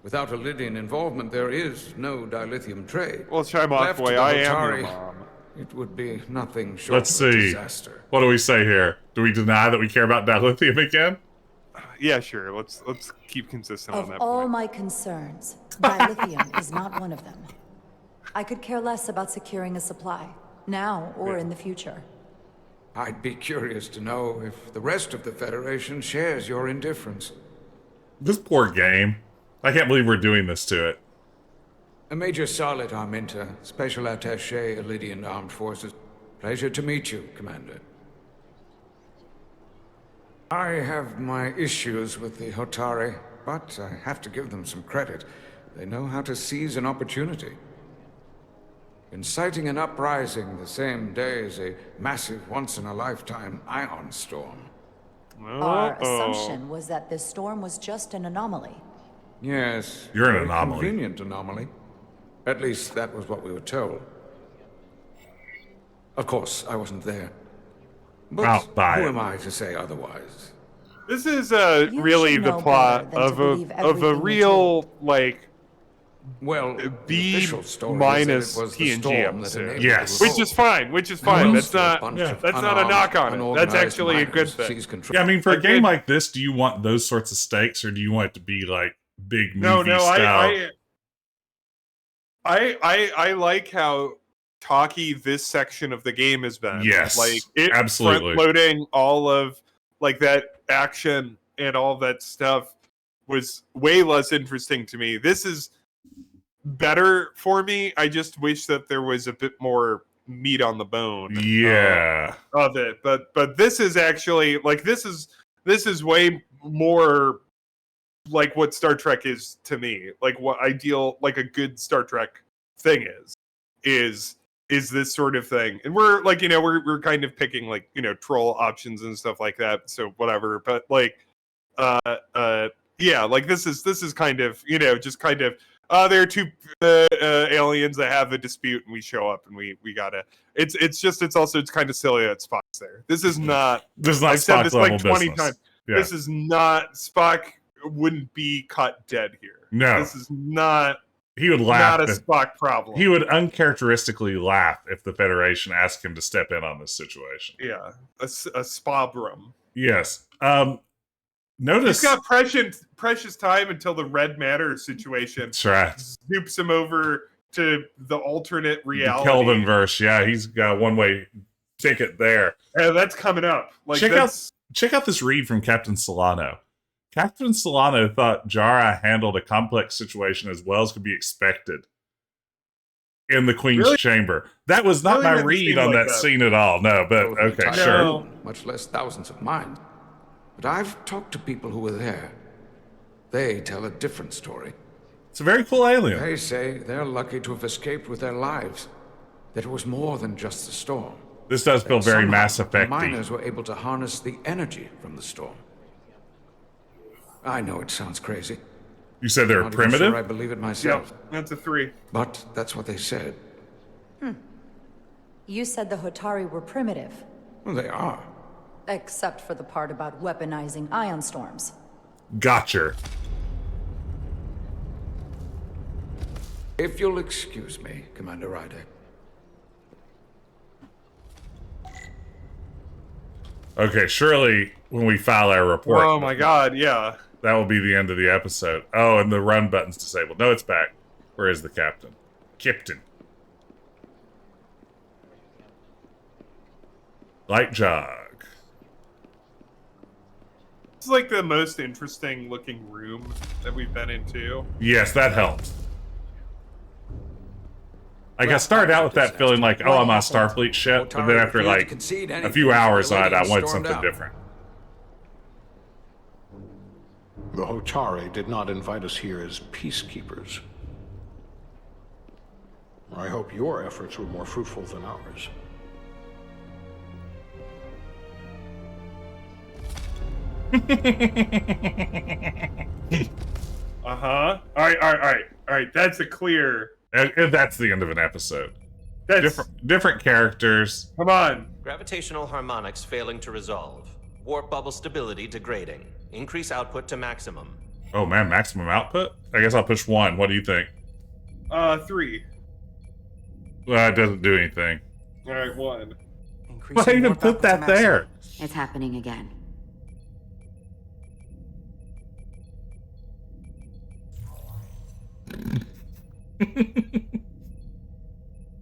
Without a Lydian involvement, there is no dilithium trade. Well, chime Left off, to boy. the I am Hotari, your mom. It would be nothing short Let's of a see. disaster. What do we say here? Do we deny that we care about dilithium again? Yeah, sure. Let's keep consistent on Of that all point. my concerns, dilithium is not one of them. I could care less about securing a supply, now or in the future. I'd be curious to know if the rest of the Federation shares your indifference. This poor game. I can't believe we're doing this to it. Major Salit Arminta, Special Attaché, Lydian Armed Forces. Pleasure to meet you, Commander. I have my issues with the Hotari, but I have to give them some credit. They know how to seize an opportunity. Inciting an uprising the same day as a massive, once-in-a-lifetime ion storm. Our assumption was that this storm was just an anomaly. Yes. You're an very anomaly. Convenient anomaly. At least that was what we were told. Of course, I wasn't there. But I'll buy who it. am I to say otherwise? This is You really should the know plot better than to of believe a everything you're real like Well, the B official story minus is that it was the TNG storm that episode. enabled Yes. the Which is fine. Which is fine. That's Most of a not bunch of that's not a unarmed, knock on it. That's unorganized actually a good miners thing. seized control. Yeah, I mean, for a Like, game it- like this, do you want those sorts of stakes, or do you want it to be like big No, movie no, style? I like how talky this section of the game has been. Yes, like it absolutely. front loading all of like that action and all that stuff was way less interesting to me. This is better for me. I just wish that there was a bit more meat on the bone. Yeah. Of it, but this is actually like this is way more like what Star Trek is to me. Like what ideal like a good Star Trek thing is this sort of thing. And we're like, you know, we're kind of picking like, you know, troll options and stuff like that. So whatever. But like yeah, like this is kind of, you know, just kind of there are two aliens that have a dispute and we show up and we gotta it's kind of silly that Spock's there. This is not I've said this like 20 times. Yeah. This is not Spock wouldn't be cut dead here. No. This is not He would laugh. not a if- Spock problem. He would uncharacteristically laugh if the Federation asked him to step in on this situation. Yeah, a spabrum. Yes. Notice. He's got precious time until the red matter situation. That's right. Zoops him over to the alternate The reality. Kelvin verse. Yeah, he's got a one-way ticket there. And that's coming up. Like check that's out this read from Captain Solano. Captain Solano thought Jara handled a complex situation as well as could be expected in the Queen's Really? chamber. That was not Really my didn't read seem on like that that. scene at all. No, but Over the okay, entire sure. world, much less thousands of minds. But I've talked to people who were there. They tell a different story. It's a very cool alien. They say they're lucky to have escaped with their lives. That it was more than just the storm. This does feel very Somehow, Mass the Effect-y. miners were able to harness the energy from the storm. I know it sounds crazy, You said they're Not even primitive? sure I believe it myself. Yep, that's a 3. But that's what they said. You said the Hotari were primitive. Well, they are. Except for the part about weaponizing ion storms. Gotcha. If you'll excuse me, Commander Rydek. Okay, surely when we file our report... Oh my god, yeah. That will be the end of the episode. Oh, and the run button's disabled. No, it's back. Where is the captain? Captain. Light jog. It's like the most interesting looking room that we've been into. Yes, that helps. Like, I started out with that feeling like, oh, I'm on a Starfleet ship, but then after, like, a few hours on it, I wanted something different. The Hotari did not invite us here as peacekeepers. I hope your efforts were more fruitful than ours. Uh-huh. Alright. That's a clear... And that's the end of an episode. That's... Different characters. Come on. Gravitational harmonics failing to resolve. Warp bubble stability degrading. Increase output to maximum. Oh man, maximum output? I guess I'll push 1. What do you think? 3. Well, it doesn't do anything. Alright, 1. Why even put that there? It's happening again.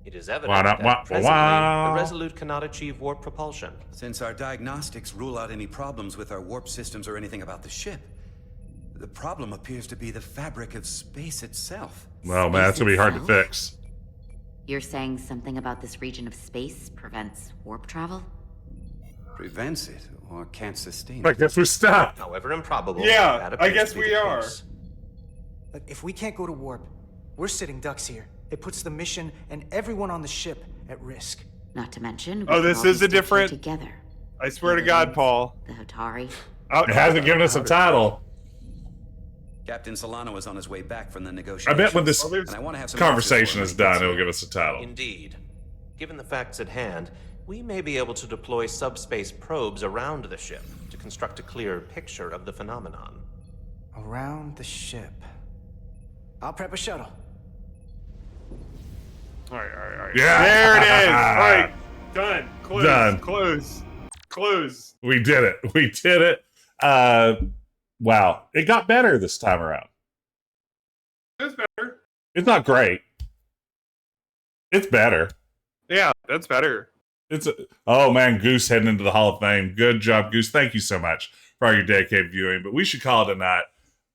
It is evident that presently the Resolute cannot achieve warp propulsion. Since our diagnostics rule out any problems with our warp systems or anything about the ship, the problem appears to be the fabric of space itself. Well, man, that's gonna be hard to fix. You're saying something about this region of space prevents warp travel? Prevents it, or can't sustain it. I guess we're stuck. However improbable. Yeah, I guess we are. Look, if we can't go to warp, we're sitting ducks here. It puts the mission and everyone on the ship at risk. Not to mention, oh, this is a different... together. I swear to God, Paul. The Hotari. It hasn't given us a title. Captain Solano is on his way back from the I negotiations. bet when this and I want to have some conversation is done, it'll give us a title. Indeed. Given the facts at hand, we may be able to deploy subspace probes around the ship to construct a clear picture of the phenomenon. Around the ship. I'll prep a shuttle. Alright. Yeah. There it is. Alright. Done. Close. Done. Close. We did it. Wow. It got better this time around. It's better. It's not great. It's better. Yeah, that's better. Oh man, Goose heading into the Hall of Fame. Good job, Goose. Thank you so much for all your dedicated viewing. But we should call it a night.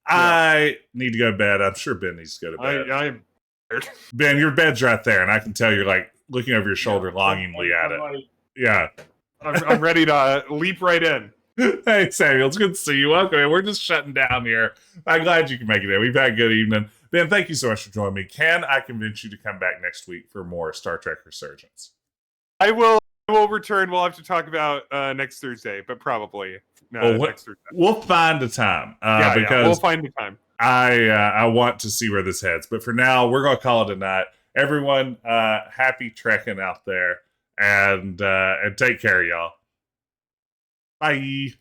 Yeah. I need to go to bed. I'm sure Ben needs to go to bed. I'm Ben, your bed's right there, and I can tell you're like looking over your shoulder longingly at it. Yeah. I'm ready to leap right in. Hey, Samuel, it's good to see you. Welcome. We're just shutting down here. I'm glad you can make it in. We've had a good evening. Ben, thank you so much for joining me. Can I convince you to come back next week for more Star Trek Resurgence? I will return. We'll have to talk about next Thursday, but probably next Thursday. We'll find a time. Because we'll find the time. I want to see where this heads. But for now, we're going to call it a night. Everyone, happy trekking out there. And take care, y'all. Bye.